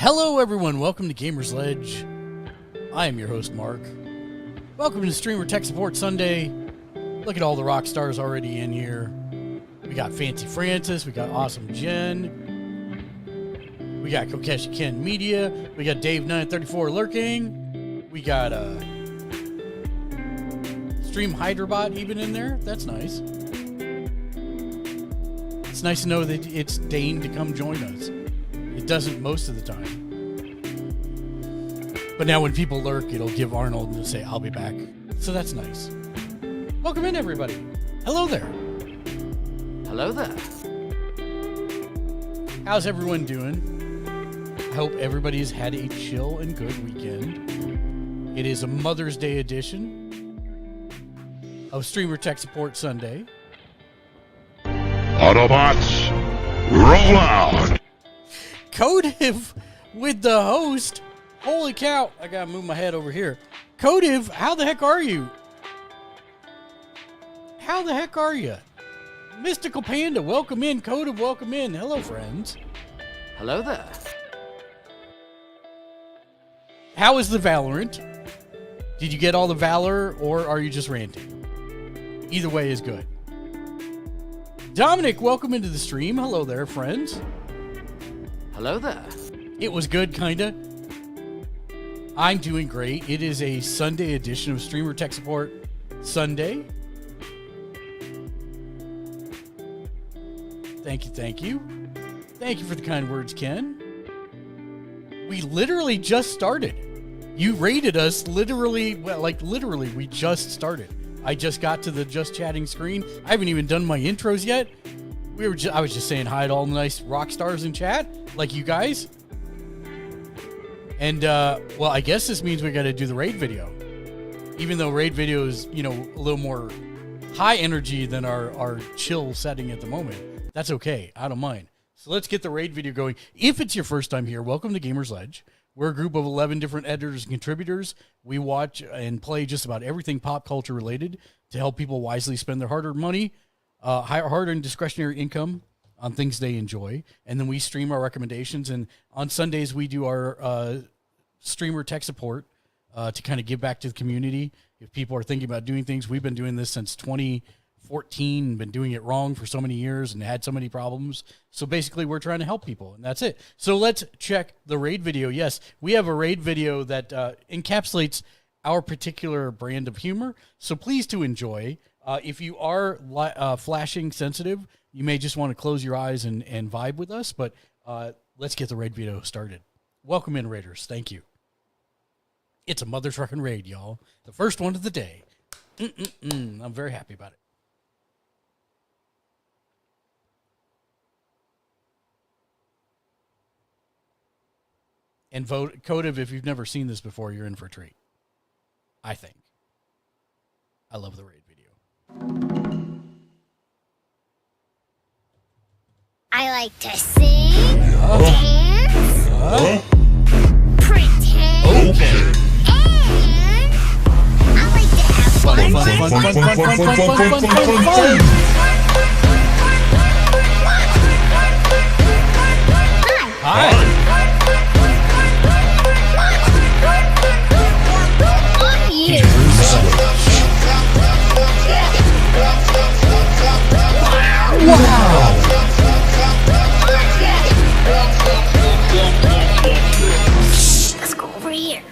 Hello everyone, welcome to Gamer's Ledge. I am your host Mark. Welcome to Streamer Tech Support Sunday. Look at all the rock stars already in here. We got Fancy Francis, we got Awesome Jen, we got Kokeshi Ken Media, we got Dave934 lurking, we got Stream Hyderbot even in there. That's nice. It's nice to know that it's deigned to come join us. It doesn't most of the time. But now when people lurk, it'll give Arnold and say, I'll be back. So that's nice. Welcome in, everybody. Hello there. Hello there. How's everyone doing? I hope everybody's had a chill and good weekend. It is a Mother's Day edition of Streamer Tech Support Sunday. Autobots, roll out! Codiv with the host. Holy cow. I gotta move my head over here. Codiv, how the heck are you? How the heck are you? Mystical Panda, welcome in. Codiv, welcome in. Hello, friends. Hello there. How is the Valorant? Did you get all the Valor, or are you just ranting? Either way is good. Dominic, welcome into the stream. Hello there, friends. Hello there. It was good, kinda. I'm doing great. It is a Sunday edition of Streamer Tech Support Sunday. Thank you, thank you. Thank you for the kind words, Ken. We literally just started. You rated us literally, we just started. I just got to the just chatting screen. I haven't even done my intros yet. I was just saying hi to all the nice rock stars in chat, like you guys. And, well, I guess this means we got to do the raid video. Even though raid video is, a little more high energy than our chill setting at the moment. That's okay. I don't mind. So let's get the raid video going. If it's your first time here, welcome to Gamers Ledge. We're a group of 11 different editors and contributors. We watch and play just about everything pop culture related to help people wisely spend their hard-earned money, hard-earned discretionary income on things they enjoy. And then we stream our recommendations. And on Sundays, we do our streamer tech support to kind of give back to the community. If people are thinking about doing things, we've been doing this since 2014, been doing it wrong for so many years and had so many problems. So basically, we're trying to help people, and that's it. So let's check the raid video. Yes, we have a raid video that encapsulates our particular brand of humor. So please to enjoy. If you are flashing sensitive, you may just want to close your eyes and vibe with us, but let's get the raid video started. Welcome in, Raiders. Thank you. It's a mother trucking raid, y'all. The first one of the day. I'm very happy about it. And vote, Codev, if you've never seen this before, you're in for a treat. I think. I love the raid video. I like to sing, dance, pretend, and I like to have fun. Hi. Wow. Let's go over here.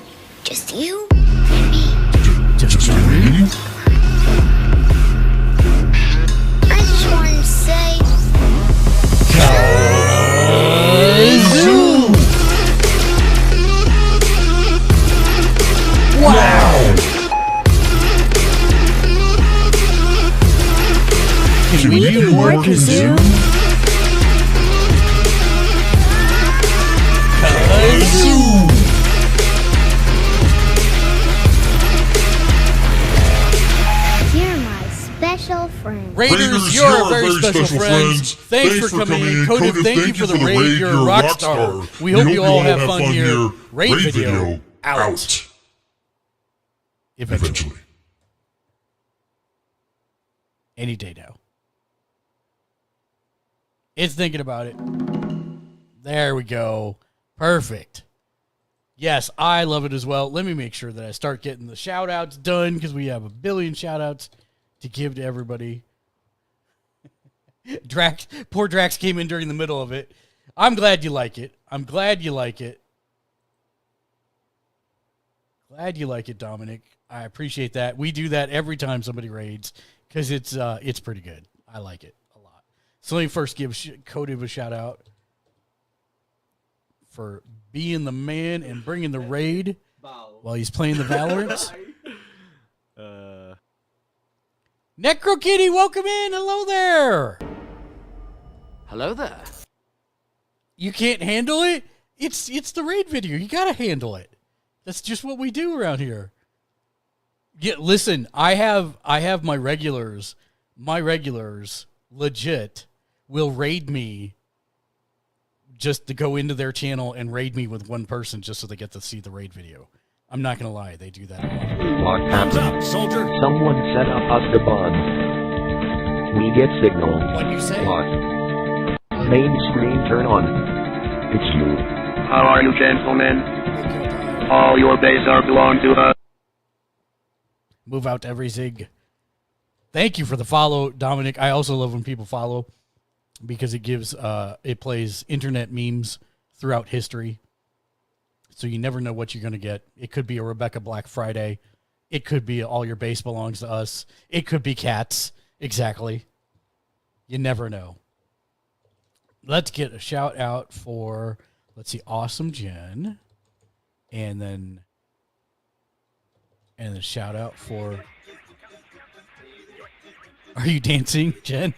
Just you and me. Just me? I just wanted to say, Zoo. Wow. Can we do more kazoo? Kazoo. you're my special friend. Raiders, you're our very special friends. Thanks for coming in. Codev, thank you for the raid. You're a rock star. We hope you all have fun here. Raid video out. Eventually. Any day now. It's thinking about it. There we go. Perfect. Yes, I love it as well. Let me make sure that I start getting the shout-outs done because we have a billion shout-outs to give to everybody. Poor Drax came in during the middle of it. I'm glad you like it. I'm glad you like it. Glad you like it, Dominic. I appreciate that. We do that every time somebody raids because it's pretty good. I like it a lot. So let me first give Codev a shout out for being the man and bringing the raid while he's playing the Valorant. Necro Kitty, welcome in. Hello there. Hello there. You can't handle it? It's the raid video. You gotta handle it. That's just what we do around here. Yeah, listen, I have my regulars. My regulars legit will raid me just to go into their channel and raid me with one person just so they get to see the raid video. I'm not gonna lie, they do that a lot. What happened? What's up, soldier? Someone set up us the bug. We get signal. What'd you say? What? Main screen turn on. It's you. How are you, gentlemen? All your base are belong to us. Move out to every zig. Thank you for the follow, Dominic. I also love when people follow because it gives it plays internet memes throughout history. So you never know what you're going to get. It could be a Rebecca Black Friday. It could be all your base belongs to us. It could be cats. Exactly. You never know. Let's get a shout out for, let's see, Awesome Jen. And then a shout out for, are you dancing, Jen?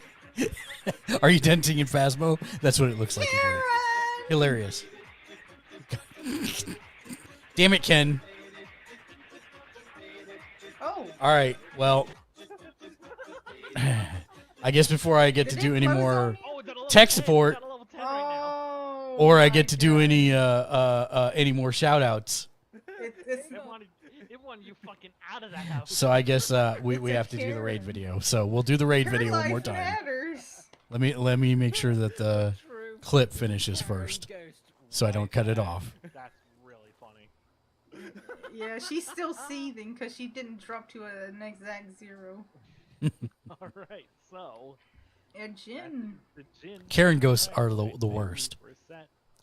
Are you dancing in Phasmo? That's what it looks like. Hilarious. Damn it, Ken. Oh. All right. Well, I guess before I get to do any more tech support, or I get to do any more shout outs. It wanted you fucking out of that house. So I guess we have to do the raid video. So we'll do the raid video one more time. Matters. Let me make sure that the clip finishes first, so I don't cut it off. That's really funny. Yeah, she's still seething because she didn't drop to an exact 0. All right, so. And Jin. Karen ghosts are the worst.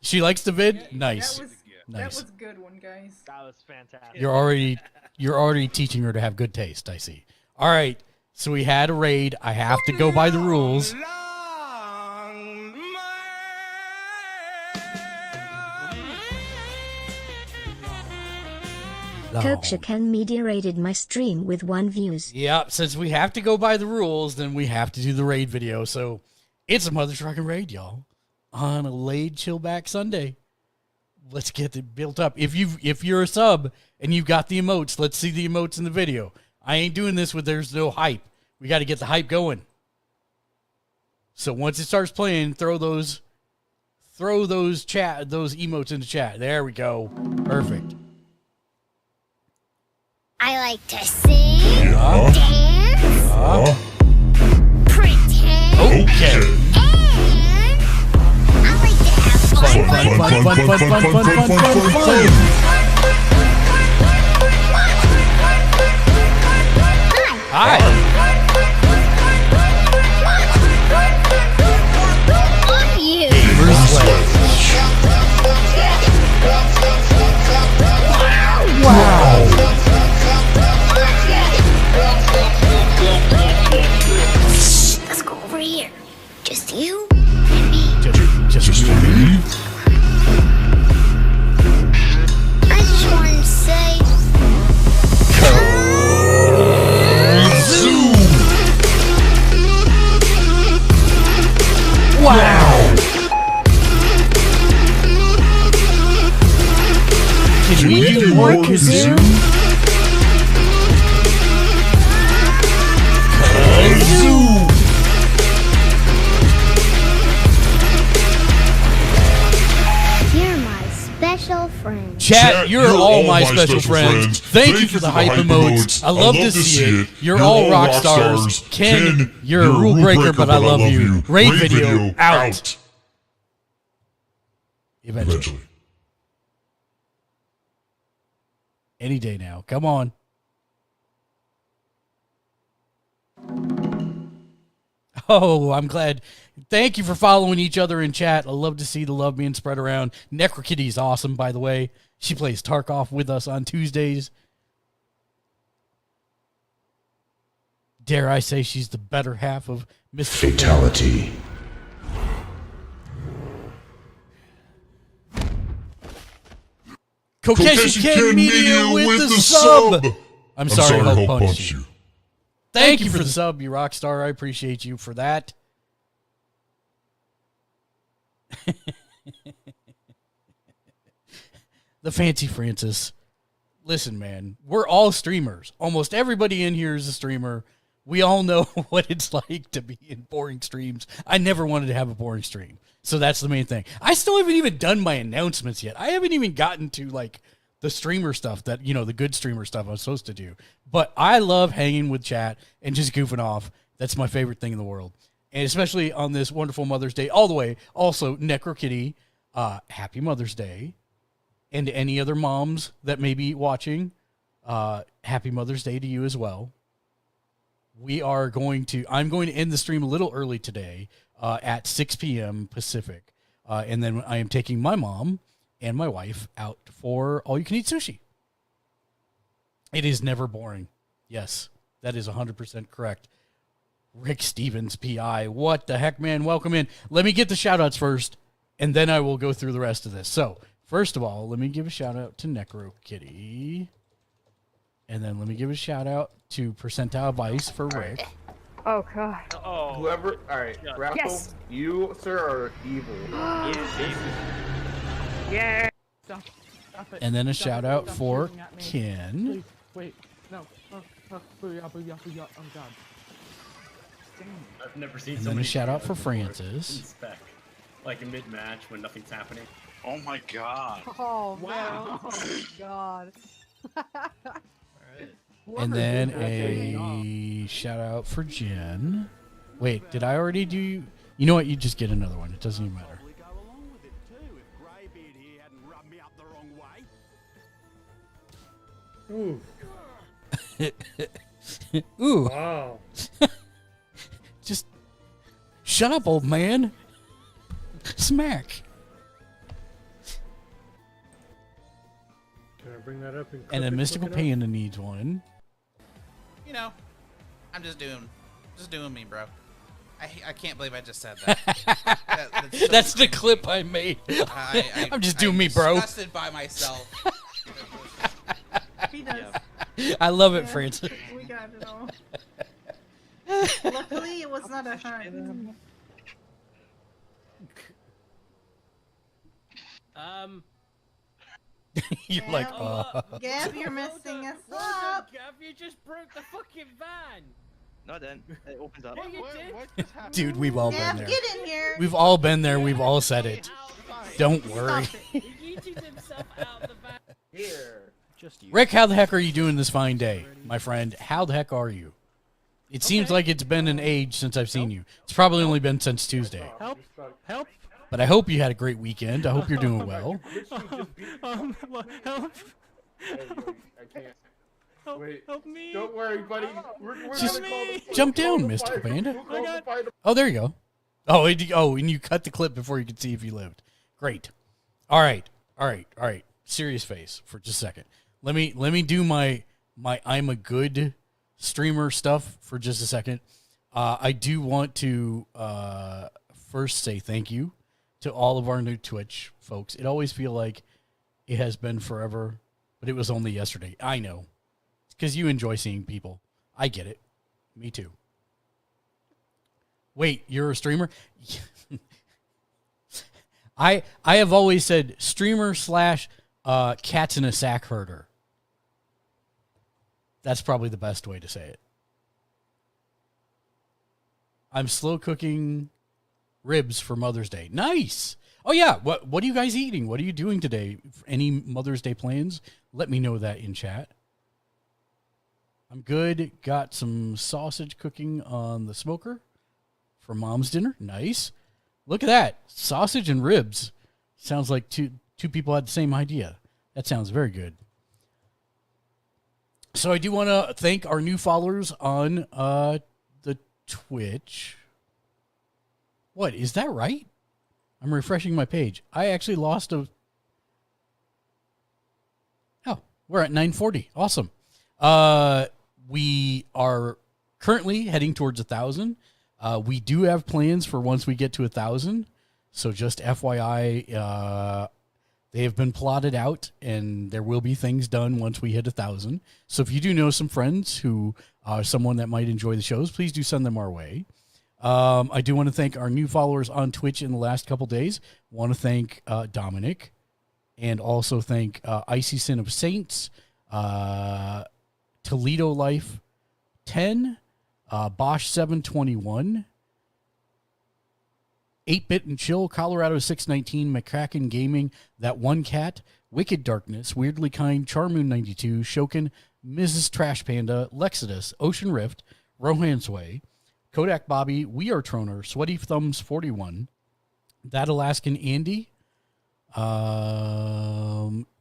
She likes the vid. Nice. That was a good one, guys. That was fantastic. You're already teaching her to have good taste. I see. All right. So we had a raid. I have to go by the rules. Kokshakan Media rated my stream with 1 views. Yeah, since we have to go by the rules, then we have to do the raid video. So it's a Mother's Rockin' Raid, y'all, on a laid chill back Sunday. Let's get it built up. If you're a sub and you've got the emotes, let's see the emotes in the video. I ain't doing this with there's no hype. We got to get the hype going. So once it starts playing, throw those emotes into chat. There we go. Perfect. I like to sing, dance, pretend, Okay. and I like to have fun. Hi. Love you. Wow. Let's go over here. Just you and me. Just you and me? I just wanted to say. Wow. Can we do more kazoo? Kazoo. You're my special friend. Chat, you're all my special friends. Thank you for the hype emotes. I love to see it. You're all rock stars. Ken, you're a rule breaker, but I love you. Raid video out. Eventually. Any day now. Come on. Oh, I'm glad. Thank you for following each other in chat. I love to see the love being spread around. Necrokitty's awesome, by the way. She plays Tarkov with us on Tuesdays. Dare I say she's the better half of Miss Fatality. Kokeshi Ken Media with the sub. I'm sorry, Hulk punched you. Thank you for the sub, you rock star. I appreciate you for that. The Fancy Francis. Listen, man, we're all streamers. Almost everybody in here is a streamer. We all know what it's like to be in boring streams. I never wanted to have a boring stream. So that's the main thing. I still haven't even done my announcements yet. I haven't even gotten to like the streamer stuff that, you know, the good streamer stuff I'm supposed to do. But I love hanging with chat and just goofing off. That's my favorite thing in the world. And especially on this wonderful Mother's Day all the way. Also, Necrokitty, happy Mother's Day. and any other moms that may be watching, happy Mother's Day to you as well. I'm going to end the stream a little early today at 6 p.m. Pacific. And then I am taking my mom and my wife out for all-you-can-eat sushi. It is never boring. Yes, that is 100% correct. Rick Stevens, PI. What the heck, man? Welcome in. Let me get the shout-outs first, and then I will go through the rest of this. So, first of all, let me give a shout-out to Necro Kitty. And then let me give a shout-out to Percentile Vice for Rick. Oh, God. Oh. Whoever, alright, Raffle, Yes. you, sir, are evil. Yeah. Stop it. And then a Stop it. shout-out Stop for shooting at me. Ken. Please, wait, no. Booyah, booyah, booyah. Oh, God. I've never seen And so then a many shout-out for videos before. Francis. In spec. Like in mid-match when nothing's happening. Oh my god. Oh, Wow. no. Oh, God. And then a shout-out for Jen. Wait, did I already do... You know what? You just get another one. It doesn't even matter. Ooh. Ooh. Wow. Just shut up, old man. Smack. Can I bring that up? And then Mystical Panda needs one. You know, I'm just doing me, bro. I can't believe I just said that. That's so That's the clip I made. I'm just doing me, bro. Disgusted by myself. He does. I love it, Yeah, Francis. We got it all. Luckily, it was not a hunt. You're like, Gab, you're messing us up. Gav, you just broke the fucking van. No, then it opens up. Yeah, you did. dude, we've all been Gab, there. get in here. We've all been there. We've all said it. Don't worry. Stop it. He yeeted himself out the van. Here. Just you. Rick, how the heck are you doing this fine day, my friend? How the heck are you? It seems like it's been an age since I've seen you. It's probably only been since Tuesday. Help. Help. But I hope you had a great weekend. I hope you're doing well. Help. I can't. Help. Wait. Help me. Don't worry, buddy. We're Just gonna call the jump we'll call down, the Mystical fire- Panda. we'll call the fire department. Oh, there you go. Oh, and you cut the clip before you could see if you lived. Great. All right. Serious face for just a second. Let me do my I'm a good streamer stuff for just a second. I do want to first say thank you to all of our new Twitch folks. It always feel like it has been forever, but it was only yesterday. I know. It's because you enjoy seeing people. I get it. Me too. Wait, you're a streamer? I have always said streamer / cats in a sack herder. That's probably the best way to say it. I'm slow cooking ribs for Mother's Day. Nice. Oh yeah. What are you guys eating? What are you doing today? Any Mother's Day plans? Let me know that in chat. I'm good. Got some sausage cooking on the smoker for Mom's dinner. Nice. Look at that. Sausage and ribs. Sounds like two people had the same idea. That sounds very good. So I do want to thank our new followers on the Twitch. What, is that right? I'm refreshing my page. I actually lost a... Oh, we're at 940. Awesome. We are currently heading towards 1,000. We do have plans for once we get to 1,000. So just FYI, they have been plotted out, and there will be things done once we hit 1,000. So if you do know some friends who are someone that might enjoy the shows, please do send them our way. I do want to thank our new followers on Twitch in the last couple days. Want to thank Dominic, and also thank Icy Sin of Saints, Toledo Life 10, Bosch 721, 8-Bit and Chill, Colorado 619, McCracken Gaming, That One Cat, Wicked Darkness, Weirdly Kind, Charmoon 92, Shokin, Mrs. Trash Panda, Lexidus, Ocean Rift, Rohan's Way, Kodak Bobby, We Are Troner, Sweaty Thumbs 41, That Alaskan Andy,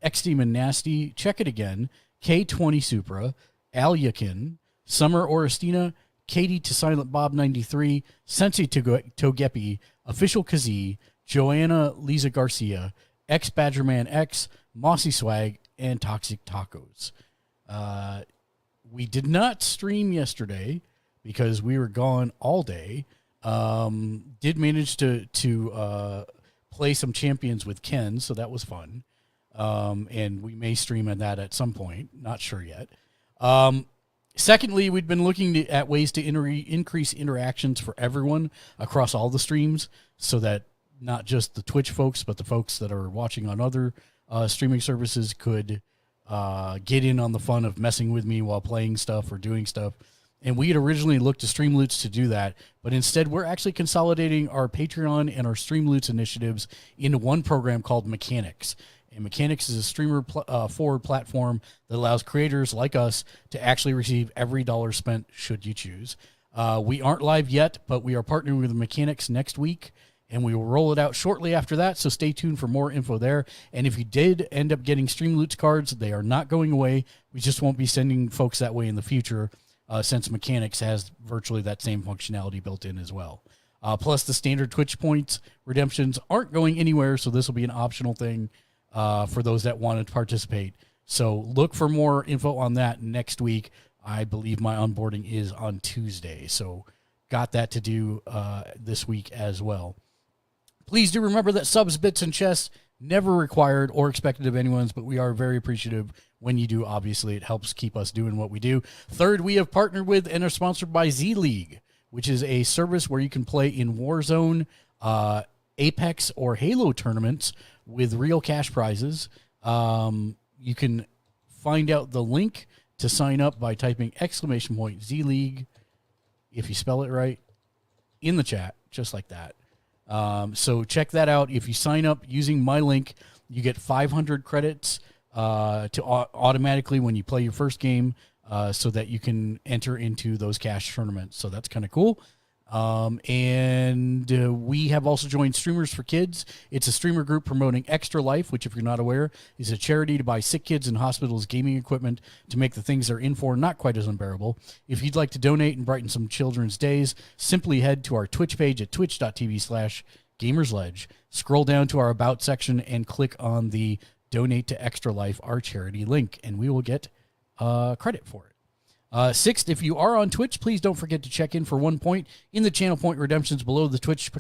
X-Demon Nasty, Check It Again, K20 Supra, Alyakin, Summer Orestina, Katie to Silent Bob 93, Sensei Togepi, Official Kazee, Joanna Lisa Garcia, X Badgerman X, Mossy Swag, and Toxic Tacos. We did not stream yesterday because we were gone all day. Did manage to play some champions with Ken, so that was fun. And we may stream on that at some point. Not sure yet. Secondly, we've been looking at ways to increase interactions for everyone across all the streams so that not just the Twitch folks, but the folks that are watching on other streaming services could get in on the fun of messing with me while playing stuff or doing stuff. And we had originally looked to Streamloots to do that, but instead we're actually consolidating our Patreon and our Streamloots initiatives into one program called Mechanics. And Mechanics is a streamer forward platform that allows creators like us to actually receive every dollar spent should you choose. We aren't live yet, but we are partnering with Mechanics next week, and we will roll it out shortly after that, so stay tuned for more info there. And if you did end up getting Streamloots cards, they are not going away. We just won't be sending folks that way in the future, since Mechanics has virtually that same functionality built in as well. Plus, the standard Twitch points redemptions aren't going anywhere, so this will be an optional thing for those that want to participate. So look for more info on that next week. I believe my onboarding is on Tuesday, so got that to do this week as well. Please do remember that subs, bits, and chests never required or expected of anyone's, but we are very appreciative when you do. Obviously, it helps keep us doing what we do. Third, we have partnered with and are sponsored by Z League, which is a service where you can play in Warzone, Apex, or Halo tournaments with real cash prizes. You can find out the link to sign up by typing !Z League, if you spell it right, in the chat, just like that. So check that out. If you sign up using my link, you get 500 credits to automatically when you play your first game, so that you can enter into those cash tournaments. So that's kind of cool. And we have also joined Streamers for Kids. It's a streamer group promoting Extra Life, which, if you're not aware, is a charity to buy sick kids in hospitals gaming equipment to make the things they're in for not quite as unbearable. If you'd like to donate and brighten some children's days, simply head to our Twitch page at twitch.tv/gamersledge. Scroll down to our About section and click on the Donate to Extra Life, our charity link, and we will get credit for it. Sixth, if you are on Twitch, please don't forget to check in for 1 point in the channel point redemptions below the Twitch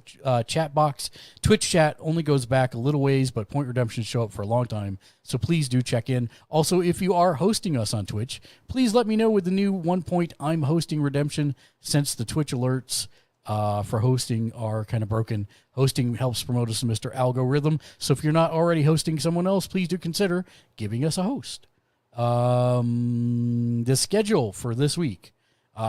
chat box. Twitch chat only goes back a little ways, but point redemptions show up for a long time, so please do check in. Also, if you are hosting us on Twitch, please let me know with the new 1 point I'm hosting redemption, since the Twitch alerts for hosting are kind of broken. Hosting helps promote us in Mr. Algorithm, so if you're not already hosting someone else, please do consider giving us a host. The schedule for this week.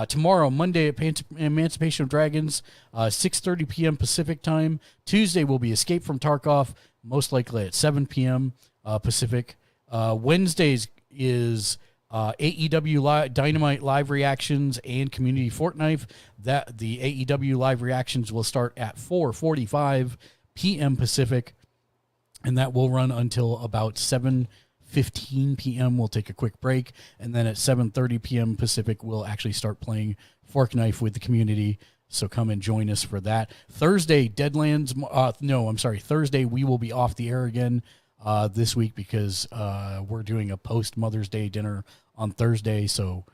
Tomorrow, Monday, at Emancipation of Dragons, 6:30 p.m. Pacific time. Tuesday will be Escape from Tarkov, most likely at 7 p.m. Pacific. Wednesdays is AEW Dynamite live reactions and Community Fortnite. That the AEW live reactions will start at 4:45 p.m. Pacific, and that will run until about 7:15 p.m. We'll take a quick break, and then at 7:30 p.m. Pacific, we'll actually start playing Fork Knife with the community. So come and join us for that. Thursday, Thursday, we will be off the air again this week because we're doing a post-Mother's Day dinner on Thursday. So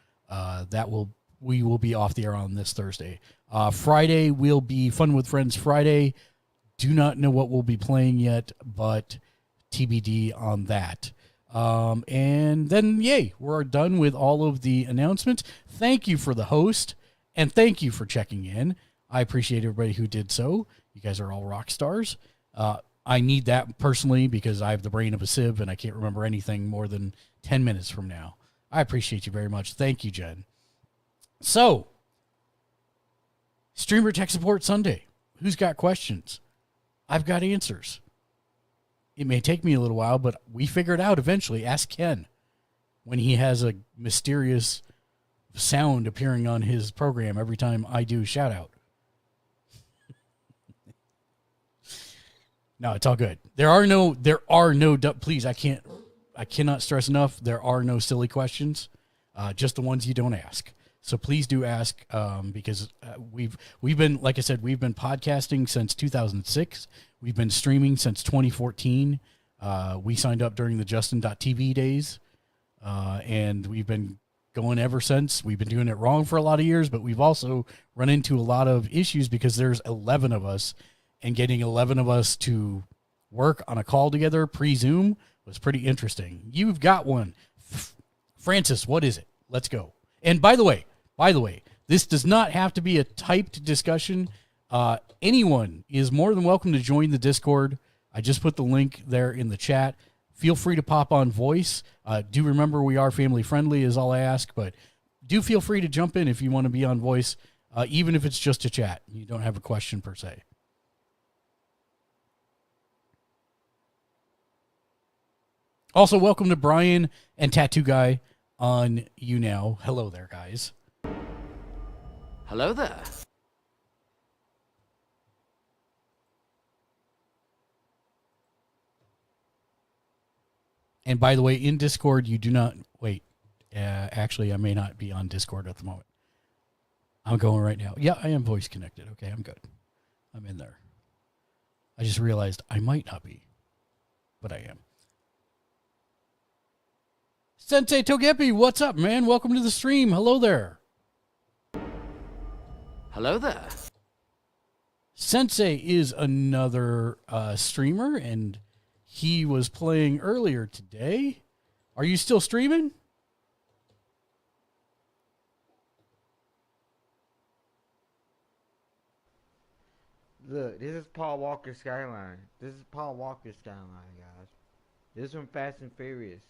we will be off the air on this Thursday. Friday will be Fun with Friends Friday. Do not know what we'll be playing yet, but TBD on that. And then, yay, we're done with all of the announcements. Thank you for the host, and thank you for checking in. I appreciate everybody who did so. You guys are all rock stars. I need that personally because I have the brain of a sieve, and I can't remember anything more than 10 minutes from now. I appreciate you very much. Thank you, Jen. So, Streamer Tech Support Sunday. Who's got questions? I've got answers. It may take me a little while, but we figure it out eventually. Ask Ken when he has a mysterious sound appearing on his program every time I do shout out. No, it's all good. Please, I cannot stress enough. There are no silly questions, just the ones you don't ask. So please do ask, because we've been, like I said, we've been podcasting since 2006. We've been streaming since 2014. We signed up during the Justin.tv days, and we've been going ever since. We've been doing it wrong for a lot of years, but we've also run into a lot of issues because there's 11 of us, and getting 11 of us to work on a call together pre-Zoom was pretty interesting. You've got one. Francis, what is it? Let's go. And by the way, this does not have to be a typed discussion. Anyone is more than welcome to join the Discord. I just put the link there in the chat. Feel free to pop on voice. Do remember we are family friendly is all I ask, but do feel free to jump in if you want to be on voice, even if it's just a chat. You don't have a question per se. Also, welcome to Brian and Tattoo Guy on YouNow. Hello there, guys. Hello there. And by the way, in Discord, you do not... Wait. Actually, I may not be on Discord at the moment. I'm going right now. Yeah, I am voice connected. Okay, I'm good. I'm in there. I just realized I might not be, but I am. Sensei Togepi, what's up, man? Welcome to the stream. Hello there. Hello there. Sensei is another streamer, and he was playing earlier today. Are you still streaming? Look, this is Paul Walker Skyline. This is Paul Walker Skyline, guys. This one Fast and Furious.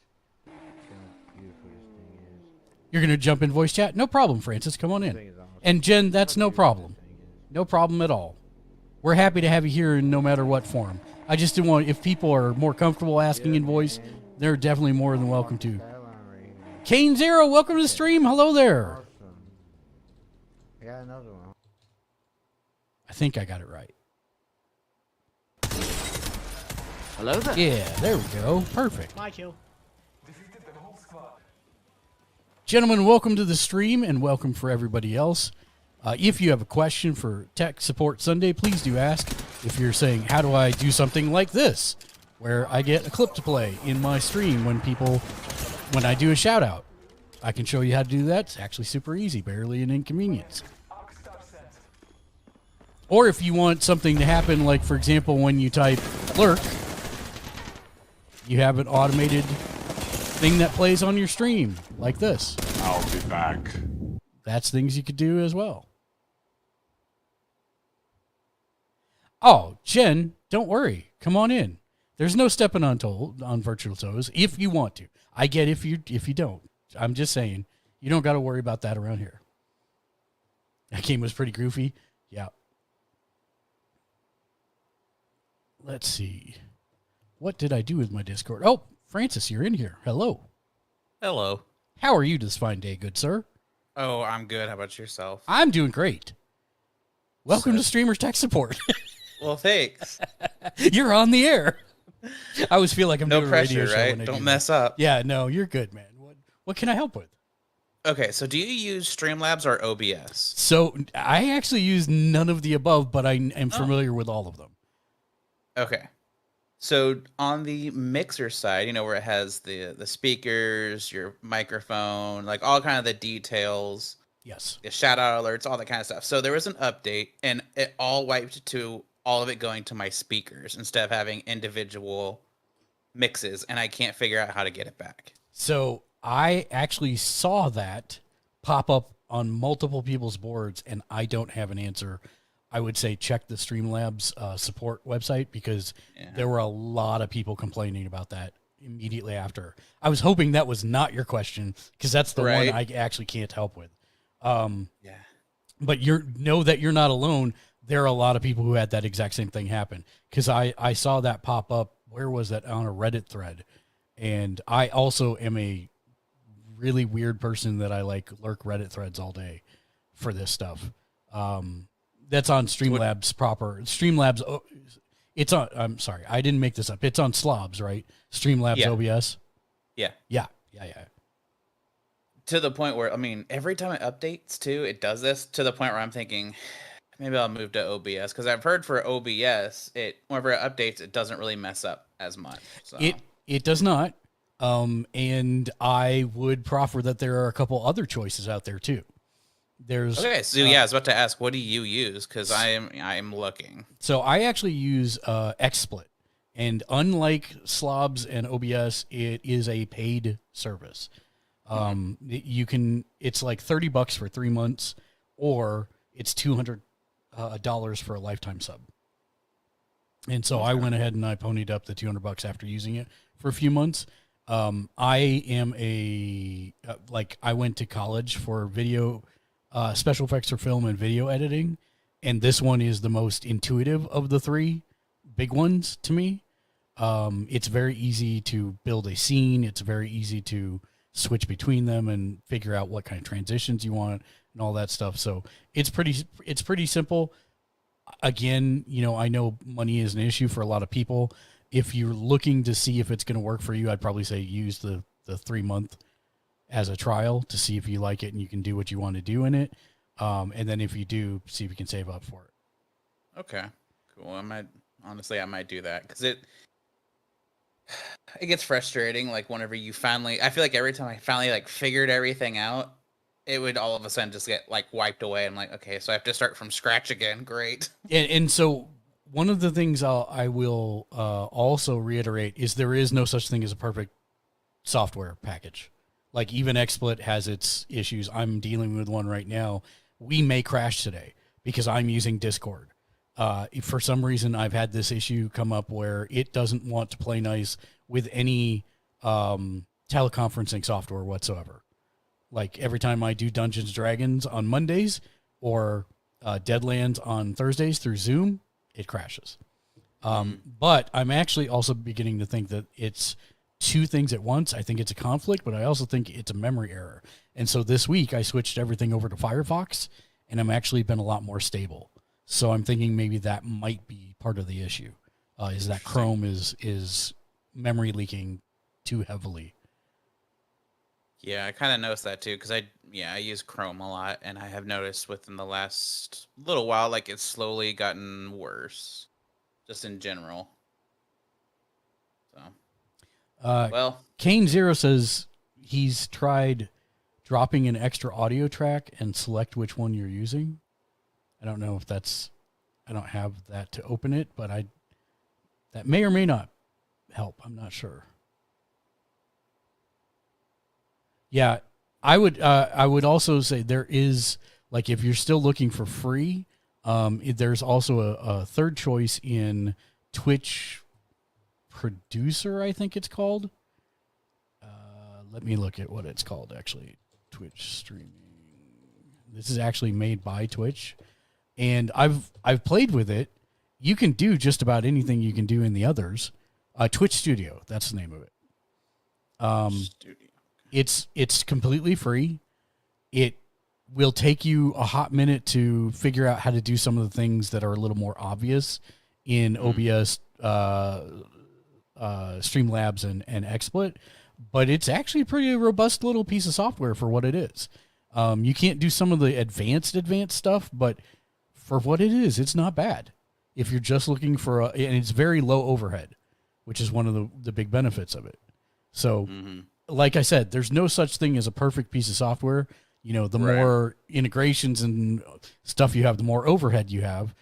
Look how beautiful this thing is. You're going to jump in voice chat? No problem, Francis. Come on in. Awesome. And Jen, that's no problem. No problem at all. We're happy to have you here in no matter what form. I just didn't want, if people are more comfortable asking in voice, they're definitely more than welcome to. Kane Zero, welcome to the stream. Hello there. Awesome. I got another one. I think I got it right. Hello there. Yeah, there we go. Perfect. My kill. Gentlemen, welcome to the stream, and welcome for everybody else. If you have a question for Tech Support Sunday, please do ask. If you're saying, how do I do something like this, where I get a clip to play in my stream when I do a shout out, I can show you how to do that. It's actually super easy, barely an inconvenience. Or if you want something to happen, like, for example, when you type Lurk, you have an automated thing that plays on your stream, like this. I'll be back. That's things you could do as well. Oh, Jen, don't worry. Come on in. There's no stepping on virtual toes if you want to. I get if you don't. I'm just saying, you don't got to worry about that around here. That game was pretty goofy. Yeah. Let's see. What did I do with my Discord? Oh, Francis, you're in here. Hello. Hello. How are you this fine day, good sir? Oh, I'm good. How about yourself? I'm doing great. Welcome to Streamers Tech Support. Well, thanks. You're on the air. I always feel like I'm no doing pressure, a radio show right? when I Don't do mess that. up. Yeah, no, you're good, man. What can I help with? Okay, so do you use Streamlabs or OBS? So I actually use none of the above, but I am familiar with all of them. Okay. So on the mixer side, you know, where it has the speakers, your microphone, like all kind of the details. Yes. The shout out alerts, all that kind of stuff. So there was an update and it all wiped to all of it going to my speakers instead of having individual mixes, and I can't figure out how to get it back. So I actually saw that pop up on multiple people's boards, and I don't have an answer. I would say check the Streamlabs support website, because there were a lot of people complaining about that immediately after. I was hoping that was not your question, because that's the one I actually can't help with. But know that you're not alone. There are a lot of people who had that exact same thing happen, because I saw that pop up. Where was that? On a Reddit thread. And I also am a really weird person that I like lurk Reddit threads all day for this stuff. That's on Streamlabs proper. Streamlabs, It's on. I'm sorry, I didn't make this up. It's on Slobs, right? Streamlabs Yeah. OBS. Yeah. Yeah. To the point where, I mean, every time it updates too, it does this to the point where I'm thinking, maybe I'll move to OBS, because I've heard for OBS, whenever it updates, it doesn't really mess up as much. So. It does not. And I would proffer that there are a couple other choices out there too. There's okay. So I was about to ask, what do you use? Because I am looking. So I actually use XSplit, and unlike Slobs and OBS, it is a paid service. You can, it's like $30 for 3 months, or it's $200 for a lifetime sub. And so I went ahead and I ponied up the $200 after using it for a few months. I am I went to college for video, special effects for film and video editing. And this one is the most intuitive of the three big ones to me. It's very easy to build a scene. It's very easy to switch between them and figure out what kind of transitions you want and all that stuff. So it's pretty simple. Again, I know money is an issue for a lot of people. If you're looking to see if it's going to work for you, I'd probably say use the 3 month as a trial to see if you like it and you can do what you want to do in it. And then if you do, see if you can save up for it. Okay, cool. I might do that, because it gets frustrating. Like whenever you finally, I feel like every time I finally figured everything out, it would all of a sudden just get wiped away. I'm like, okay, so I have to start from scratch again. Great. And so one of the things I will also reiterate is there is no such thing as a perfect software package. Like even XSplit has its issues. I'm dealing with one right now. We may crash today because I'm using Discord. For some reason, I've had this issue come up where it doesn't want to play nice with any teleconferencing software whatsoever. Like every time I do Dungeons & Dragons on Mondays or Deadlands on Thursdays through Zoom, it crashes. But I'm actually also beginning to think that it's two things at once. I think it's a conflict, but I also think it's a memory error. And so this week I switched everything over to Firefox, and I'm actually been a lot more stable. So I'm thinking maybe that might be part of the issue, is that Chrome is memory leaking too heavily. Yeah, I kind of noticed that too, because I use Chrome a lot, and I have noticed within the last little while, it's slowly gotten worse, just in general. So, well, Kane Zero says he's tried dropping an extra audio track and select which one you're using. I don't know if I don't have that to open it, but that may or may not help. I'm not sure. Yeah, I would also say there is, if you're still looking for free, there's also a third choice in Twitch Producer, I think it's called. Let me look at what it's called, actually. Twitch streaming. This is actually made by Twitch, and I've played with it. You can do just about anything you can do in the others. Twitch Studio, that's the name of it. Studio. It's completely free. It will take you a hot minute to figure out how to do some of the things that are a little more obvious in OBS, Streamlabs, and XSplit, but it's actually a pretty robust little piece of software for what it is. You can't do some of the advanced stuff, but for what it is, it's not bad. If you're just looking for and it's very low overhead, which is one of the big benefits of it. So, like I said, there's no such thing as a perfect piece of software. The more integrations and stuff you have, the more overhead you have.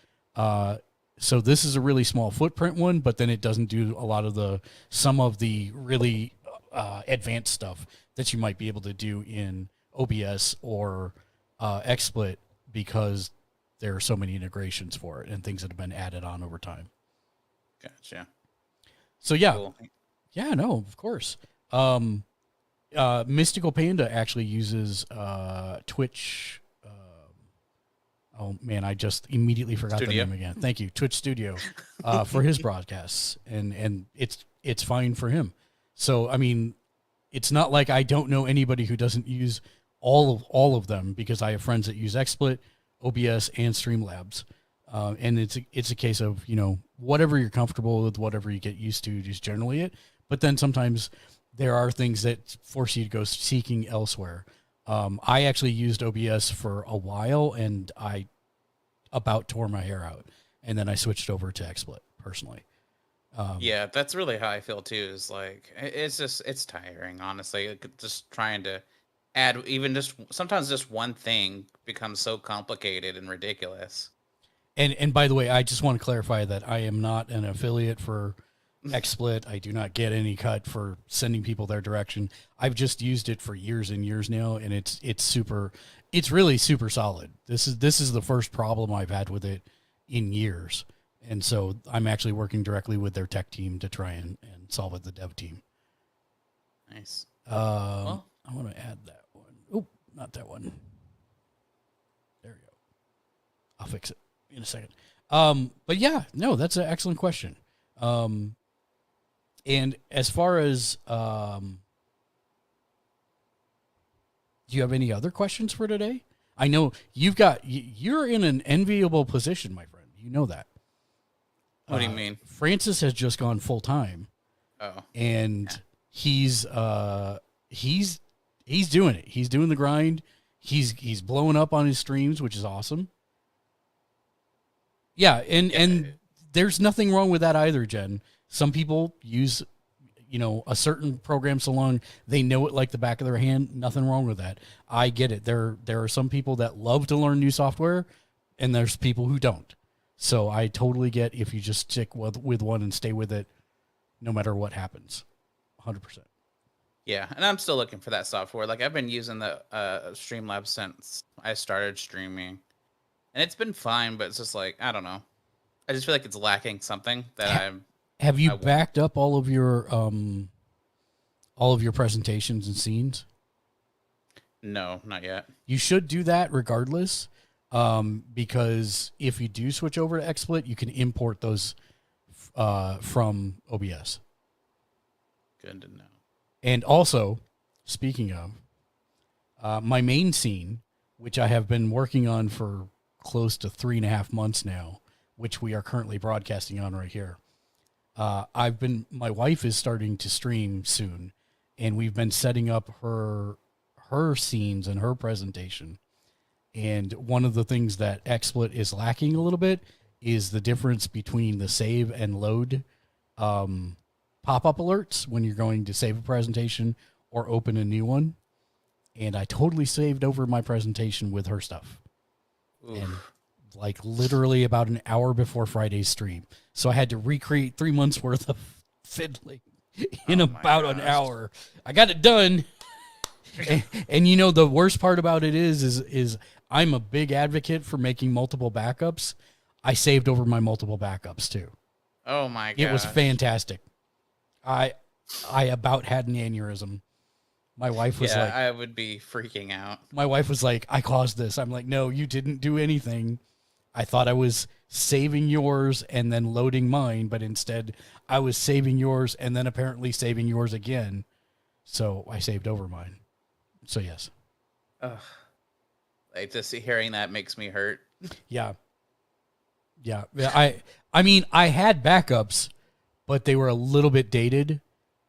So this is a really small footprint one, but then it doesn't do a lot of some of the really advanced stuff that you might be able to do in OBS or XSplit, because there are so many integrations for it and things that have been added on over time. Gotcha. So yeah, cool. Yeah, no, of course. Mystical Panda actually uses Twitch. Oh man, I just immediately forgot the name again. Thank you, Twitch Studio, for his broadcasts, and it's fine for him. So I mean, it's not like I don't know anybody who doesn't use all of them, because I have friends that use XSplit, OBS, and Streamlabs. And it's a case of, whatever you're comfortable with, whatever you get used to, just generally it. But then sometimes there are things that force you to go seeking elsewhere. I actually used OBS for a while, and I about tore my hair out, and then I switched over to XSplit personally. Yeah, that's really how I feel too. Is like it's tiring, honestly. Just trying to add sometimes just one thing becomes so complicated and ridiculous. And by the way, I just want to clarify that I am not an affiliate for XSplit. I do not get any cut for sending people their direction. I've just used it for years and years now, and it's really super solid. This is the first problem I've had with it in years. And so I'm actually working directly with their tech team to try and solve it, the dev team. Nice. I want to add that one. Oh, not that one. There we go. I'll fix it in a second. But yeah, no, that's an excellent question. And as far as, do you have any other questions for today? I know you're in an enviable position, my friend. You know that. What do you mean? Francis has just gone full time. Oh. And he's doing it. He's doing the grind. He's blowing up on his streams, which is awesome. Yeah, and there's nothing wrong with that either, Jen. Some people use, a certain program so long they know it like the back of their hand. Nothing wrong with that. I get it. There are some people that love to learn new software, and there's people who don't. So I totally get if you just stick with one and stay with it, no matter what happens. 100%. Yeah, and I'm still looking for that software. Like, I've been using the Streamlabs since I started streaming, and it's been fine. But it's just like, I don't know. I just feel like it's lacking something that Have you backed up all of your presentations and scenes? No, not yet. You should do that regardless, because if you do switch over to XSplit, you can import those from OBS. Good to know. And also, speaking of, my main scene, which I have been working on for close to 3.5 months now, which we are currently broadcasting on right here. My wife is starting to stream soon, and we've been setting up her scenes and her presentation. And one of the things that XSplit is lacking a little bit is the difference between the save and load pop-up alerts when you're going to save a presentation or open a new one. And I totally saved over my presentation with her stuff. Oof. And like literally about an hour before Friday's stream. So I had to recreate 3 months worth of fiddling in about an hour. I got it done. and the worst part about it is I'm a big advocate for making multiple backups. I saved over my multiple backups too. Oh my god. It was fantastic. I about had an aneurysm. My wife was like, I would be freaking out. My wife was like, I caused this. I'm like, no, you didn't do anything. I thought I was saving yours and then loading mine, but instead I was saving yours and then apparently saving yours again. So I saved over mine. So yes. Ugh. Like, just hearing that makes me hurt. Yeah. Yeah. I mean, I had backups, but they were a little bit dated.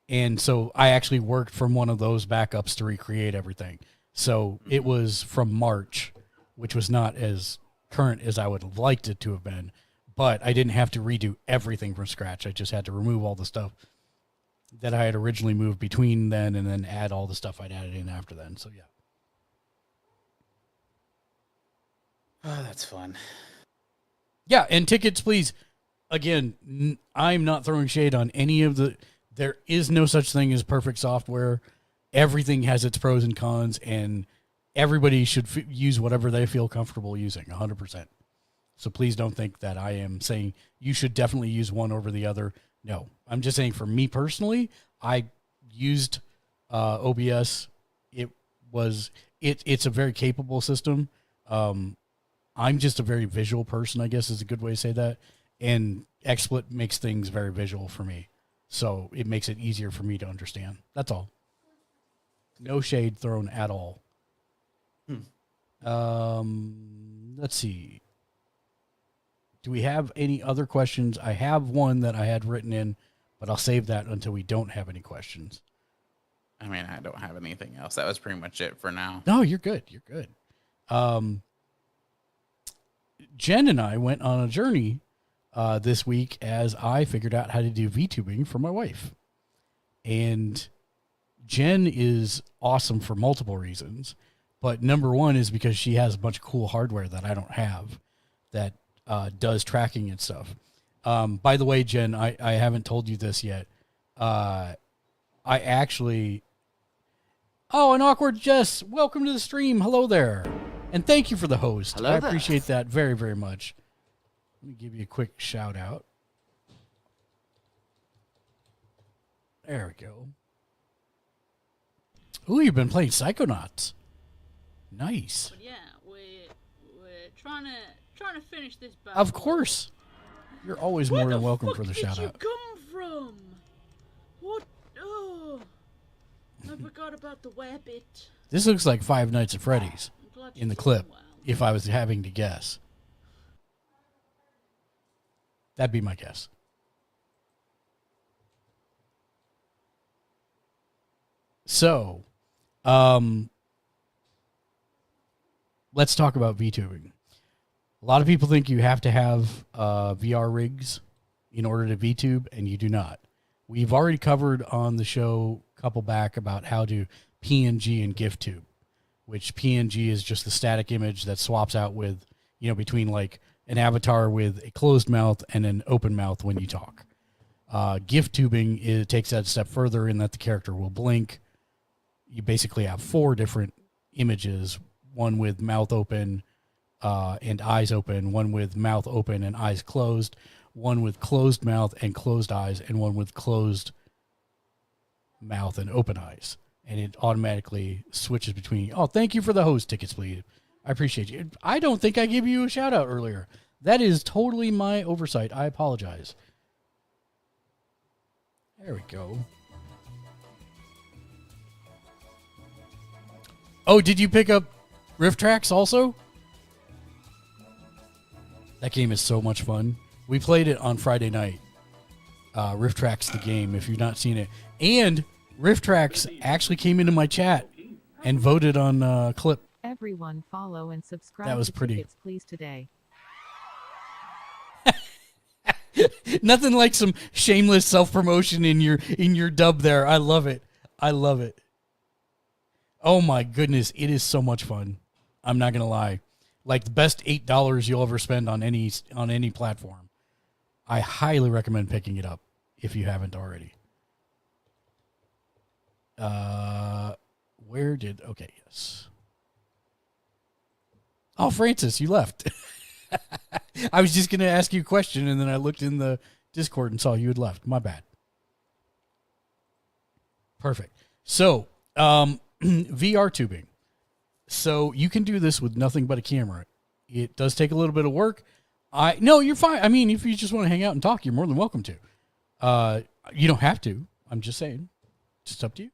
And so I actually worked from one of those backups to recreate everything. So it was from March, which was not as current as I would have liked it to have been. But I didn't have to redo everything from scratch. I just had to remove all the stuff that I had originally moved between then and then add all the stuff I'd added in after then. So, yeah. Oh, that's fun. Yeah, and tickets, please. Again, I'm not throwing shade on any of the... There is no such thing as perfect software. Everything has its pros and cons, and everybody should use whatever they feel comfortable using, 100%. So please don't think that I am saying you should definitely use one over the other. No, I'm just saying for me personally, I used OBS. It's a very capable system. I'm just a very visual person, I guess is a good way to say that. And XSplit makes things very visual for me. So it makes it easier for me to understand. That's all. No shade thrown at all. Let's see. Do we have any other questions? I have one that I had written in, but I'll save that until we don't have any questions. I mean, I don't have anything else. That was pretty much it for now. No, you're good. You're good. Jen and I went on a journey this week as I figured out how to do VTubing for my wife. And Jen is awesome for multiple reasons, but number one is because she has a bunch of cool hardware that I don't have that does tracking and stuff. By the way, Jen, I haven't told you this yet. I actually... Oh, an awkward Jess. Welcome to the stream. Hello there. And thank you for the host. Hello I there. appreciate that very, very much. Let me give you a quick shout out. There we go. Ooh, you've been playing Psychonauts. Nice. But yeah, we're trying to finish this battle. Of course. You're always more than welcome for the shout out. Where did you come from? What? Oh, I forgot about the wabbit. This looks like Five Nights at Freddy's in the clip, if I was having to guess. That'd be my guess. So, let's talk about VTubing. A lot of people think you have to have VR rigs in order to VTube, and you do not. We've already covered on the show a couple back about how to PNG and GIF-tube, which PNG is just the static image that swaps out with, between like an avatar with a closed mouth and an open mouth when you talk. GIF-tubing takes that a step further in that the character will blink. You basically have 4 different images, one with mouth open and eyes open, one with mouth open and eyes closed, one with closed mouth and closed eyes, and one with closed mouth and open eyes. And it automatically switches between. Oh, thank you for the host tickets, please. I appreciate you. I don't think I gave you a shout out earlier. That is totally my oversight. I apologize. There we go. Oh, did you pick up Rift Tracks also? That game is so much fun. We played it on Friday night. Rift Tracks the game, if you've not seen it. And Rift Tracks actually came into my chat and voted on a clip. Everyone follow and subscribe That was to pretty. Tickets, please, today. Nothing like some shameless self-promotion in your dub there. I love it. I love it. Oh my goodness, it is so much fun. I'm not going to lie. Like the best $8 you'll ever spend on any platform. I highly recommend picking it up if you haven't already. Okay, yes. Oh, Francis, you left. I was just going to ask you a question, and then I looked in the Discord and saw you had left. My bad. Perfect. So, VRTubing. So you can do this with nothing but a camera. It does take a little bit of work. No, you're fine. I mean, if you just want to hang out and talk, you're more than welcome to. You don't have to. I'm just saying. Just up to you.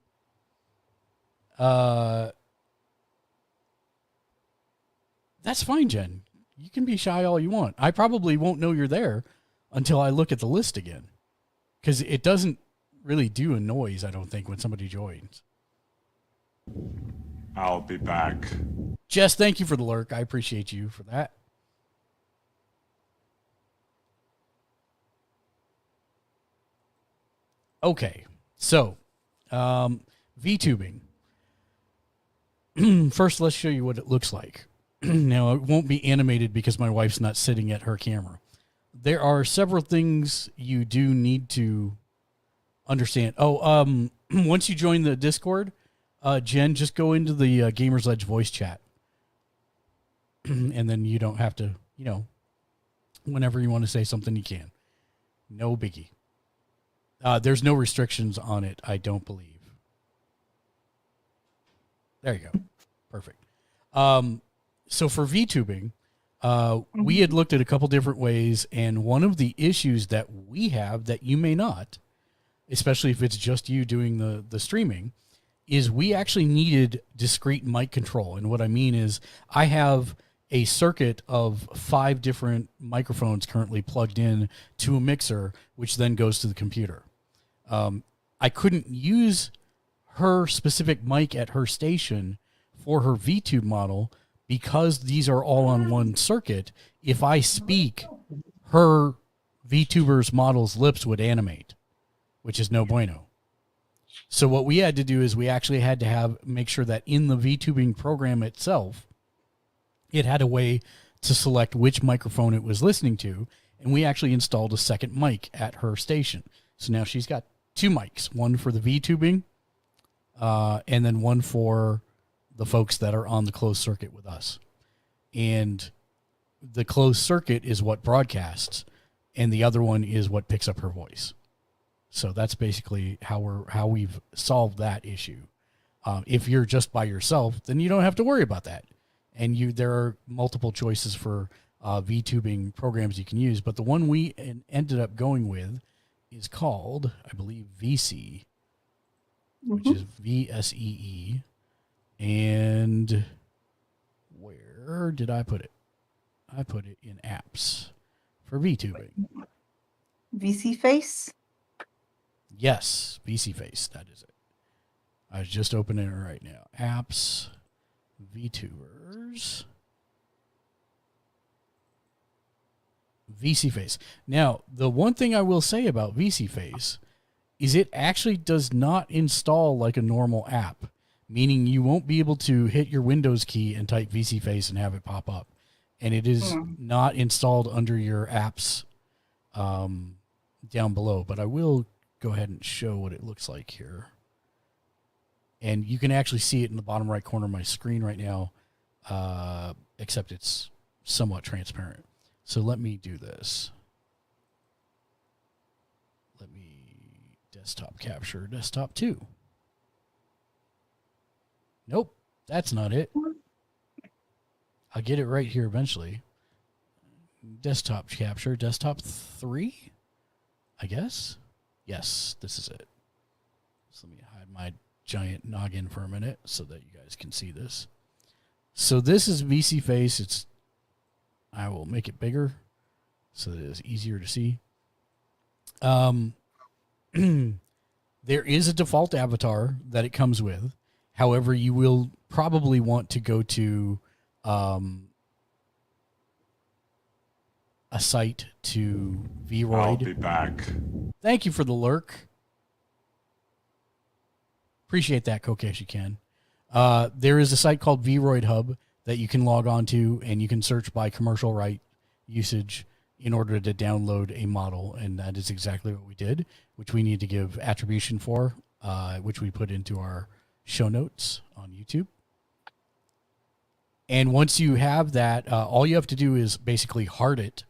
That's fine, Jen. You can be shy all you want. I probably won't know you're there until I look at the list again. Because it doesn't really do a noise, I don't think, when somebody joins. I'll be back. Jess, thank you for the lurk. I appreciate you for that. Okay, so VTubing. First, let's show you what it looks like. Now, it won't be animated because my wife's not sitting at her camera. There are several things you do need to understand. Once you join the Discord, Jen, just go into the Gamers Ledge voice chat. And then you don't have to, whenever you want to say something, you can. No biggie. There's no restrictions on it, I don't believe. There you go. Perfect. So for VTubing, we had looked at a couple different ways, and one of the issues that we have that you may not, especially if it's just you doing the streaming, is we actually needed discrete mic control. And what I mean is I have a circuit of 5 different microphones currently plugged in to a mixer, which then goes to the computer. I couldn't use her specific mic at her station for her VTube model because these are all on one circuit. If I speak, her VTuber's model's lips would animate, which is no bueno. So what we had to do is we actually had to make sure that in the VTubing program itself, it had a way to select which microphone it was listening to, and we actually installed a second mic at her station. So now she's got 2 mics, one for the VTubing, and then one for the folks that are on the closed circuit with us. And the closed circuit is what broadcasts, and the other one is what picks up her voice. So that's basically how we've solved that issue. If you're just by yourself, then you don't have to worry about that. And there are multiple choices for VTubing programs you can use, but the one we ended up going with is called, I believe, VC, which is VSEE. And where did I put it? I put it in apps for VTubing. VC Face? Yes, VC Face. That is it. I was just opening it right now. Apps, VTubers, VC Face. Now, the one thing I will say about VC Face is it actually does not install like a normal app, meaning you won't be able to hit your Windows key and type VC Face and have it pop up. And it is not installed under your apps down below, but I will go ahead and show what it looks like here. And you can actually see it in the bottom right corner of my screen right now, except it's somewhat transparent. So let me do this. Let me desktop capture, desktop 2. Nope, that's not it. I'll get it right here eventually. Desktop capture, desktop 3, I guess. Yes, this is it. So let me hide my giant noggin for a minute so that you guys can see this. So this is VC Face. I will make it bigger so that it is easier to see. There is a default avatar that it comes with. However, you will probably want to go to a site to VRoid. I'll be back. Thank you for the lurk. Appreciate that, Kokeshi Ken. There is a site called VRoid Hub that you can log on to, and you can search by commercial right usage in order to download a model, and that is exactly what we did, which we need to give attribution for, which we put into our show notes on YouTube. And once you have that, all you have to do is basically hard it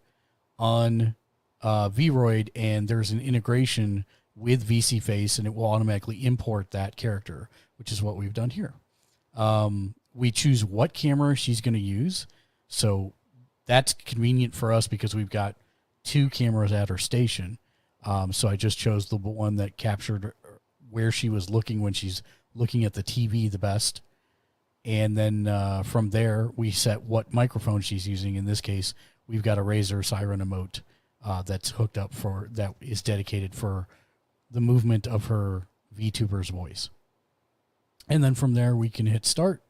on VRoid, and there's an integration with VC Face, and it will automatically import that character, which is what we've done here. We choose what camera she's going to use, so that's convenient for us because we've got 2 cameras at her station. So I just chose the one that captured where she was looking when she's looking at the TV the best. And then from there, we set what microphone she's using. In this case, we've got a Razer Siren emote that's hooked up that is dedicated for the movement of her VTuber's voice. And then from there, we can hit start.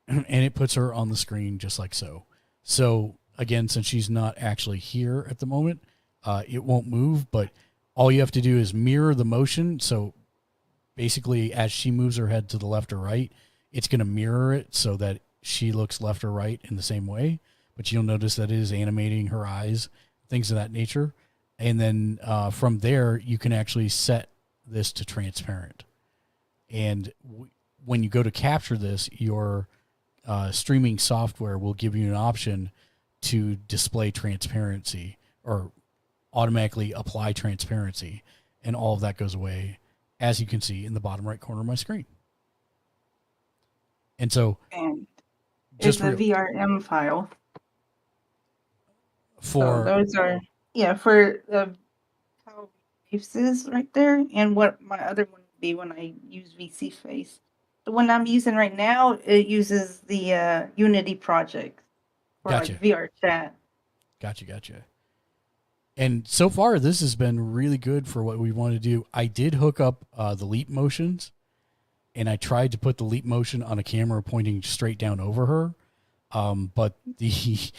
And it puts her on the screen just like so. So, again, since she's not actually here at the moment, it won't move. But all you have to do is mirror the motion. So, basically, as she moves her head to the left or right, it's going to mirror it so that she looks left or right in the same way. But you'll notice that it is animating her eyes, things of that nature. And then from there, you can actually set this to transparent. And when you go to capture this, your streaming software will give you an option to display transparency or automatically apply transparency. And all of that goes away, as you can see in the bottom right corner of my screen. And so it's a VRM file. For so those are for the how Face is right there, and what my other one would be when I use VC Face. The one I'm using right now, it uses the Unity project for Gotcha. like VR chat. Gotcha. And so far, this has been really good for what we want to do. I did hook up the leap motions, and I tried to put the leap motion on a camera pointing straight down over her, but the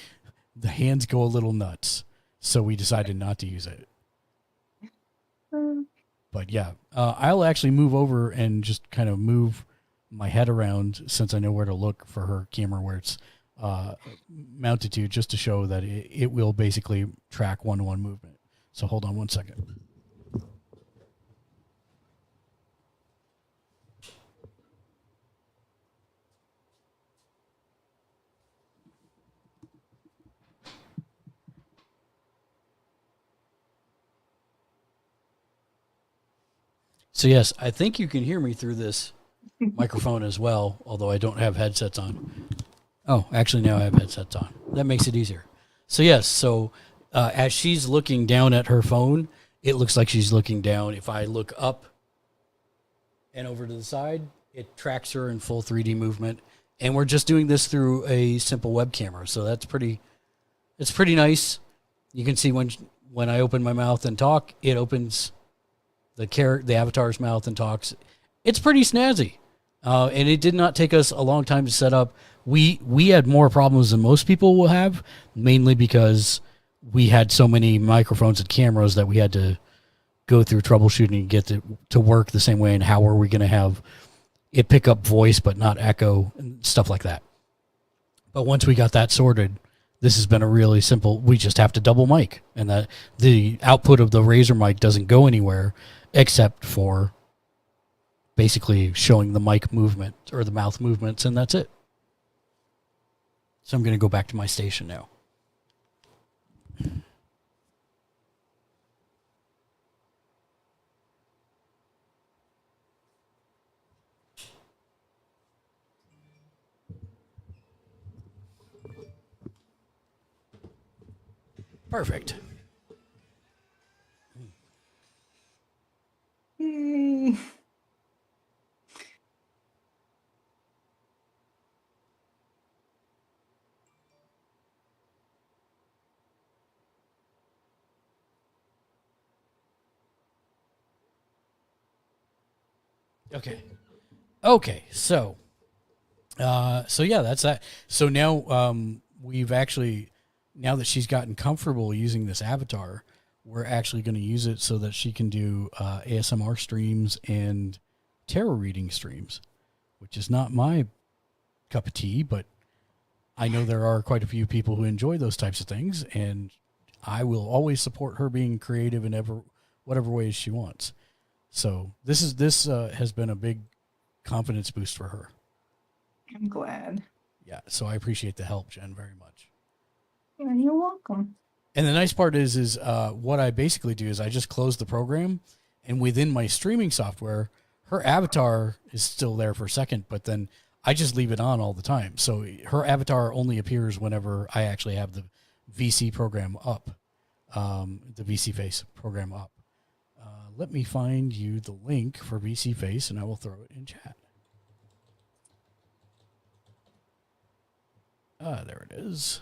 hands go a little nuts, so we decided not to use it. But yeah, I'll actually move over and just kind of move my head around since I know where to look for her camera where it's mounted to, just to show that it will basically track one-to-one movement. So hold on one second. So yes, I think you can hear me through this microphone as well, although I don't have headsets on. Oh, actually now I have headsets on. That makes it easier. So yes, as she's looking down at her phone, it looks like she's looking down. If I look up and over to the side, it tracks her in full 3D movement. And we're just doing this through a simple web camera, so it's pretty nice. You can see when I open my mouth and talk, it opens the avatar's mouth and talks. It's pretty snazzy. And it did not take us a long time to set up. We had more problems than most people will have, mainly because we had so many microphones and cameras that we had to go through troubleshooting and get to work the same way. And how are we going to have it pick up voice but not echo and stuff like that. But once we got that sorted, this has been a really simple. We just have to double mic, and that the output of the Razer mic doesn't go anywhere except for basically showing the mic movement or the mouth movements, and that's it. So I'm going to go back to my station now. Perfect. Yay. Okay. So yeah, that's that. So now we've actually, now that she's gotten comfortable using this avatar, we're actually going to use it so that she can do ASMR streams and tarot reading streams, which is not my cup of tea, but I know there are quite a few people who enjoy those types of things, and I will always support her being creative in whatever ways she wants. So this has been a big confidence boost for her. I'm glad. Yeah, so I appreciate the help, Jen, very much. Yeah, you're welcome. And the nice part is what I basically do is I just close the program, and within my streaming software, her avatar is still there for a second, but then I just leave it on all the time. So her avatar only appears whenever I actually have the VC program up, the VC Face program up. Let me find you the link for VC Face, and I will throw it in chat. There it is.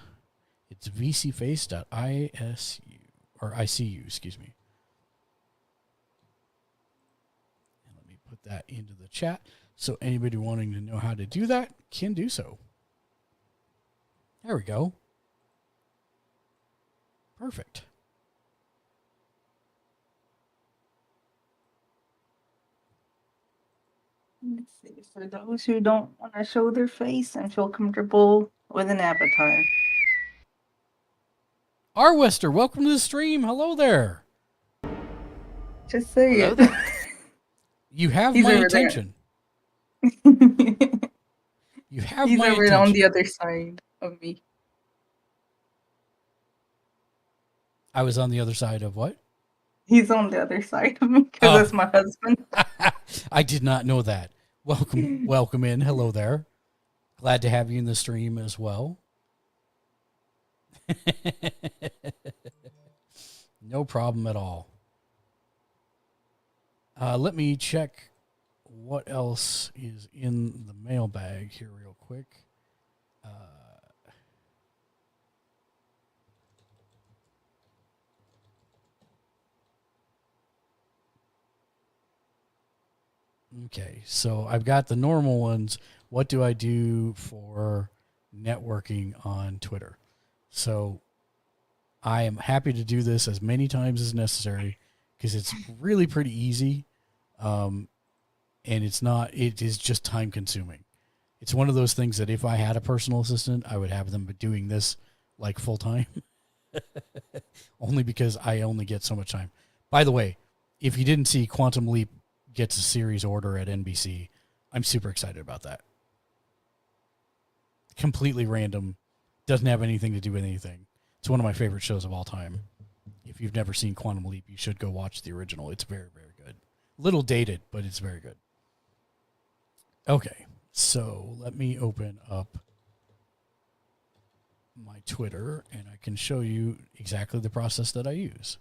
It's vcface.isu, or ICU, excuse me. And let me put that into the chat, so anybody wanting to know how to do that can do so. There we go. Perfect. Let's see. For those who don't want to show their face and feel comfortable with an avatar. Arwester, welcome to the stream. Hello there. Just say it. You have He's my over attention. You have He's my over attention. on the other side of me. I was on the other side of what? He's on the other side of me because that's my husband. I did not know that. Welcome in. Hello there. Glad to have you in the stream as well. No problem at all. Let me check what else is in the mailbag here real quick. Okay, so I've got the normal ones. What do I do for networking on Twitter? So I am happy to do this as many times as necessary because it's really pretty easy. And it is just time consuming. It's one of those things that if I had a personal assistant, I would have them doing this like full time. Only because I only get so much time. By the way, if you didn't see, Quantum Leap gets a series order at NBC. I'm super excited about that. Completely random. Doesn't have anything to do with anything. It's one of my favorite shows of all time. If you've never seen Quantum Leap, you should go watch the original. It's very, very good. Little dated, but it's very good. Okay, so let me open up my Twitter, and I can show you exactly the process that I use.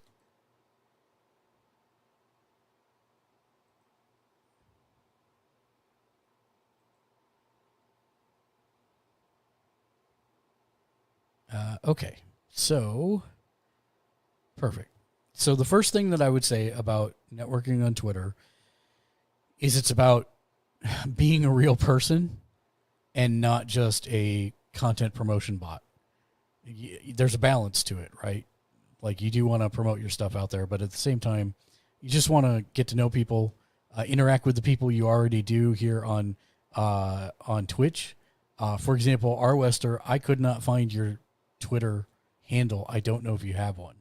Okay, so perfect. So the first thing that I would say about networking on Twitter is it's about being a real person and not just a content promotion bot. There's a balance to it, right? Like you do want to promote your stuff out there, but at the same time, you just want to get to know people, interact with the people you already do here on Twitch. For example, R-Wester, I could not find your Twitter handle. I don't know if you have one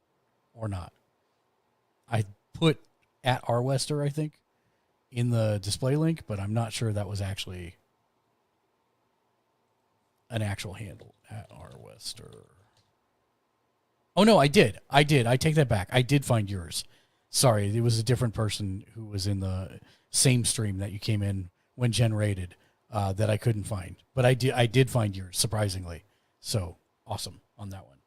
or not. I put at R-Wester, I think, in the display link, but I'm not sure that was actually an actual handle at R-Wester. Oh, no, I did. I take that back. I did find yours. Sorry, it was a different person who was in the same stream that you came in when Jen raided that I couldn't find. But I did find yours, surprisingly. So, awesome on that one.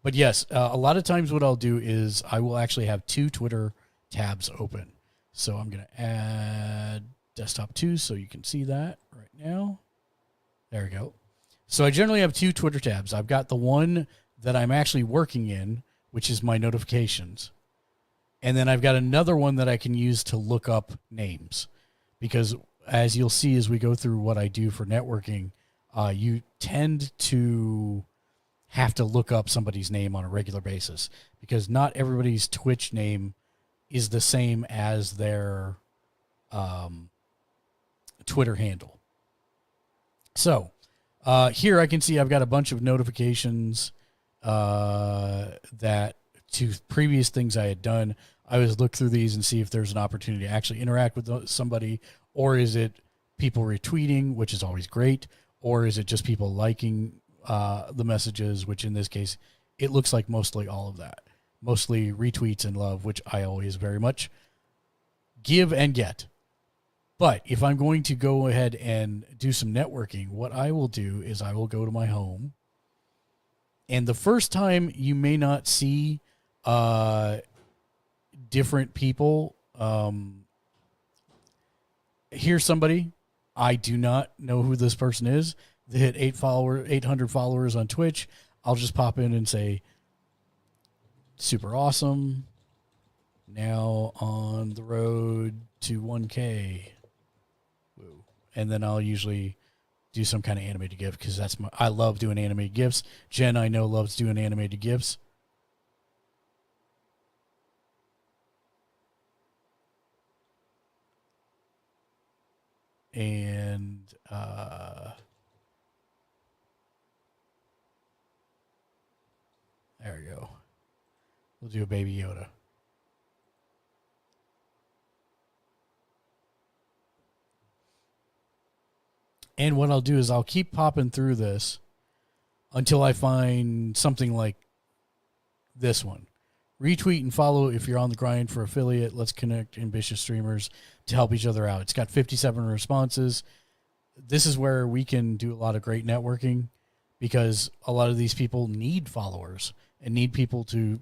But yes, a lot of times what I'll do is I will actually have 2 Twitter tabs open. So I'm going to add desktop 2 so you can see that right now. There we go. So I generally have 2 Twitter tabs. I've got the one that I'm actually working in, which is my notifications. And then I've got another one that I can use to look up names. Because as you'll see as we go through what I do for networking, you tend to have to look up somebody's name on a regular basis. Because not everybody's Twitch name is the same as their Twitter handle. So here I can see I've got a bunch of notifications that to previous things I had done. I always look through these and see if there's an opportunity to actually interact with somebody, or is it people retweeting, which is always great, or is it just people liking the messages, which in this case, it looks like mostly all of that. Mostly retweets and love, which I always very much give and get. But if I'm going to go ahead and do some networking, what I will do is I will go to my home. And the first time you may not see different people. Here's somebody. I do not know who this person is. They hit 800 followers on Twitch. I'll just pop in and say, super awesome. Now on the road to 1K. Woo. And then I'll usually do some kind of animated GIF because I love doing animated GIFs. Jen, I know, loves doing animated GIFs. And there we go. We'll do a Baby Yoda. And what I'll do is I'll keep popping through this until I find something like this one. Retweet and follow if you're on the grind for affiliate. Let's connect ambitious streamers to help each other out. It's got 57 responses. This is where we can do a lot of great networking because a lot of these people need followers and need people to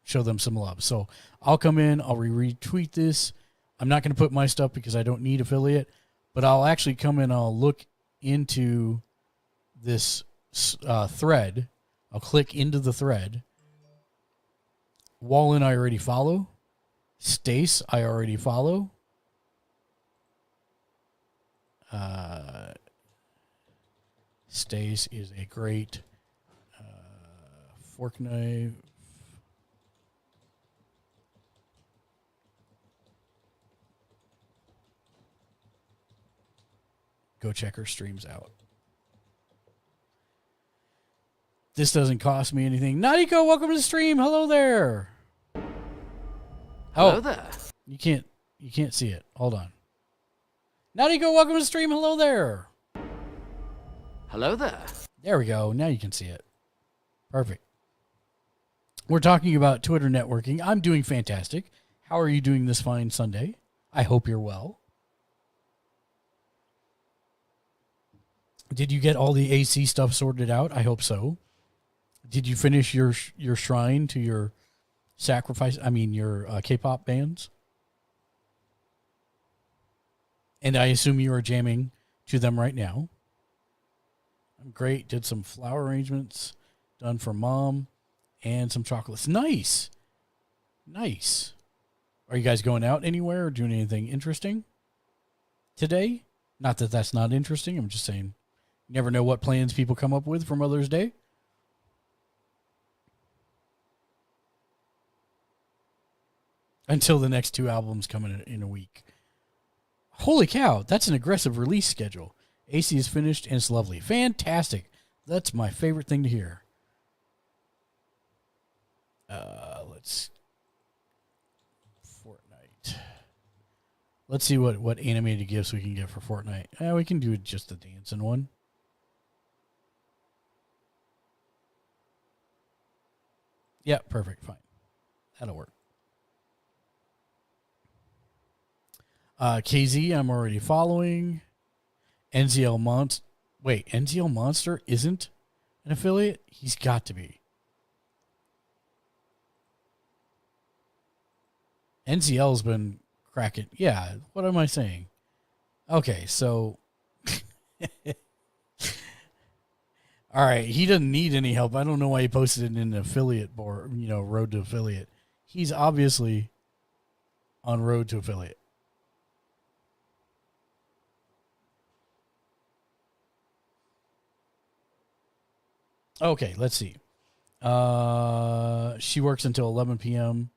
show them some love. So I'll come in, I'll retweet this. I'm not going to put my stuff because I don't need affiliate, but I'll actually come and I'll look into this thread. I'll click into the thread. Wallen, I already follow. Stace, I already follow. Stace is a great fork knife. Go check her streams out. This doesn't cost me anything. Nadiko, welcome to the stream. Hello there. Hello there. You can't see it. Hold on. Nadiko, welcome to the stream. Hello there. Hello there. There we go. Now you can see it. Perfect. We're talking about Twitter networking. I'm doing fantastic. How are you doing this fine Sunday? I hope you're well. Did you get all the AC stuff sorted out? I hope so. Did you finish your shrine to your sacrifice? I mean, your K-pop bands? And I assume you are jamming to them right now. I'm great. Did some flower arrangements done for Mom and some chocolates. Nice. Nice. Are you guys going out anywhere or doing anything interesting today? Not that that's not interesting. I'm just saying you never know what plans people come up with for Mother's Day. Until the next 2 albums come in a week. Holy cow, that's an aggressive release schedule. AC is finished and it's lovely. Fantastic. That's my favorite thing to hear. Let's Fortnite. Let's see what animated gifts we can get for Fortnite. We can do just the dancing one. Yeah, perfect. Fine. That'll work. KZ, I'm already following. NZL Monster. Wait, NZL Monster isn't an affiliate? He's got to be. NZL's been cracking. Yeah, what am I saying? Okay, so. All right, he doesn't need any help. I don't know why he posted it in an affiliate board, road to affiliate. He's obviously on road to affiliate. Okay, let's see. She works until 11 p.m.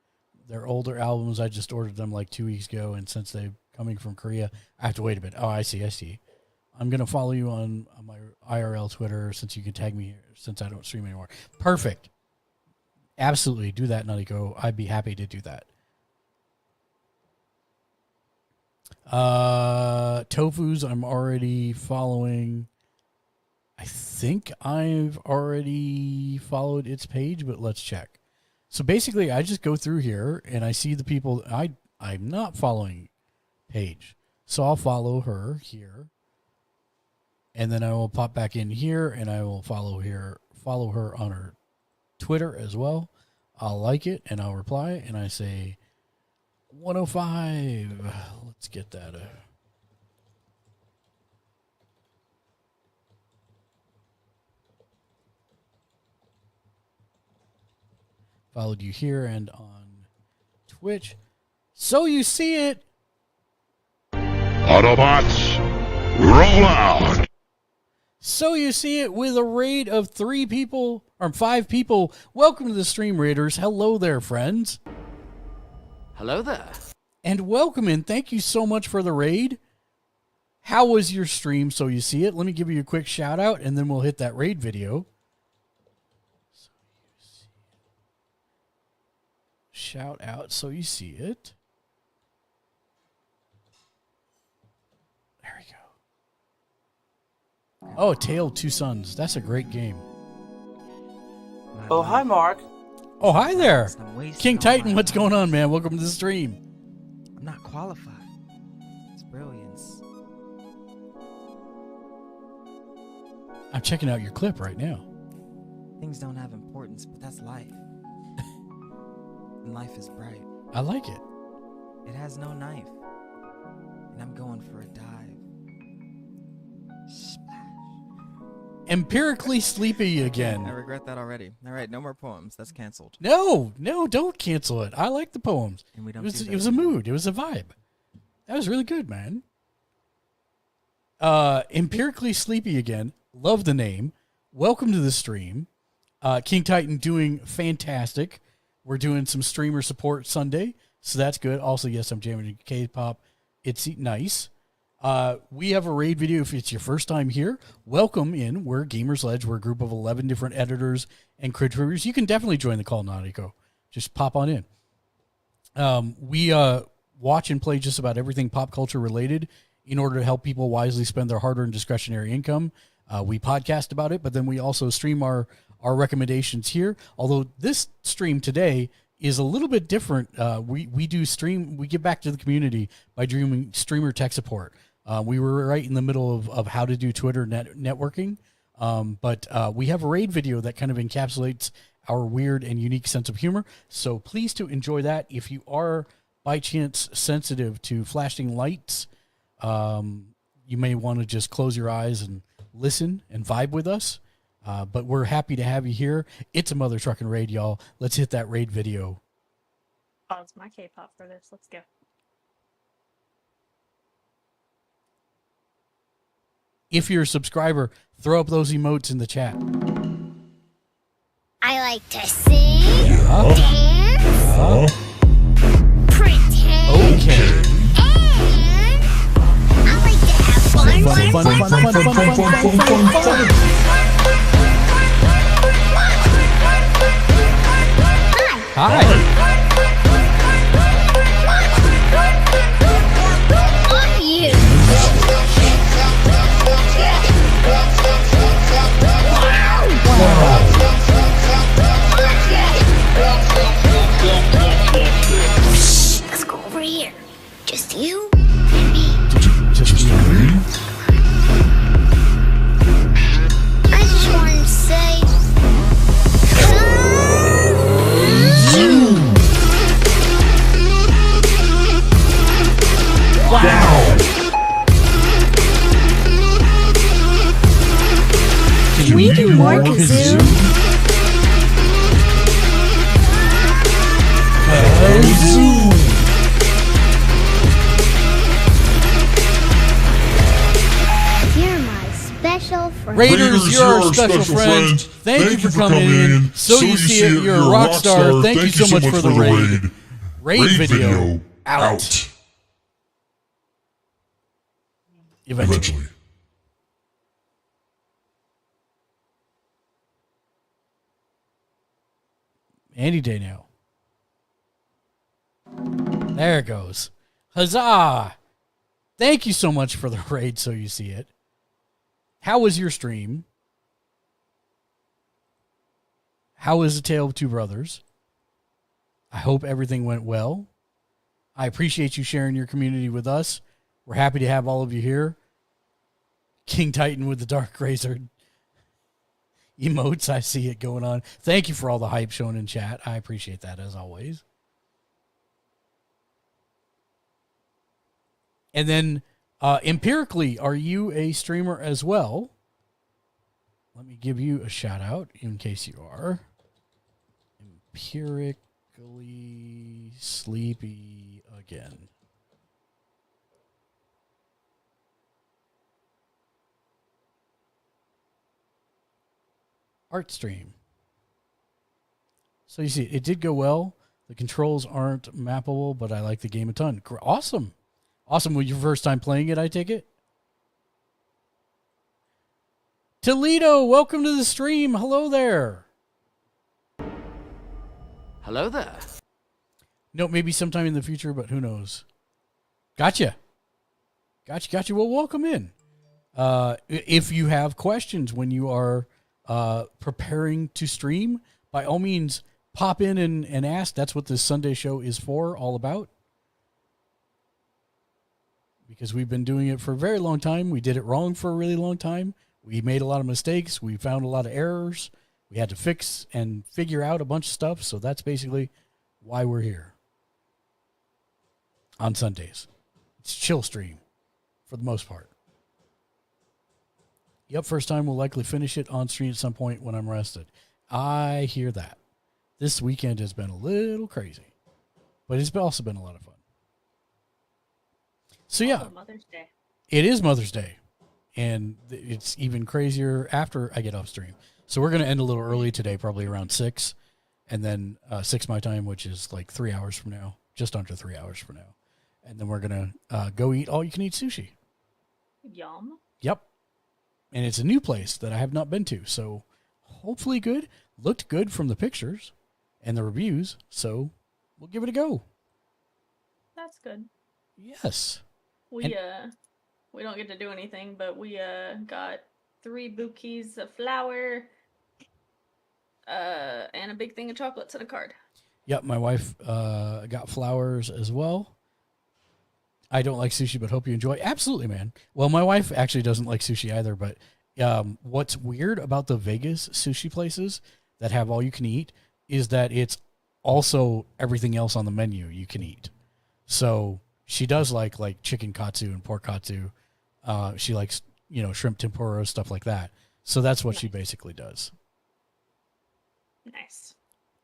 They're older albums. I just ordered them like 2 weeks ago, and since they're coming from Korea, I have to wait a bit. Oh, I see. I'm going to follow you on my IRL Twitter since you can tag me here, since I don't stream anymore. Perfect. Absolutely. Do that, Nutiko. I'd be happy to do that. Tofu's I'm already following. I think I've already followed its page, but let's check. So basically, I just go through here and I see the people I'm not following page. So I'll follow her here. And then I will pop back in here and I will follow her on her Twitter as well. I'll like it and I'll reply and I say 105. Let's get that. Followed you here and on Twitch. So you see it. Autobots, roll out. So you see it with a raid of 3 people or 5 people. Welcome to the stream, Raiders. Hello there, friends. Hello there. And welcome in. Thank you so much for the raid. How was your stream? So you see it. Let me give you a quick shout out and then we'll hit that raid video. Shout out so you see it. There we go. Oh, Tale of Two Sons. That's a great game. Oh, hi, Mark. Oh, hi there. King Titan, what's going on, man? Welcome to the stream. I'm not qualified. It's brilliance. I'm checking out your clip right now. Things don't have importance, but that's life. And life is bright. I like it. It has no knife. and I'm going for a dive. Empirically sleepy again. I regret that already. All right, no more poems. That's canceled. No, don't cancel it. I like the poems. And we don't It was, do that it was a anymore. mood. It was a vibe. That was really good, man. Empirically sleepy again. Love the name. Welcome to the stream. King Titan doing fantastic. We're doing some streamer support Sunday, so that's good. Also, yes, I'm jamming in K-pop. It's nice. We have a raid video. If it's your first time here, welcome in. We're Gamers Ledge. We're a group of 11 different editors and contributors. You can definitely join the call, Nautico. Just pop on in. We watch and play just about everything pop culture related in order to help people wisely spend their hard-earned discretionary income. We podcast about it, but then we also stream our recommendations here. Although this stream today is a little bit different. We give back to the community by doing streamer tech support. We were right in the middle of how to do Twitter networking. But we have a raid video that kind of encapsulates our weird and unique sense of humor. So please to enjoy that. If you are by chance sensitive to flashing lights, you may want to just close your eyes and listen and vibe with us. But we're happy to have you here. It's a mother trucking raid, y'all. Let's hit that raid video. Pause my K-pop for this. Let's go. If you're a subscriber, throw up those emotes in the chat. I like to sing, dance, pretend, and I like to have fun. Hi. Love you. Let's go over here. Just you and me. Just you and me? I just wanted to say. Wow. Can we do more kazoo? Kazoo. You're my special friend. Raiders, you're our special friends. Thank you for coming in. So you see it, you're a rock star. Thank you so much for the raid. Raid video out. Eventually. Any day now. There it goes. Huzzah! Thank you so much for the raid, so you see it. How was your stream? How is the Tale of Two Brothers? I hope everything went well. I appreciate you sharing your community with us. We're happy to have all of you here. King Titan with the Dark Razor emotes. I see it going on. Thank you for all the hype shown in chat. I appreciate that as always. And then empirically, are you a streamer as well? Let me give you a shout out in case you are. Empirically sleepy again. Art stream. So you see, it did go well. The controls aren't mappable, but I like the game a ton. Awesome. Awesome. Was your first time playing it, I take it? Toledo, welcome to the stream. Hello there. Hello there. No, maybe sometime in the future, but who knows? Gotcha. Gotcha. Well, welcome in. If you have questions when you are preparing to stream, by all means, pop in and ask. That's what this Sunday show is for, all about. Because we've been doing it for a very long time. We did it wrong for a really long time. We made a lot of mistakes. We found a lot of errors. We had to fix and figure out a bunch of stuff. So that's basically why we're here on Sundays. It's chill stream. for the most part. Yep, first time we'll likely finish it on stream at some point when I'm rested. I hear that. This weekend has been a little crazy, but it's also been a lot of fun. So yeah, Mother's Day. It is Mother's Day, and it's even crazier after I get off stream. So we're going to end a little early today, probably around 6, and then 6 my time, which is like 3 hours from now, just under 3 hours from now. And then we're going to go eat all-you-can-eat sushi. Yum. Yep. And it's a new place that I have not been to, so hopefully good. Looked good from the pictures and the reviews, so we'll give it a go. That's good. Yes. We don't get to do anything, but we got 3 bouquets of flower, and a big thing of chocolates and a card. Yep, my wife got flowers as well. I don't like sushi, but hope you enjoy. Absolutely, man. Well, my wife actually doesn't like sushi either, but what's weird about the Vegas sushi places that have all you can eat is that it's also everything else on the menu you can eat. So she does like chicken katsu and pork katsu. She likes, shrimp tempura, stuff like that. So that's what she basically does. Nice.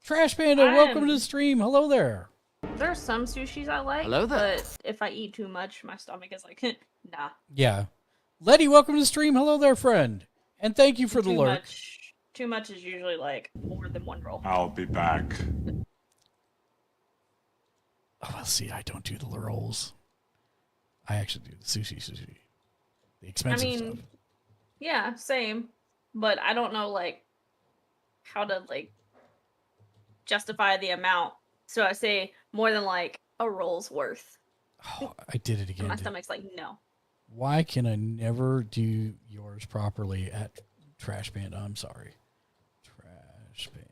Trash Panda, welcome to the stream. Hello there. There's some sushis I like. Hello there. But if I eat too much, my stomach is like, nah. Yeah. Letty, welcome to the stream. Hello there, friend. And thank you for the lurk. Too much is usually like more than 1 roll. I'll be back. Oh, well, see, I don't do the rolls. I actually do the sushi. The expensive stuff. Yeah, same. But I don't know, how to, justify the amount. So I say more than, a roll's worth. Oh, I did it again. My stomach's like, no. Why can I never do yours properly at Trash Panda? I'm sorry. Trash Panda.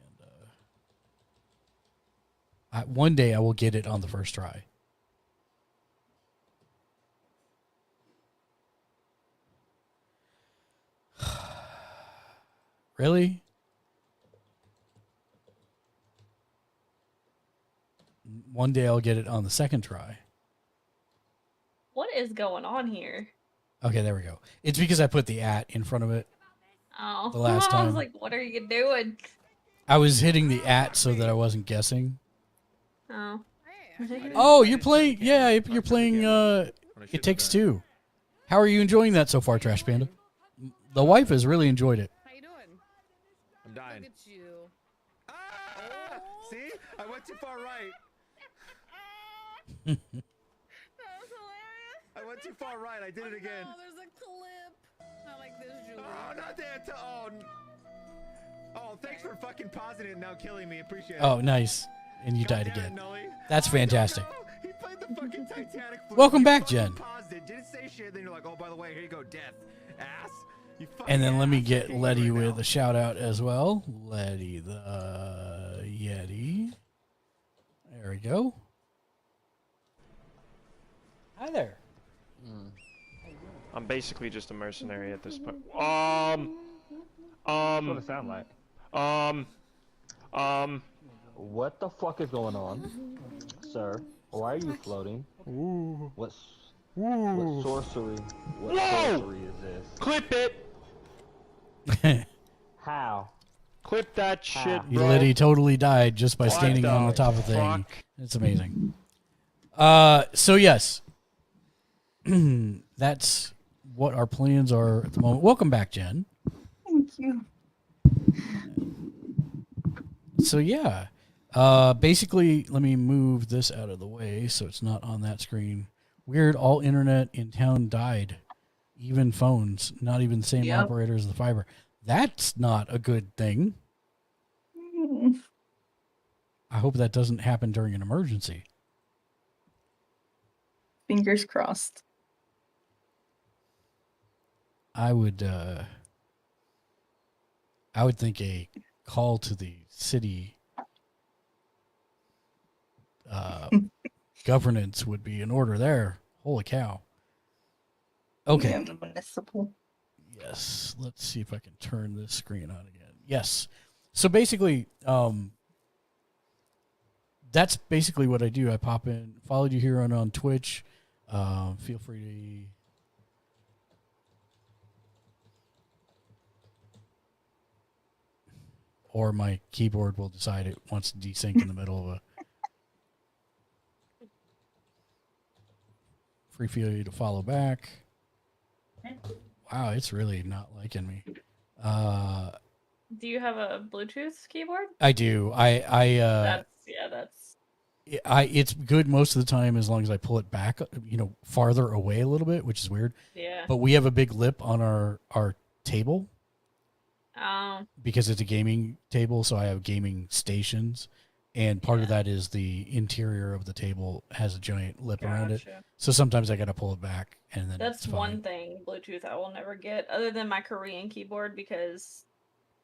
One day I will get it on the first try. Really? One day I'll get it on the second try. What is going on here? Okay, there we go. It's because I put the @ in front of it. Oh. The last I time. was like, what are you doing? I was hitting the @ so that I wasn't guessing. Oh. Oh, you're playing. Yeah, you're playing. It Takes Two. How are you enjoying that so far, Trash Panda? The wife has really enjoyed it. How you doing? I'm dying. Look at you. Ah! See? I went too far right. That was hilarious. I went too far right. I did it again. Oh, there's a clip. I like this, Julie. Oh, not that. Oh, thanks for fucking pausing it and now killing me. Appreciate it. Oh, nice. And you died again. That's fantastic. He played the fucking Titanic. Welcome back, Jen. Paused it. Didn't say shit. Then you're like, oh, by the way, here you go, death, ass. You fucking And then let me ass. get Letty with a shout out as well. Letty the Yeti. There we go. Hi there. I'm basically just a mercenary at this point. That's what it sound like. What the fuck is going on, sir? Why are you floating? Ooh. What sorcery? What sorcery is this? Clip it. How? Clip that shit, bro. Letty totally died just by What standing on the the top of the thing. fuck? It's amazing. So yes. That's what our plans are at the moment. Welcome back, Jen. Thank you. So yeah. Basically, let me move this out of the way so it's not on that screen. Weird, all internet in town died. Even phones, not even the same operator as the fiber. That's not a good thing. I hope that doesn't happen during an emergency. Fingers crossed. I would think a call to the city governance would be in order there. Holy cow. Okay. Yeah, the municipal. Yes. Let's see if I can turn this screen on again. Yes. So basically, that's basically what I do. I pop in, followed you here on Twitch. Feel free or my keyboard will decide it wants to desync in the middle of a free for you to follow back. Wow, it's really not liking me. Do you have a Bluetooth keyboard? I do. It's good most of the time as long as I pull it back, farther away a little bit, which is weird. Yeah. But we have a big lip on our table. Oh. Because it's a gaming table, so I have gaming stations, and part of that is the interior of the table has a giant lip around it. So sometimes I got to pull it back, and then That's it's fine. one thing Bluetooth I will never get, other than my Korean keyboard, because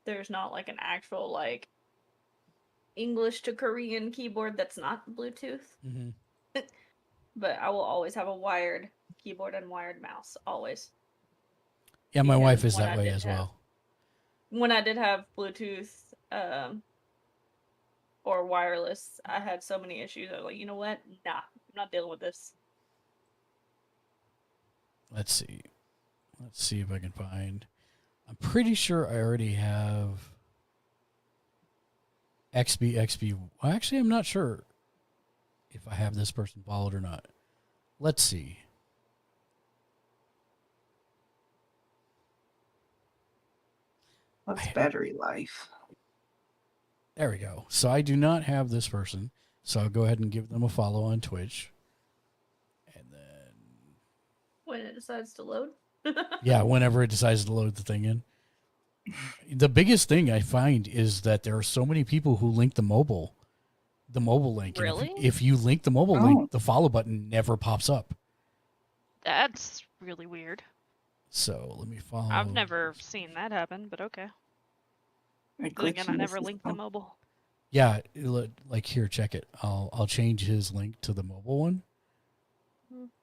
there's not like an actual like English to Korean keyboard that's not Bluetooth. Mm-hmm. But I will always have a wired keyboard and wired mouse, always. Yeah, my wife is that way as well. When I did have Bluetooth or wireless, I had so many issues. I was like, you know what? Nah, I'm not dealing with this. Let's see. Let's see if I can find. I'm pretty sure I already have XB. Well, actually, I'm not sure if I have this person followed or not. Let's see. What's battery life? There we go. So I do not have this person. So I'll go ahead and give them a follow on Twitch. And then... When it decides to load? Yeah, whenever it decides to load the thing in. The biggest thing I find is that there are so many people who link the mobile link. Really? And if you link the mobile link, the follow button never pops up. That's really weird. So let me follow. I've never seen that happen, but okay. Then again, I never linked the mobile. Yeah, like here, check it. I'll change his link to the mobile one.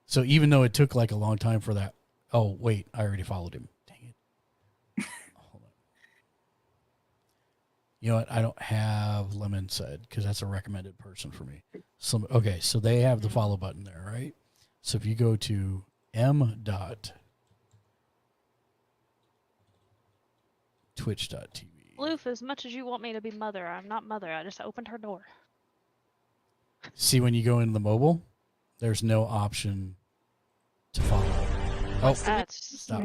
So even though it took like a long time for that. Oh wait, I already followed him. Dang it. Hold on. You know what? I don't have Lemon Said because that's a recommended person for me. So okay, so they have the follow button there, right? So if you go to m.twitch.tv. Loof, as much as you want me to be mother, I'm not mother. I just opened her door. See, when you go into the mobile, there's no option to follow. Oh, stop.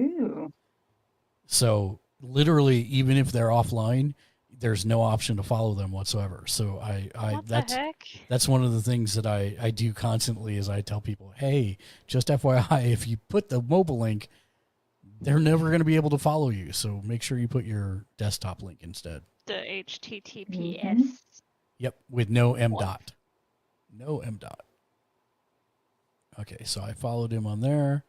So literally, even if they're offline, there's no option to follow them whatsoever. So What the heck? that's one of the things that I do constantly is I tell people, hey, just FYI, if you put the mobile link, they're never going to be able to follow you. So make sure you put your desktop link instead. The HTTPS. Yep, with no M dot. No M dot. Okay, so I followed him on there.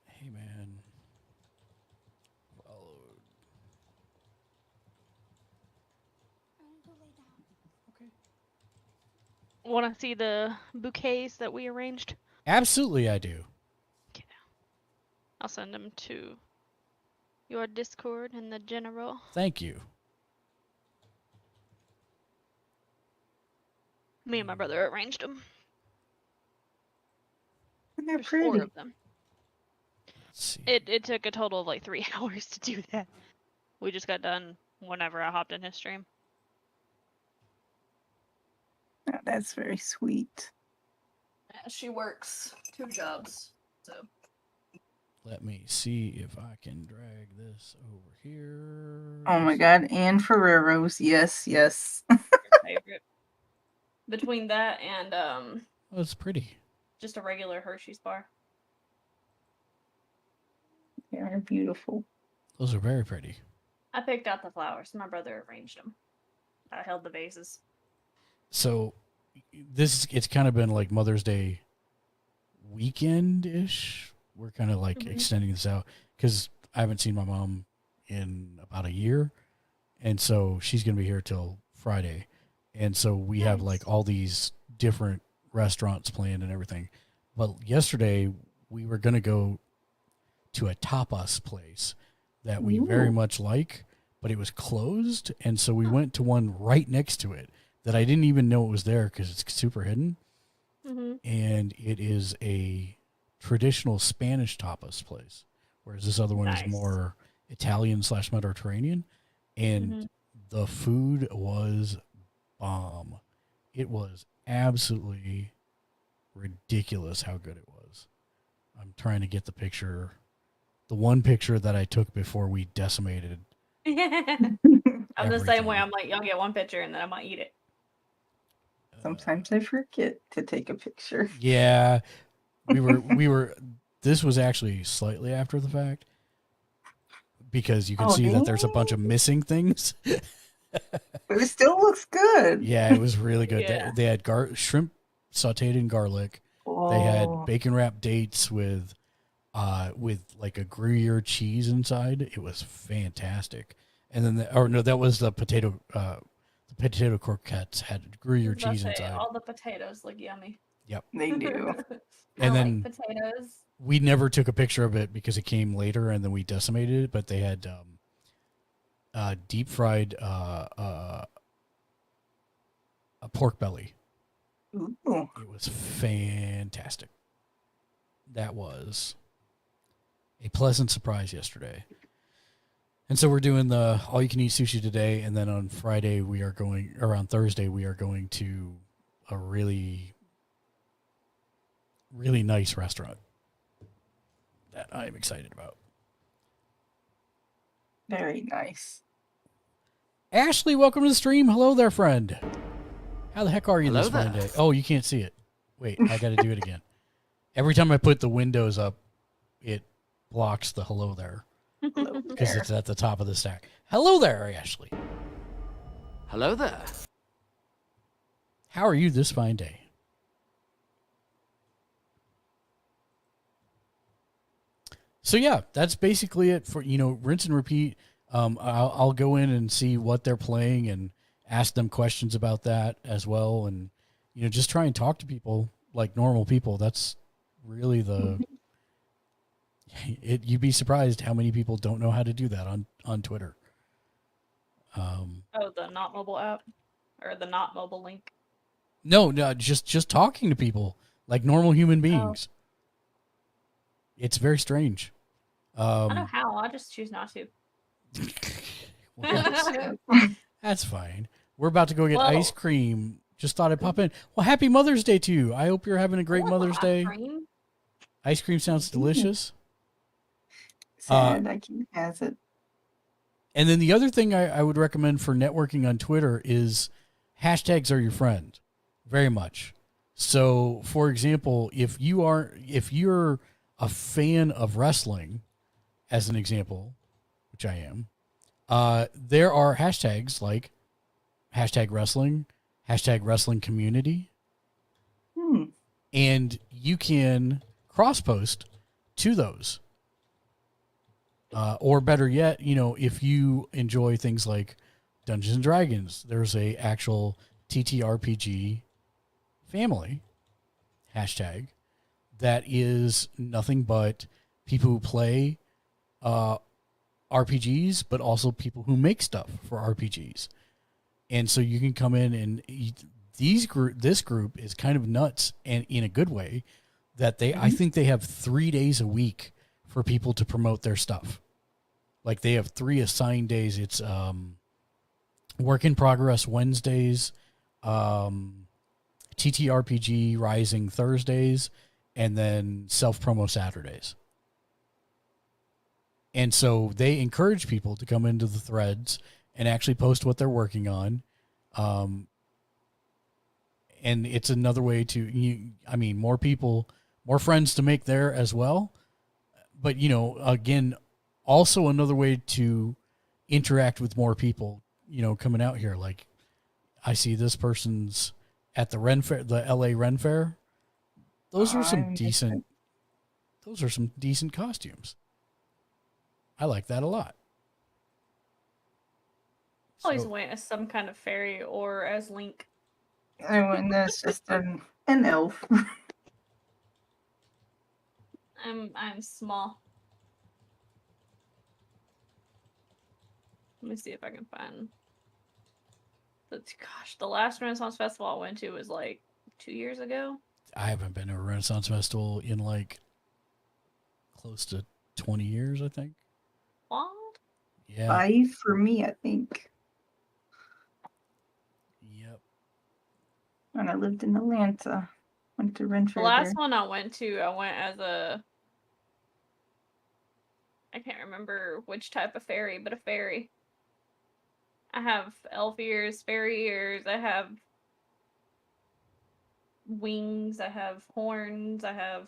Hey, man. Followed. Want to see the bouquets that we arranged? Absolutely, I do. I'll send them to your Discord in the general. Thank you. Me and my brother arranged them. And they're There's pretty. 4 of them. It took a total of like 3 hours to do that. We just got done whenever I hopped in his stream. Oh, that's very sweet. Yeah, she works 2 jobs, so. Let me see if I can drag this over here. Oh my god, and Ferrero's. Yes, yes. Favorite. Between that and Oh, it's pretty. just a regular Hershey's bar. They are beautiful. Those are very pretty. I picked out the flowers. My brother arranged them. I held the vases. So it's kind of been like Mother's Day weekend-ish. We're kind of like extending this out because I haven't seen my mom in about a year. And so she's going to be here till Friday. And so we have like all these different restaurants planned and everything. But yesterday we were going to go to a tapas place that we very much like, but it was closed. And so we went to one right next to it that I didn't even know it was there because it's super hidden. And it is a traditional Spanish tapas place, whereas this other one is more Italian/Mediterranean, and the food was bomb. It was absolutely ridiculous how good it was. I'm trying to get the picture, the one picture that I took before we decimated. I'm the same way. I'm like, y'all get one picture and then I'm gonna eat it. Sometimes I forget to take a picture. Yeah, we were. This was actually slightly after the fact because you can see that there's a bunch of missing things. But it still looks good. Yeah, it was really good. Yeah. They had shrimp sautéed in garlic. They had bacon wrapped dates with like a Gruyere cheese inside. It was fantastic. And then that was the potato croquettes had Gruyere cheese inside. All the potatoes look yummy. Yep. They do. And then like potatoes. we never took a picture of it because it came later and then we decimated it, but they had deep fried a pork belly. Ooh. It was fantastic. That was a pleasant surprise yesterday. And so we're doing the all-you-can-eat sushi today, and then on Thursday we are going to a really, really nice restaurant that I'm excited about. Very nice. Ashley, welcome to the stream. Hello there, friend. How the heck are you this Hello there. Monday? Oh, you can't see it. Wait, I got to do it again. Every time I put the windows up, it blocks the hello there because it's at the top of the stack. Hello there, Ashley. Hello there. How are you this fine day? So yeah, that's basically it for, rinse and repeat. I'll go in and see what they're playing and ask them questions about that as well. And, just try and talk to people like normal people. That's really you'd be surprised how many people don't know how to do that on Twitter. The not mobile app or the not mobile link. No, just talking to people like normal human beings. It's very strange. I don't know how. I just choose not to. Well, that's fine. We're about to go get ice cream. Just thought I'd pop in. Well, happy Mother's Day to you. I hope you're having a great Mother's Day. Cream? Ice cream sounds delicious. Sad I can't have it. And then the other thing I would recommend for networking on Twitter is hashtags are your friend. Very much. So, for example, if you're a fan of wrestling, as an example, which I am, there are hashtags like hashtag wrestling community. And you can cross-post to those. Or better yet, if you enjoy things like Dungeons & Dragons, there's a actual TTRPG family hashtag that is nothing but people who play RPGs, but also people who make stuff for RPGs. And so you can come in and this group is kind of nuts, and in a good way, that I think they have 3 days a week for people to promote their stuff. Like they have 3 assigned days. It's work in progress Wednesdays, TTRPG Rising Thursdays, and then self-promo Saturdays. And so they encourage people to come into the threads and actually post what they're working on. And it's another way to, more people, more friends to make there as well. But, again, also another way to interact with more people, coming out here. Like I see this person's at the Ren Fair, the LA Ren Fair. Those are some decent costumes. I like that a lot. Always went as some kind of fairy or as Link. I went as just an elf. I'm small. Let me see if I can find. The last Renaissance Festival I went to was like 2 years ago. I haven't been to a Renaissance Festival in like close to 20 years, I think. What? Yeah. 5 for me, I think. Yep. When I lived in Atlanta. Went to Ren The Fair last there. one I went to, I went as I can't remember which type of fairy, but a fairy. I have elf ears, fairy ears, I have wings, I have horns, I have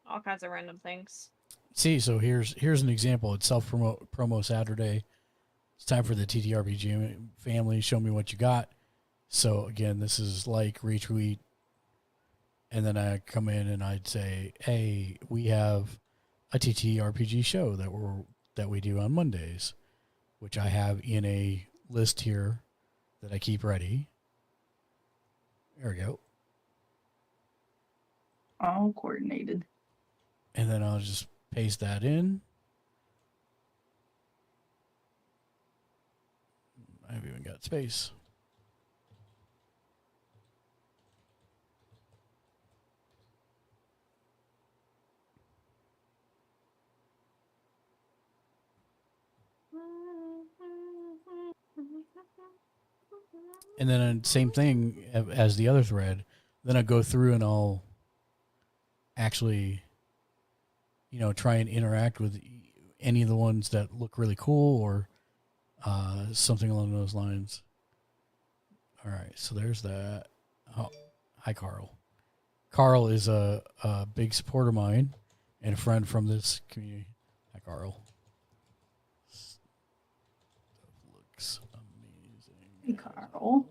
all kinds of random things. See, so here's an example. It's promo Saturday. It's time for the TTRPG family. Show me what you got. So again, this is like retweet, and then I come in and I'd say, hey, we have a TTRPG show that we do on Mondays, which I have in a list here that I keep ready. There we go. All coordinated. And then I'll just paste that in. I've even got space. And then same thing as the other thread. Then I go through and I'll actually, try and interact with any of the ones that look really cool or something along those lines. All right, so there's that. Oh, hi, Carl. Carl is a big supporter of mine and a friend from this community. Hi, Carl. Looks amazing. Hey, Carl.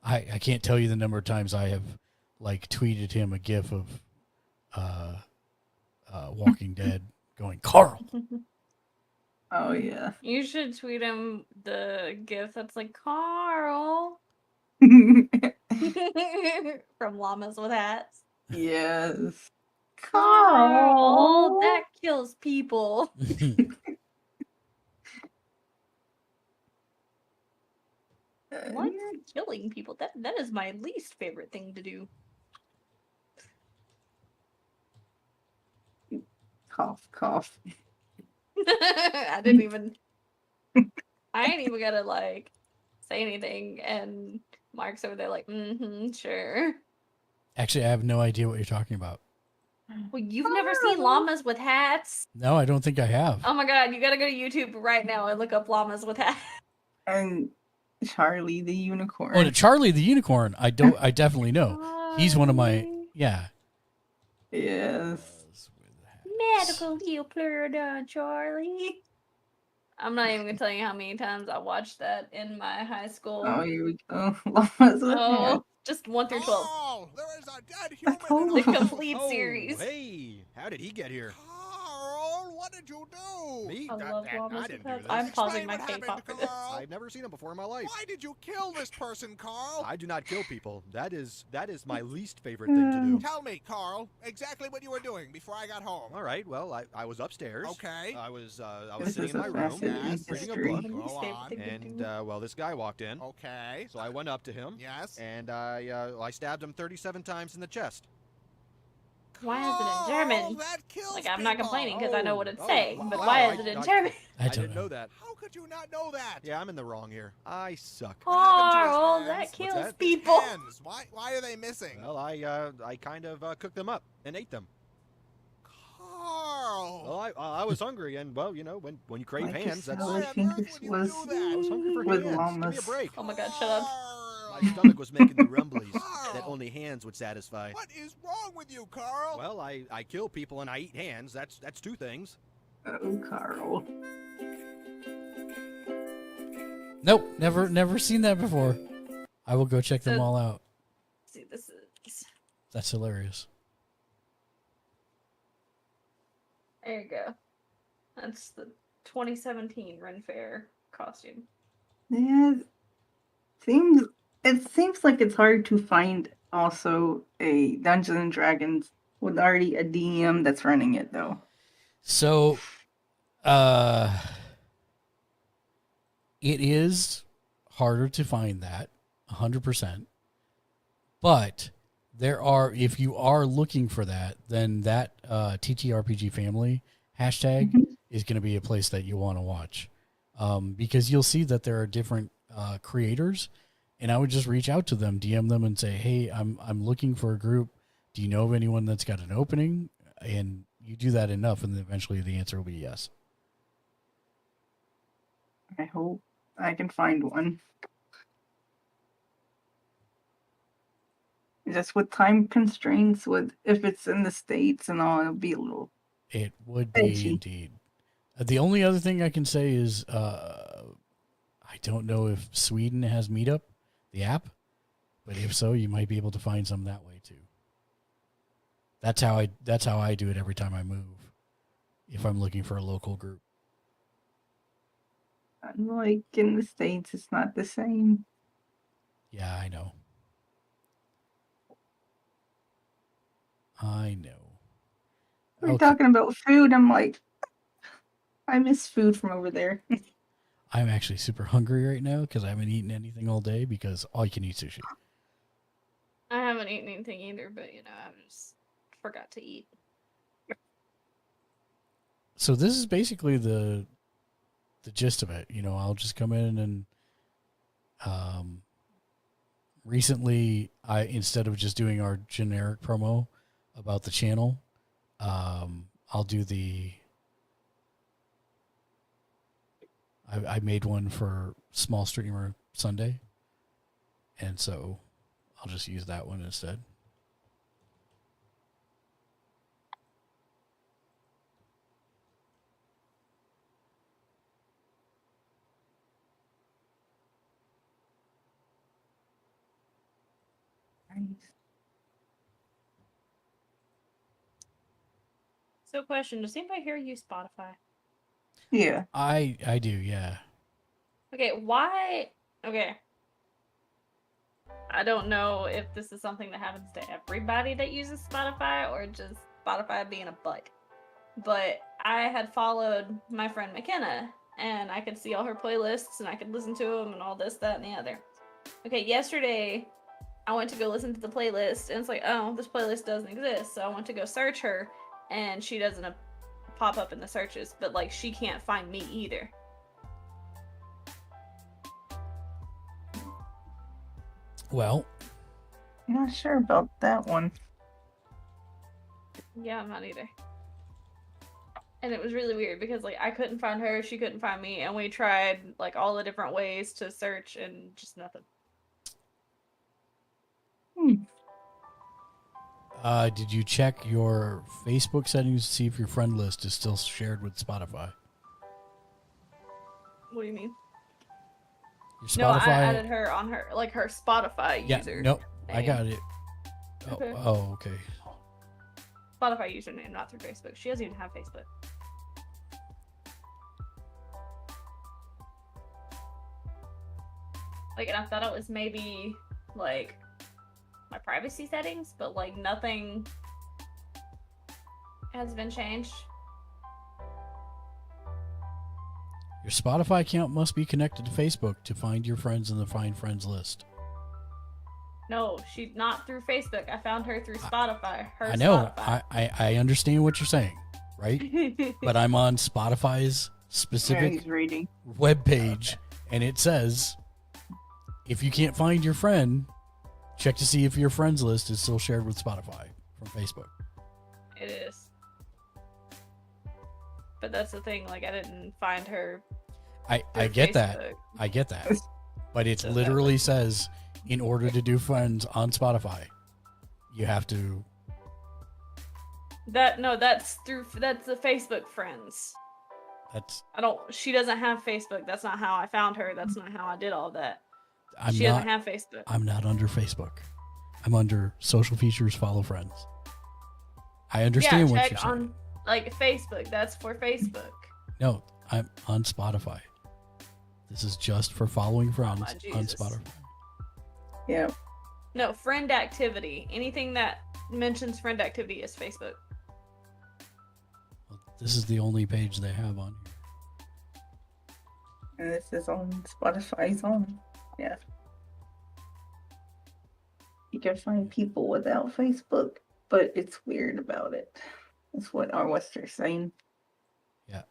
I can't tell you the number of times I have tweeted him a gif of Walking Dead going, Carl. Oh yeah. You should tweet him the gif that's like Carl from Llamas with Hats. Yes. Carl, that kills people. What? Killing people? That is my least favorite thing to do. Cough, cough. I ain't even gotta say anything, and Mark's over there sure. Actually, I have no idea what you're talking about. Well, you've never seen Llamas with Hats? No, I don't think I have. Oh my god, you gotta go to YouTube right now and look up Llamas with Hats. And Charlie the Unicorn. Oh, Charlie the Unicorn. I definitely know. He's one of my, yeah. Yes. Medical leopard, Charlie. I'm not even gonna tell you how many times I watched that in my high school. Oh, here we go. Llamas with Hats. Just 1 through 12. Oh, there is a dead human The complete series. Hey, how did he get here? Carl, what did you do? Me? I love Llamas I with didn't do Hats. this. I'm pausing Explain my what K-pop for happened, this. Carl. I've never seen him before in my life. Why did you kill this person, Carl? I do not kill people. That is my least favorite thing to do. Tell me, Carl, exactly what you were doing before I got home. All right. Well, I was upstairs. Okay. I was This sitting is in my a room, fascinating reading a history. book. Go on. And well, this guy walked in. Okay. So I went up to him. Yes. And I stabbed him 37 times in the chest. Why is it in German? That kills I'm not people. complaining because I know what it's saying, but wow, why is it in German? I didn't know that. How could you not know that? Yeah, I'm in the wrong here. I suck. Carl, hands? that What's kills that? people. Hands. Why are they missing? Well, I kind of cooked them up and ate them. Carl. Well, I was hungry, and well, when you crave Like hands, that's. salad fingers was I was hungry for with hands. Give me a llamas. break. Oh my god, shut up. My stomach was making the rumblies that only hands would satisfy. What is wrong with you, Carl? Well, I kill people and I eat hands. That's two things. Oh, Carl. Nope, never seen that before. I will go check them all out. See, this is. That's hilarious. There you go. That's the 2017 Ren Fair costume. Yeah, it seems like it's hard to find also a Dungeons and Dragons with already a DM that's running it though. So, it is harder to find that 100%. But there are, if you are looking for that, then that TTRPG family hashtag is going to be a place that you want to watch, because you'll see that there are different creators, and I would just reach out to them, DM them, and say, "Hey, I'm looking for a group. Do you know of anyone that's got an opening?" And you do that enough, and then eventually the answer will be yes. I hope I can find one. Just with time constraints, with if it's in the States and all, it'll be a little. It would be edgy. indeed. The only other thing I can say is I don't know if Sweden has Meetup, the app, but if so, you might be able to find some that way too. That's how I do it every time I move, if I'm looking for a local group. Like in the States, it's not the same. Yeah, I know. I know. We're Okay. talking about food. I'm like, I miss food from over there. I'm actually super hungry right now because I haven't eaten anything all day because all you can eat sushi. I haven't eaten anything either, but I just forgot to eat. So this is basically the gist of it. I'll just come in and recently instead of just doing our generic promo about the channel, I'll do I made one for Small Streamer Sunday, and so I'll just use that one instead. So, question: does anybody here use Spotify? Yeah. I do, yeah. Okay, why? Okay. I don't know if this is something that happens to everybody that uses Spotify or just Spotify being a butt. But I had followed my friend McKenna, and I could see all her playlists, and I could listen to them, and all this, that, and the other. Okay, yesterday, I went to go listen to the playlist, and it's like, oh, this playlist doesn't exist. So I went to go search her, and she doesn't pop up in the searches, but like she can't find me either. Well, I'm not sure about that one. Yeah, I'm not either. And it was really weird because like I couldn't find her, she couldn't find me, and we tried like all the different ways to search and just nothing. Did you check your Facebook settings to see if your friend list is still shared with Spotify? What do you mean? Your No, I Spotify. added her on her her Spotify Yeah, user. nope, I name. got it. Okay. Oh, okay. Spotify username, not through Facebook. She doesn't even have Facebook. Like, and I thought it was maybe like my privacy settings, but like nothing has been changed. Your Spotify account must be connected to Facebook to find your friends in the Find Friends list. No, she's not through Facebook. I found her through Spotify. Her I know. Spotify. I understand what you're saying, right? But I'm on Spotify's Yeah, specific he's reading. web page, and it says, if you can't find your friend, check to see if your friends list is still shared with Spotify from Facebook. It is. But that's the thing, like I didn't find her. I through get that. Facebook. I get that. But it So literally says, in order to do friends on Spotify, you have to. That's the Facebook friends. That's. She doesn't have Facebook. That's not how I found her. That's not how I did all that. She not, doesn't have Facebook. I'm not under Facebook. I'm under social features, follow friends. I understand what you're check saying. on like Facebook. That's for Facebook. No, I'm on Spotify. This is just for following friends my on Jesus. Spotify. Yeah. No, friend activity. Anything that mentions friend activity is Facebook. This is the only page they have on here. And this is on Spotify's own. Yeah. You can find people without Facebook, but it's weird about it. That's what our Wester's saying. Yeah.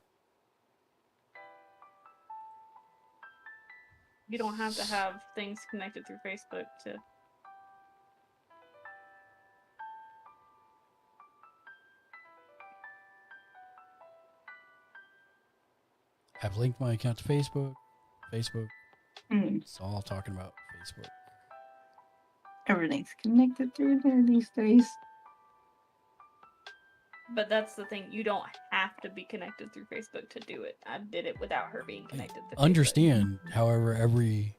You don't have to have things connected through Facebook to. I've linked my account to Facebook. Mm. It's all talking about Facebook. Everything's connected through there these days. But that's the thing. You don't have to be connected through Facebook to do it. I did it without her being connected to Facebook. Understand, however, every...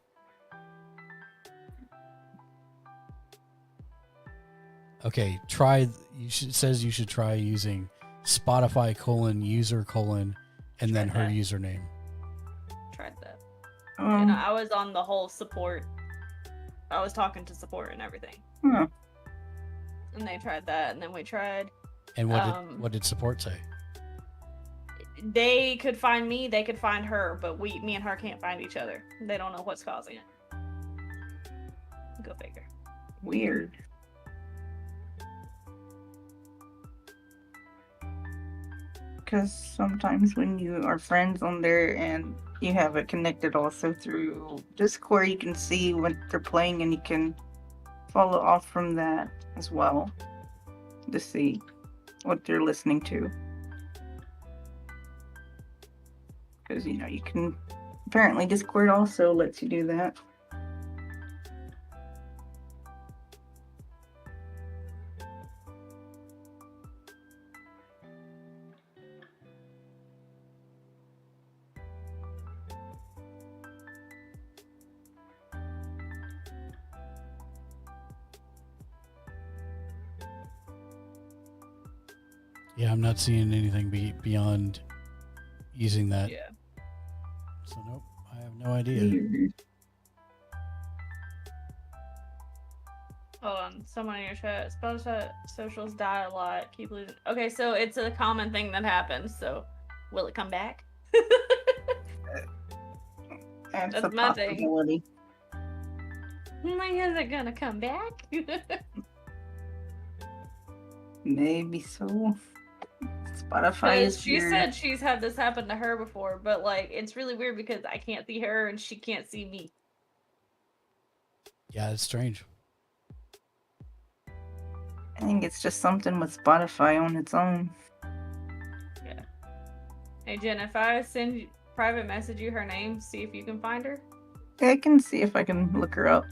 Okay, try... says you should try using Spotify user and then her username. Tried that. And I was on the whole support. I was talking to support and everything. Huh. And they tried that, and then we tried. And what did support say? They could find me, they could find her, but me and her can't find each other. They don't know what's causing it. Go figure. Weird. Because sometimes when you are friends on there and you have it connected also through Discord, you can see what they're playing and you can follow off from that as well to see what they're listening to. Because, you know, you can... Apparently Discord also lets you do that. Yeah, I'm not seeing anything beyond using that. Yeah. So nope, I have no idea. Hold on, someone in your chat. Spotify socials die a lot. Keep losing. Okay, so it's a common thing that happens. So, will it come back? That's a my possibility. Like, is it gonna come back? Maybe so. Spotify is She weird. said she's had this happen to her before, but like it's really weird because I can't see her and she can't see me. Yeah, it's strange. I think it's just something with Spotify on its own. Yeah. Hey Jen, if I private message you her name, see if you can find her. I can see if I can look her up.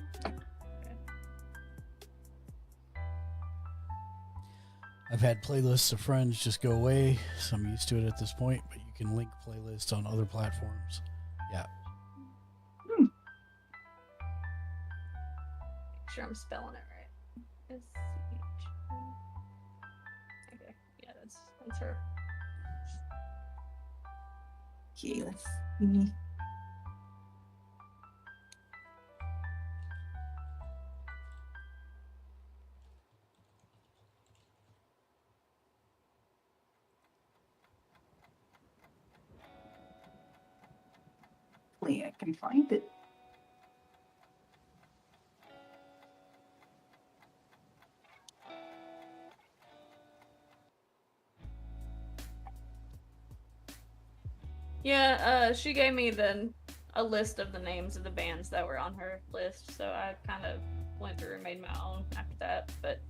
I've had playlists of friends just go away, so I'm used to it at this point, but you can link playlists on other platforms. Yeah. Make sure I'm spelling it right. Okay, yeah, that's her. Okay, let's see. Hopefully I can find it. Yeah, she gave me a list of the names of the bands that were on her list, so I kind of went through and made my own after that, but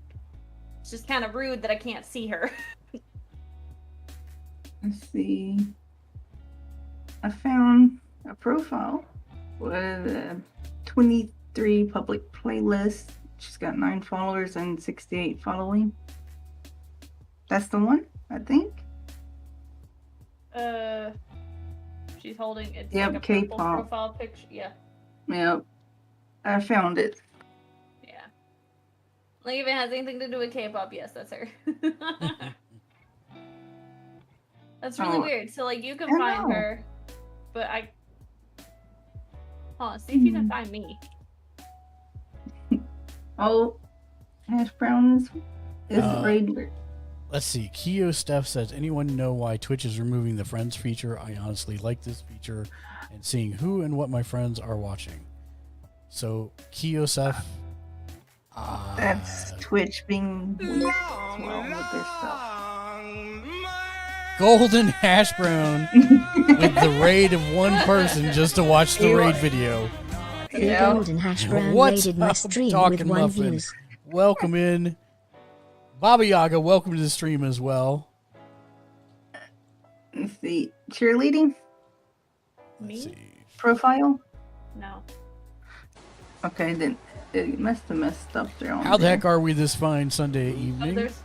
it's just kind of rude that I can't see her. Let's see. I found a profile with 23 public playlists. She's got 9 followers and 68 following. That's the one, I think. She's holding it's Yep, like a purple K-pop. profile picture. Yeah. Yep. I found it. Yeah. Like if it has anything to do with K-pop, yes, that's her. That's really weird. So like you can I find know. her, but I hold on, see if you can find me. Oh, Hash Brown is raid. Let's see. Keo Steph says, anyone know why Twitch is removing the friends feature? I honestly like this feature and seeing who and what my friends are watching. So, Keo Steph. That's Twitch being weird as well with their stuff. Golden Hash Brown with the raid of one person just to watch the raid video. Yeah. Golden Hash Brown What's raided my up, stream Talking with 1 Muffin? views. Welcome in. Baba Yaga, welcome to the stream as well. Let's see. Cheerleading Me? profile? No. Okay, then it must have messed up there. How the heck are we this fine Sunday evening? There's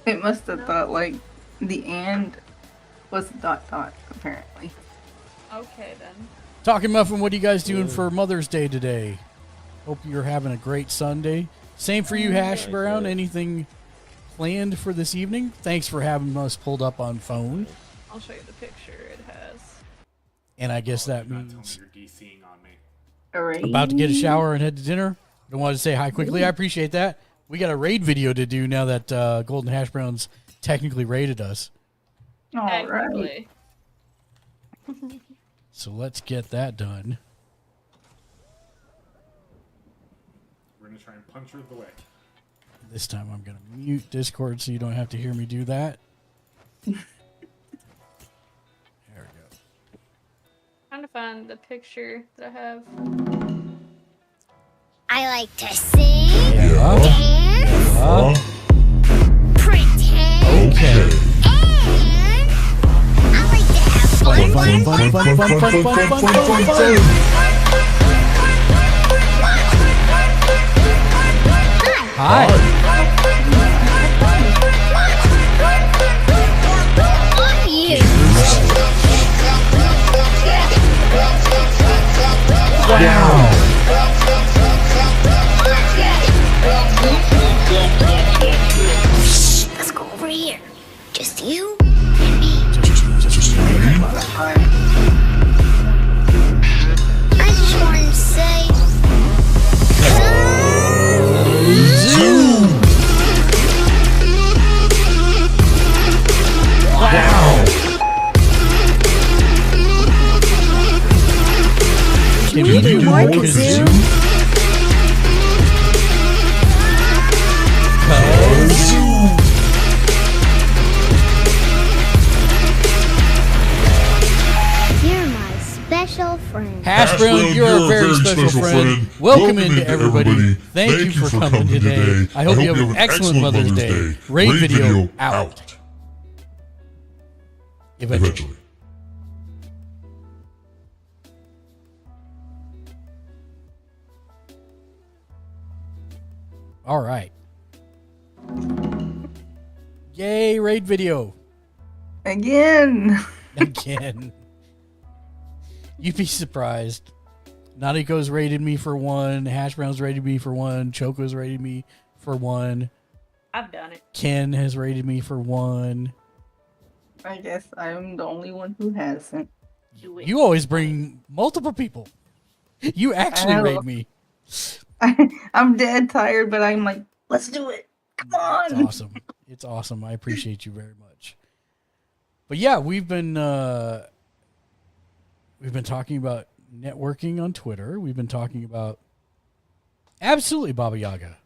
It must have thought like the and was dot apparently. okay then. Talking Muffin, what are you guys doing for Mother's Day today? Hope you're having a great Sunday. Same for you, Hash Brown. Anything planned for this evening? Thanks for having us pulled up on phone. I'll show you the picture it has. And I guess that means You're DCing on me. Alright. about to get a shower and head to dinner. Don't want to say hi quickly. I appreciate that. We got a raid video to do now that Golden Hash Browns technically raided us. Alright. So let's get that done. We're gonna try and punch her the way. This time I'm going to mute Discord so you don't have to hear me do that. There we go. Trying to find the picture that I have. I like to sing, Yeah. dance, pretend, Okay. and I like to have fun. Hi. Wow. Let's go over here. Just you and me. I just wanted to say. Zoom. Wow. Can we do more kazoo? You're my special friend. Hash Brown, you're a very special friend. Welcome into everybody. Thank you for coming today. I hope you have an excellent Mother's Day. Raid video out. Eventually. All right. Yay, raid video. Again. Again. You'd be surprised. Naniko's rated me for 1. Hash Brown's rated me for 1. Choco's rated me for 1. I've done it. Ken has rated me for 1. I guess I'm the only one who hasn't. You always bring multiple people. You actually raid me. I'm dead tired, but I'm like, let's do it. Come on. It's awesome. It's awesome. I appreciate you very much. But yeah, we've been talking about networking on Twitter. We've been talking about absolutely Baba Yaga.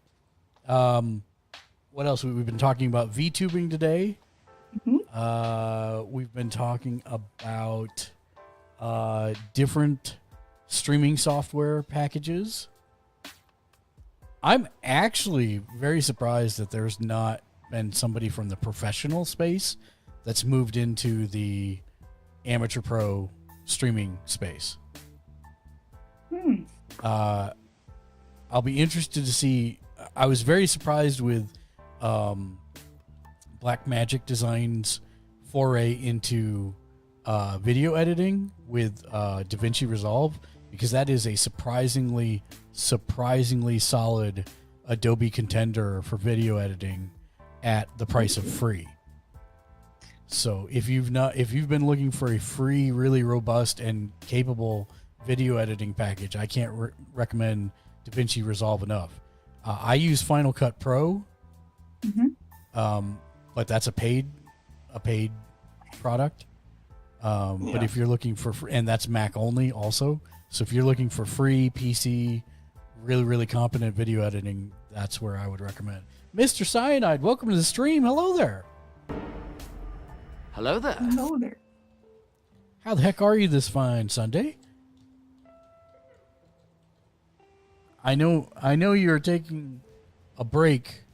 What else? We've been talking about VTubing today. We've been talking about different streaming software packages. I'm actually very surprised that there's not been somebody from the professional space that's moved into the amateur pro streaming space. I'll be interested to see. I was very surprised with Black Magic Design's foray into video editing with DaVinci Resolve, because that is a surprisingly solid Adobe contender for video editing at the price of free. So if you've been looking for a free, really robust and capable video editing package, I can't recommend DaVinci Resolve enough. I use Final Cut Pro, but that's a paid product. But if you're looking for and that's Mac only also. So if you're looking for free PC, really, really competent video editing, that's where I would recommend. Mr. Cyanide, welcome to the stream. Hello there. Hello there. Hello there. How the heck are you this fine Sunday? I know you're taking a break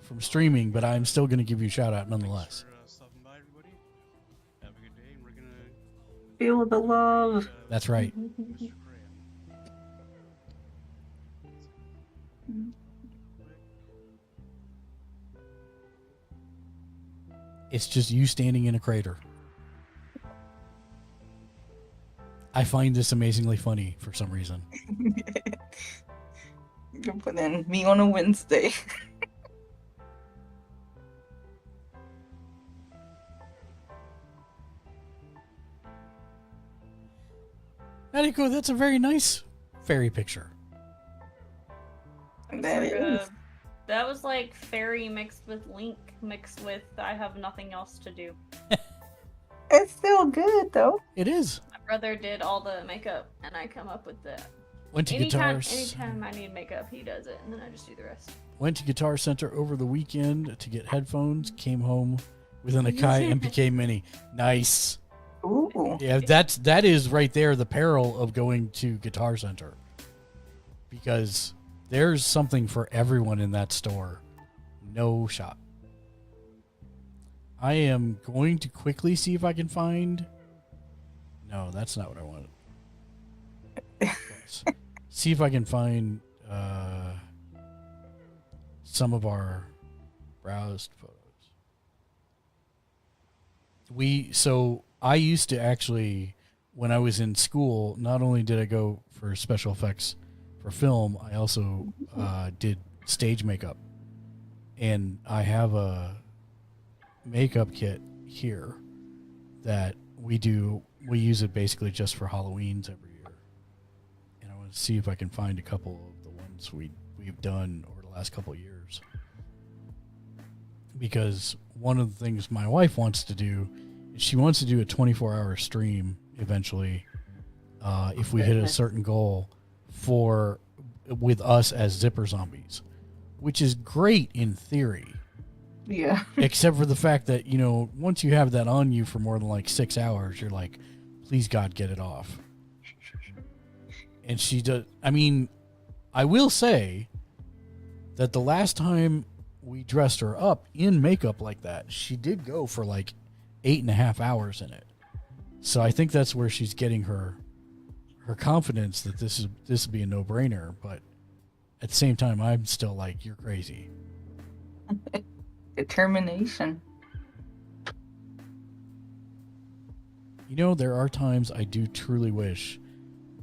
from streaming, but I'm still going to give you a shout out nonetheless. Feel the love. That's right. It's just you standing in a crater. I find this amazingly funny for some reason. You can put in me on a Wednesday. Nariko, that's a very nice fairy picture. That is. That was like fairy mixed with Link mixed with I have nothing else to do. It's still good though. It is. My brother did all the makeup and I come up with that. Went to guitars. Anytime I need makeup, he does it, and then I just do the rest. Went to Guitar Center over the weekend to get headphones. Came home with an Akai MPK Mini. Nice. Ooh. Yeah, that is right there the peril of going to Guitar Center, because there's something for everyone in that store. No shot. I am going to quickly see if I can find. No, that's not what I wanted. See if I can find some of our browsed photos. So I used to actually, when I was in school, not only did I go for special effects for film, I also did stage makeup. And I have a makeup kit here that we use it basically just for Halloweens every year. And I want to see if I can find a couple of the ones we've done over the last couple of years. Because one of the things my wife wants to do is she wants to do a 24-hour stream eventually, if we hit a certain goal, with us as zipper zombies, which is great in theory. Yeah. Except for the fact that, once you have that on you for more than like 6 hours, you're like, please God, get it off. And she does. I mean, I will say that the last time we dressed her up in makeup like that, she did go for like 8.5 hours in it. So I think that's where she's getting her confidence that this would be a no-brainer. But at the same time, I'm still like, you're crazy. Determination. There are times I do truly wish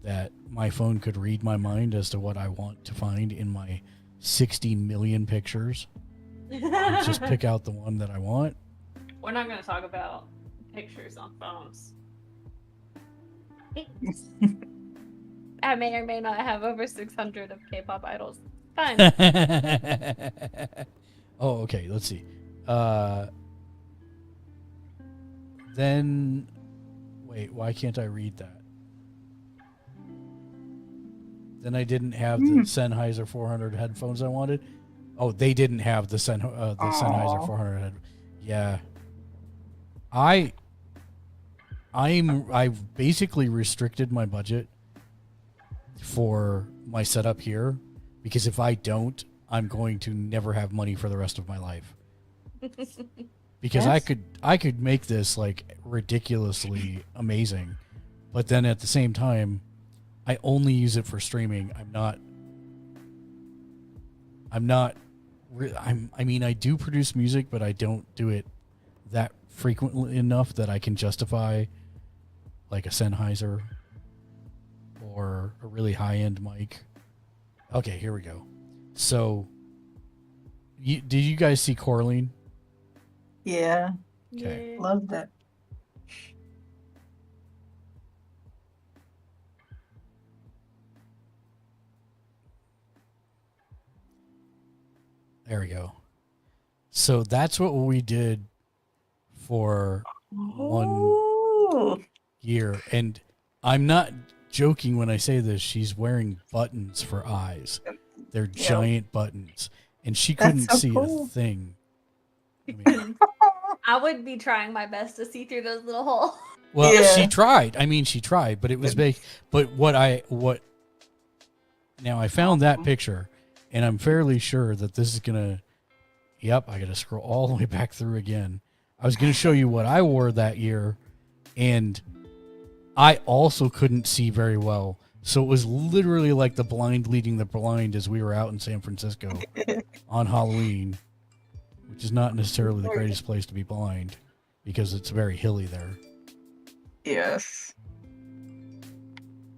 that my phone could read my mind as to what I want to find in my 60 million pictures. And just pick out the one that I want. We're not going to talk about pictures on phones. I may or may not have over 600 of K-pop idols. Fine. Oh, okay. Let's see. Then, wait. Why can't I read that? Then I didn't have the Sennheiser 400 headphones I wanted. Oh, they didn't have the Sennheiser 400 head. Yeah. I've basically restricted my budget for my setup here, because if I don't, I'm going to never have money for the rest of my life. Because I could make this like ridiculously amazing, but then at the same time, I only use it for streaming. I mean, I do produce music, but I don't do it that frequently enough that I can justify like a Sennheiser or a really high-end mic. Okay, here we go. So, did you guys see Coraline? Yeah. Okay. Love that. There we go. So that's what we did for 1 year. And I'm not joking when I say this. She's wearing buttons for eyes. They're giant buttons. And she couldn't see a thing. I would be trying my best to see through those little holes. Well, Yeah. she tried. I mean, she tried, but it was big. But now I found that picture, and I'm fairly sure that this is gonna. Yep, I gotta scroll all the way back through again. I was gonna show you what I wore that year, and I also couldn't see very well. So it was literally like the blind leading the blind as we were out in San Francisco on Halloween, which is not necessarily the greatest place to be blind because it's very hilly there. Yes.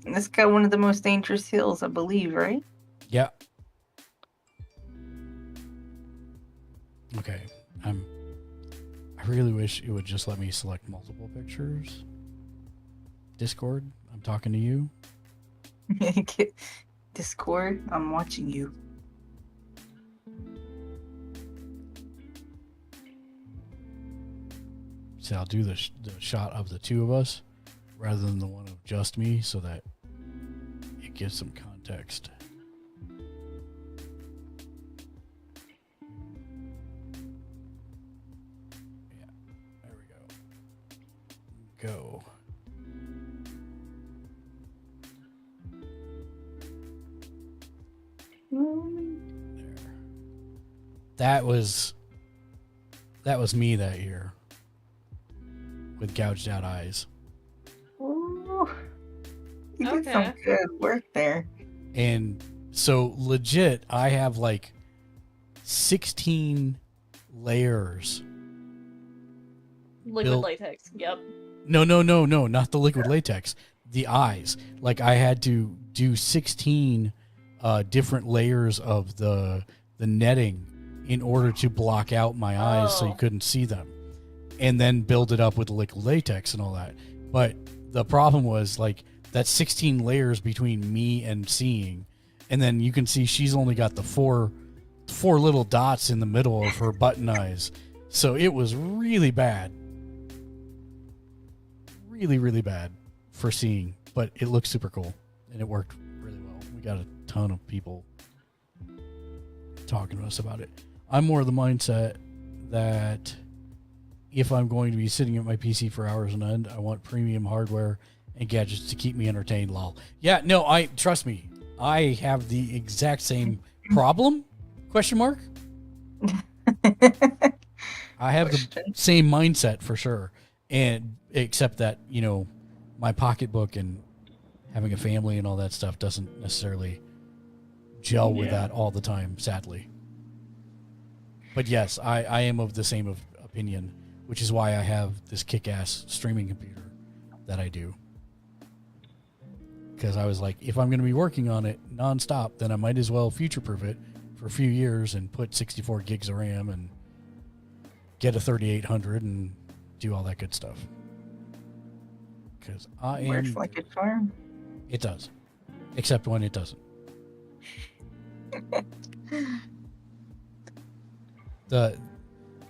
And it's got one of the most dangerous hills, I believe, right? Yeah. Okay. I really wish it would just let me select multiple pictures. Discord, I'm talking to you. Discord, I'm watching you. See, I'll do the shot of the two of us rather than the one of just me so that it gives some context. Yeah, there we go. Go. There. That was me that year with gouged out eyes. Ooh. You did Okay. some good work there. And so legit, I have like 16 layers. Liquid built- latex. Yep. No, not the liquid latex. The eyes. Like I had to do 16 different layers of the netting in order to block out my eyes so you couldn't see them. And then build it up with liquid latex and all that. But the problem was like that's 16 layers between me and seeing. And then you can see she's only got the four little dots in the middle of her button eyes. So it was really bad. Really, really bad for seeing. But it looked super cool. And it worked really well. We got a ton of people talking to us about it. I'm more of the mindset that if I'm going to be sitting at my PC for hours on end, I want premium hardware and gadgets to keep me entertained. Lol. Yeah, no, trust me. I have the exact same problem? Question mark? I have the same mindset for sure. And except that, my pocketbook and having a family and all that stuff doesn't necessarily gel with that all the time, sadly. But yes, I am of the same opinion, which is why I have this kick-ass streaming computer that I do. Because I was like, if I'm going to be working on it nonstop, then I might as well future-proof it for a few years and put 64 gigs of RAM and get a 3800 and do all that good stuff. Because I am... Works like a charm. It does. Except when it doesn't.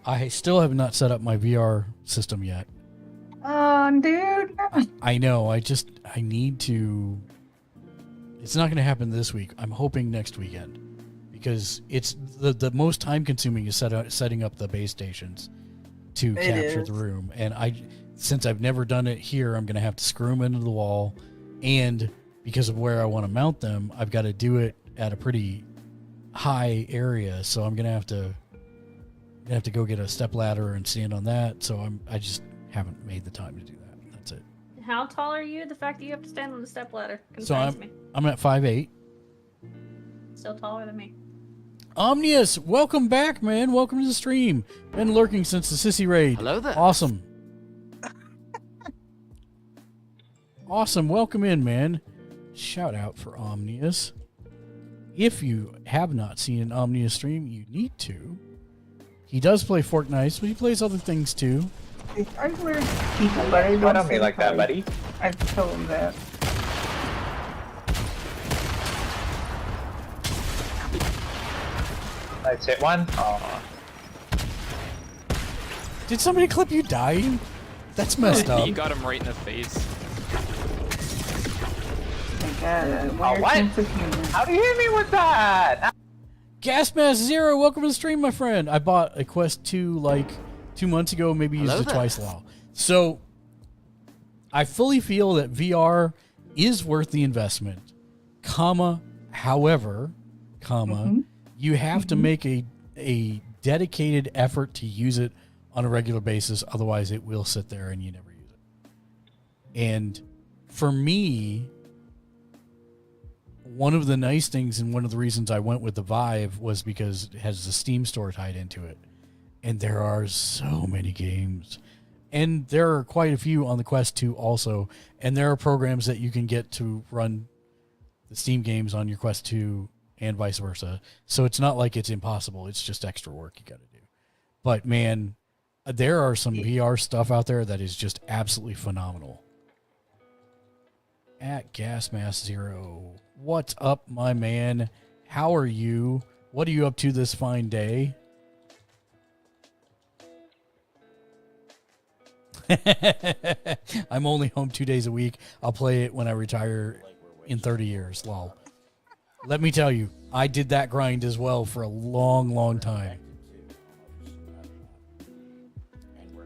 I still have not set up my VR system yet. Oh, dude. I know. I need to. It's not going to happen this week. I'm hoping next weekend because it's the most time consuming is setting up the base stations to capture the room. And since I've never done it here, I'm going to have to screw them into the wall. And because of where I want to mount them, I've got to do it at a pretty high area. So I'm going to have to go get a step ladder and stand on that. So I just haven't made the time to do that. That's it. How tall are you? The fact that you have to stand on the step ladder So concerns me. I'm at 5'8". Still taller than me. Omnius, welcome back, man. Welcome to the stream. Been lurking since the Sissy raid. Hello there. Awesome. Awesome. Welcome in, man. Shout out for Omnius. If you have not seen an Omnius stream, you need to. He does play Fortnite, but he plays other things too. I wear people, but I don't me like that, buddy. I tell him that. Let's hit one. Aw. Did somebody clip you dying? That's messed up. You got him right in the face. Oh, what? How do you hit me with that? Gasmask Zero, welcome to the stream, my friend. I bought a Quest 2 like 2 months ago, maybe used Hello it there. twice now. So I fully feel that VR is worth the investment, however, you have to make a dedicated effort to use it on a regular basis. Otherwise, it will sit there and you never use it. And for me, one of the nice things and one of the reasons I went with the Vive was because it has the Steam store tied into it. And there are so many games. And there are quite a few on the Quest 2 also. And there are programs that you can get to run the Steam games on your Quest 2 and vice versa. So it's not like it's impossible. It's just extra work you got to do. But man, there are some VR stuff out there that is just absolutely phenomenal. At Gasmask Zero, what's up, my man? How are you? What are you up to this fine day? I'm only home 2 days a week. I'll play it when I retire in 30 years. Lol. Let me tell you, I did that grind as well for a long, long time.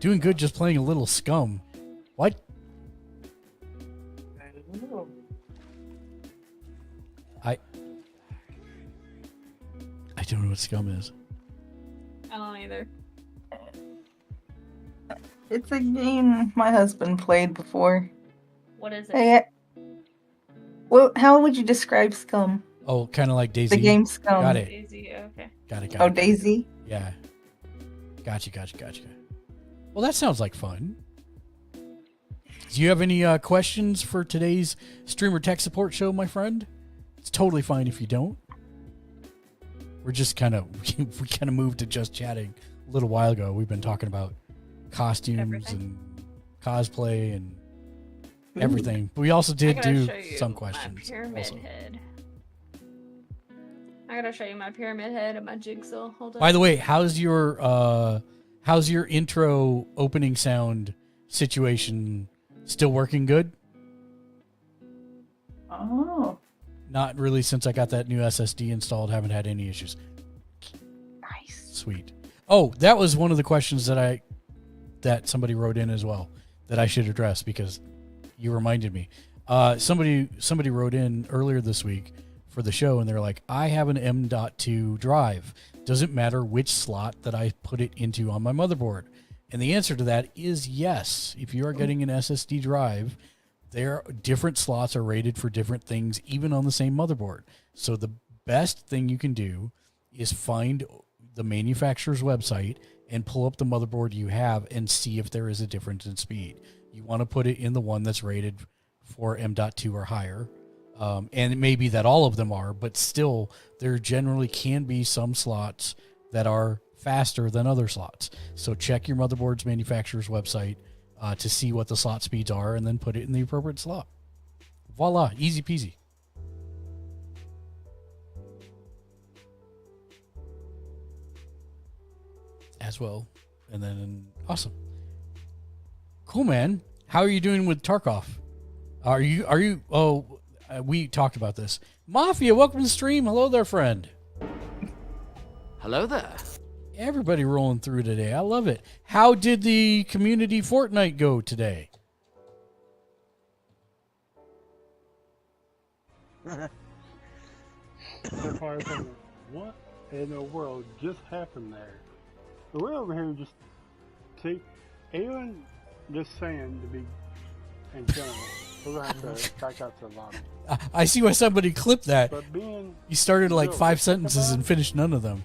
Doing good just playing a little Scum. What? I don't know what Scum is. I don't either. It's a game my husband played before. What is it? Hey, well, how would you describe Scum? Oh, kind of like Daisy. The game Scum. Got it. Daisy, okay. Got it. Oh, Daisy? Yeah. Gotcha. Well, that sounds like fun. Do you have any questions for today's Streamer Tech Support show, my friend? It's totally fine if you don't. We're just kind of moved to just chatting a little while ago. We've been talking about costumes and cosplay and everything. But we also did do some questions. My pyramid head. I gotta show you my pyramid head and my jigsaw. Hold on. By the way, how's your intro opening sound situation? Still working good? Oh. Not really, since I got that new SSD installed. Haven't had any issues. Nice. Sweet. Oh, that was one of the questions that somebody wrote in as well that I should address because you reminded me. Somebody wrote in earlier this week for the show and they're like, I have an M.2 drive. Doesn't matter which slot that I put it into on my motherboard. And the answer to that is yes. If you are getting an SSD drive, different slots are rated for different things, even on the same motherboard. So the best thing you can do is find the manufacturer's website and pull up the motherboard you have and see if there is a difference in speed. You want to put it in the one that's rated for M.2 or higher. And it may be that all of them are, but still, there generally can be some slots that are faster than other slots. So check your motherboard's manufacturer's website to see what the slot speeds are and then put it in the appropriate slot. Voila, easy peasy. As well. And then, awesome. Cool, man. How are you doing with Tarkov? We talked about this. Mafia, welcome to the stream. Hello there, friend. Hello there. Everybody rolling through today. I love it. How did the community Fortnite go today? What in the world just happened there? We're over here just even just saying to be in general. We're gonna have to back out to the lobby. I see why somebody clipped that. But being You started like 5 sentences and finished none of them.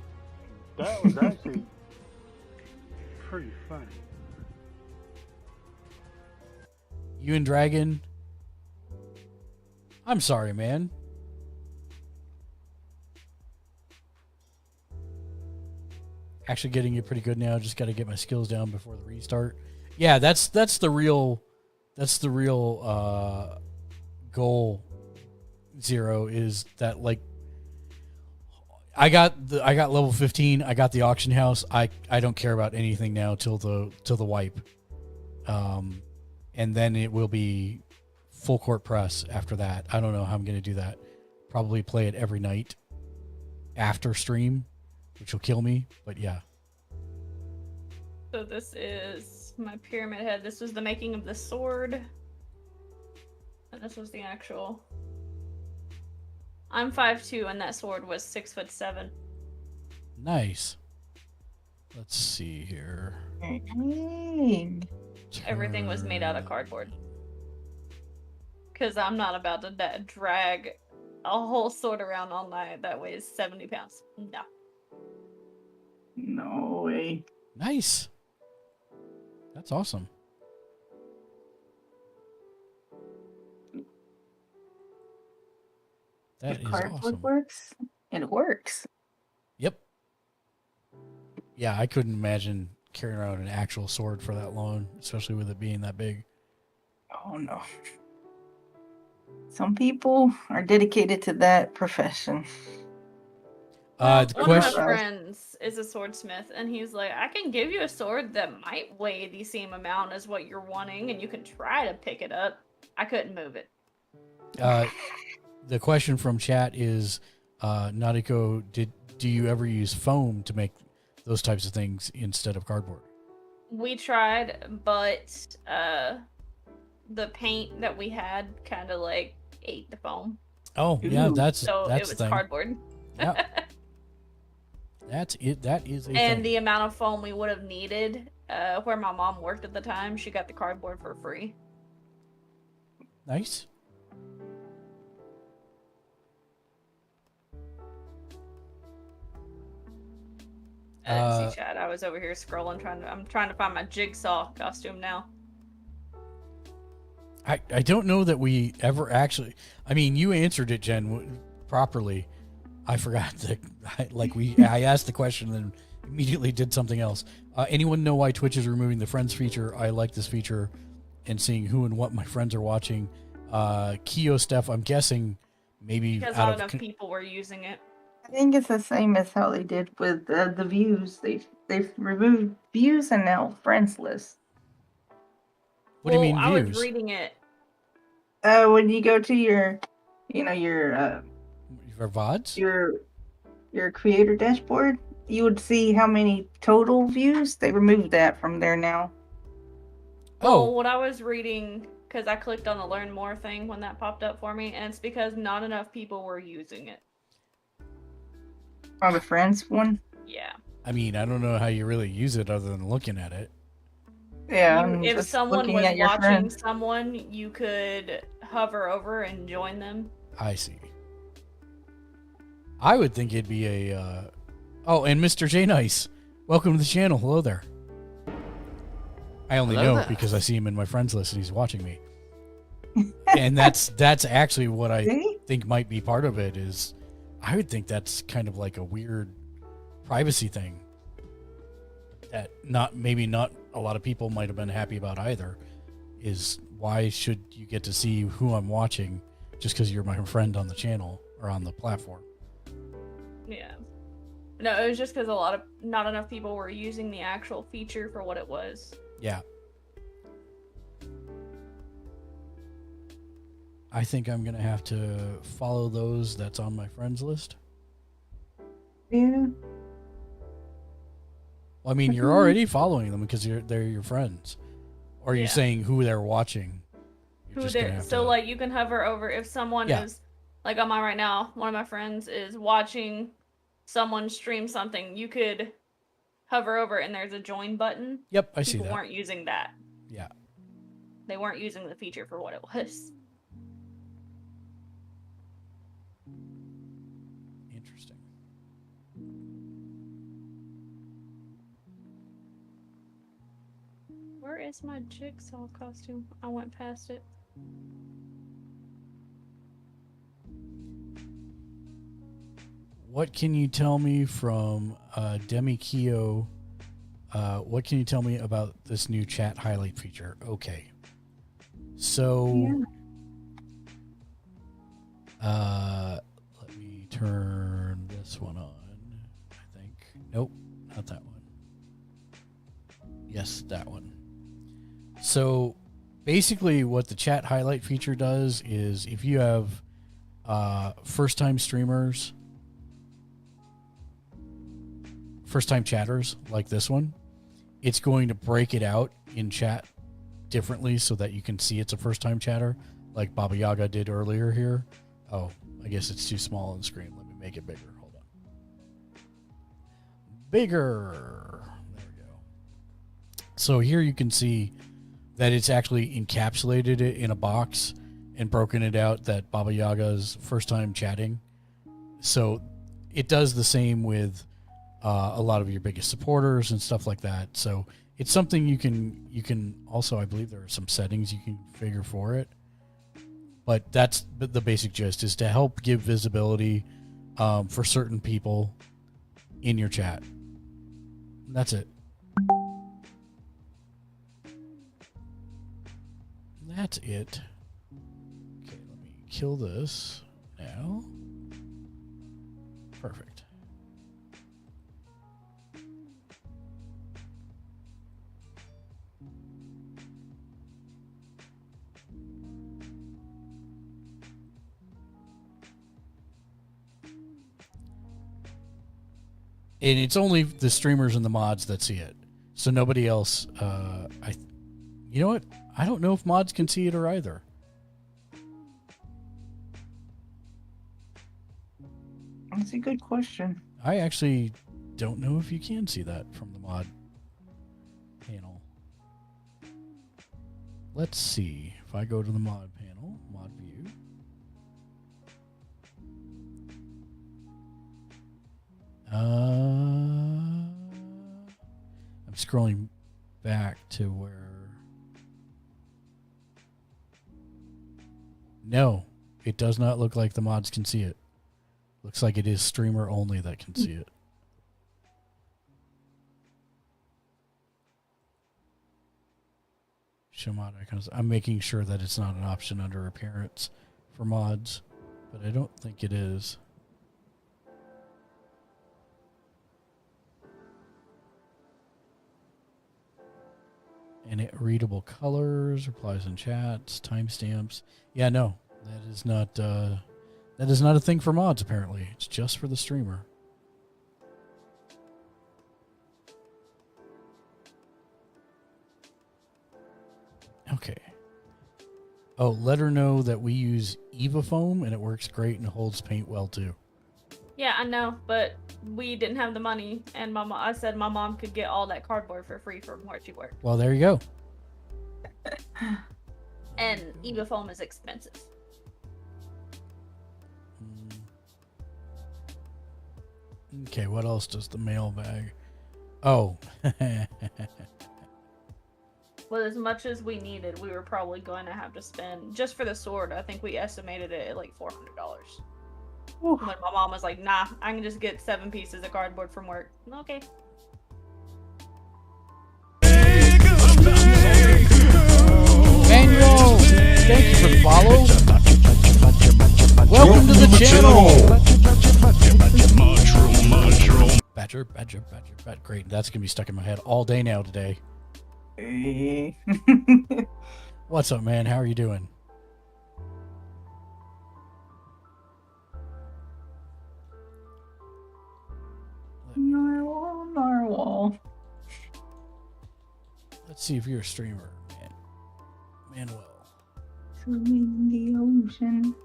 that was actually pretty funny. You and Dragon. I'm sorry, man. Actually getting it pretty good now. Just got to get my skills down before the restart. Yeah, that's the real goal. Zero is that, like, I got level 15. I got the auction house. I don't care about anything now till the wipe. And then it will be full court press after that. I don't know how I'm going to do that. Probably play it every night after stream, which will kill me, but yeah. So this is my pyramid head. This was the making of the sword. And this was the actual. I'm 5'2", and that sword was 6'7". Nice. Let's see here. Everything was made out of cardboard. Because I'm not about to drag a whole sword around all night that weighs 70 pounds. No. No way. Nice. That's awesome. That is cardboard awesome. works, it works. Yep. Yeah, I couldn't imagine carrying around an actual sword for that long, especially with it being that big. Oh no. Some people are dedicated to that profession. The One question. of my friends is a swordsmith, and he's like, I can give you a sword that might weigh the same amount as what you're wanting, and you can try to pick it up. I couldn't move it. The question from chat is, Nautico, do you ever use foam to make those types of things instead of cardboard? We tried, but the paint that we had kind of like ate the foam. Oh, yeah, that's so that's it was the thing. cardboard. Yeah. That's it. That is a And thing. the amount of foam we would have needed, where my mom worked at the time, she got the cardboard for free. Nice. See, Chad, I was over here scrolling, I'm trying to find my jigsaw costume now. I don't know that we ever actually. I mean, you answered it, Jen, properly. I forgot that. I asked the question and then immediately did something else. Anyone know why Twitch is removing the friends feature? I like this feature and seeing who and what my friends are watching. Keo Steph, I'm guessing maybe Because out not of enough people were using it. I think it's the same as how they did with the views. They've removed views and now friends list. What do you mean I views? was reading it. When you go to your Your VODs? Your creator dashboard, you would see how many total views. They removed that from there now. Well, what I was reading, because I clicked on the learn more thing when that popped up for me, and it's because not enough people were using it. On the friends one? Yeah. I mean, I don't know how you really use it other than looking at it. Yeah. If just someone looking was at your watching friends. someone, you could hover over and join them. I see. I would think it'd be a. Oh, and Mr. J Nice, welcome to the channel. Hello there. I only Hello know there. because I see him in my friends list and he's watching me. And that's actually what I think might be part of it. Is I would think that's kind of like a weird privacy thing that maybe not a lot of people might have been happy about either. Is why should you get to see who I'm watching just because you're my friend on the channel or on the platform? Yeah. No, it was just because not enough people were using the actual feature for what it was. Yeah. I think I'm going to have to follow those that's on my friends list. Yeah. Well, I mean, you're already following them because they're your friends. Or you're Yeah. saying who they're watching. You're Who just gonna did? have So, to- like, you can hover over if someone Yeah. is, like, on mine right now, one of my friends is watching someone stream something. You could hover over and there's a join button. Yep, I see People that. weren't using that. Yeah. They weren't using the feature for what it was. Interesting. Where is my jigsaw costume? I went past it. What can you tell me from Demi Keo? What can you tell me about this new chat highlight feature? Okay. So, let me turn this one on. I think. Nope, not that one. Yes, that one. So, basically, what the chat highlight feature does is if you have first-time streamers, first-time chatters like this one, it's going to break it out in chat differently so that you can see it's a first-time chatter like Baba Yaga did earlier here. Oh, I guess it's too small on the screen. Let me make it bigger. Hold on. Bigger. There we go. So here you can see that it's actually encapsulated it in a box and broken it out that Baba Yaga's first time chatting. So it does the same with a lot of your biggest supporters and stuff like that. So it's something you can also, I believe there are some settings you can configure for it. But that's the basic gist, is to help give visibility for certain people in your chat. That's it. That's it. Okay, let me kill this now. Perfect. And it's only the streamers and the mods that see it. So nobody else, you know what? I don't know if mods can see it or either. That's a good question. I actually don't know if you can see that from the mod panel. Let's see. If I go to the mod panel, mod view. I'm scrolling back to where... No, it does not look like the mods can see it. Looks like it is streamer only that can see it. Show mod icons. I'm making sure that it's not an option under appearance for mods, but I don't think it is. And it readable colors, replies in chats, timestamps. Yeah, no, that is not a thing for mods. Apparently, it's just for the streamer. Okay. Oh, let her know that we use Eva foam and it works great and holds paint well too. Yeah, I know, but we didn't have the money, and I said my mom could get all that cardboard for free from where she worked. Well, there you go. And Eva foam is expensive. Okay, what else does the mailbag? Oh. Well, as much as we needed, we were probably going to have to spend, just for the sword, I think we estimated it at like $400. When my mom was like, nah, I can just get 7 pieces of cardboard from work. Okay. Manuel, thank you for the follow. Welcome to the channel. Badger. Great, that's going to be stuck in my head all day now today. Hey. What's up, man? How are you doing? Narwhal. Let's see if you're a streamer, Manuel. Swimming in the ocean.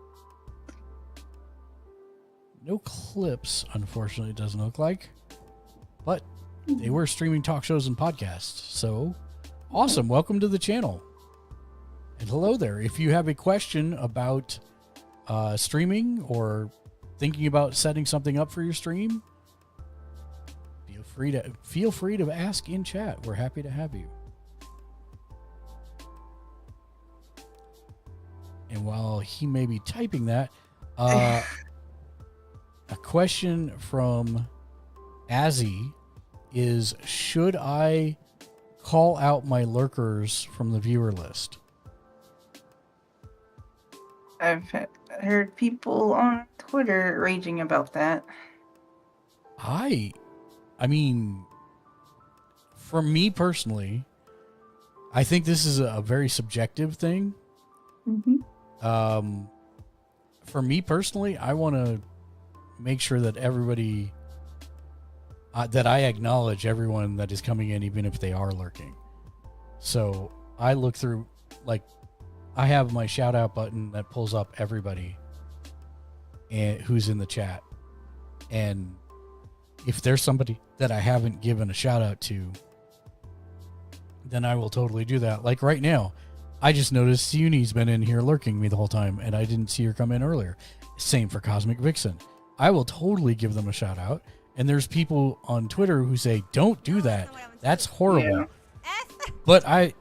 No clips, unfortunately, it doesn't look like. But they were streaming talk shows and podcasts. So, awesome. Welcome to the channel. And hello there. If you have a question about streaming or thinking about setting something up for your stream, feel free to ask in chat. We're happy to have you. And while he may be typing that, a question from Azzy is, should I call out my lurkers from the viewer list? I've heard people on Twitter raging about that. I mean, for me personally, I think this is a very subjective thing. Mm-hmm. For me personally, I want to make sure that everybody, that I acknowledge everyone that is coming in, even if they are lurking. So I look through, I have my shout out button that pulls up everybody and who's in the chat. And if there's somebody that I haven't given a shout out to, then I will totally do that. Like right now, I just noticed Uni's been in here lurking me the whole time, and I didn't see her come in earlier. Same for Cosmic Vixen. I will totally give them a shout out. And there's people on Twitter who say, don't do that. That's horrible. Yeah.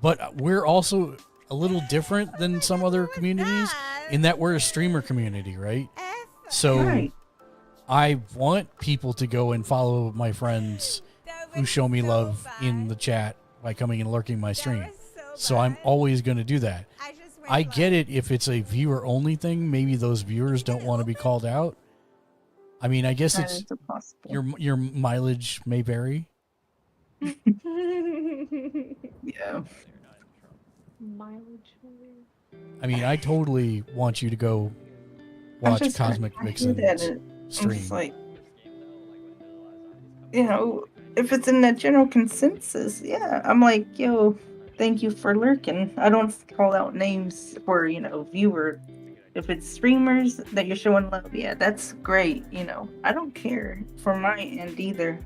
But we're also a little different than some other communities in that we're a streamer community, right? So I want people to go and follow my friends who show me love in the chat by coming and lurking my stream. So I'm always going to do that. I get it if it's a viewer only thing. Maybe those viewers don't want to be called out. I mean, I guess it's your mileage may vary. Yeah. Mileage. I mean, I totally want you to go watch Cosmic Vixen's stream. It's like, you know, if it's in that general consensus, yeah, I'm like, yo, thank you for lurking. I don't call out names for, you know, viewer. If it's streamers that you're showing love, yeah, that's great. You know, I don't care for my end either.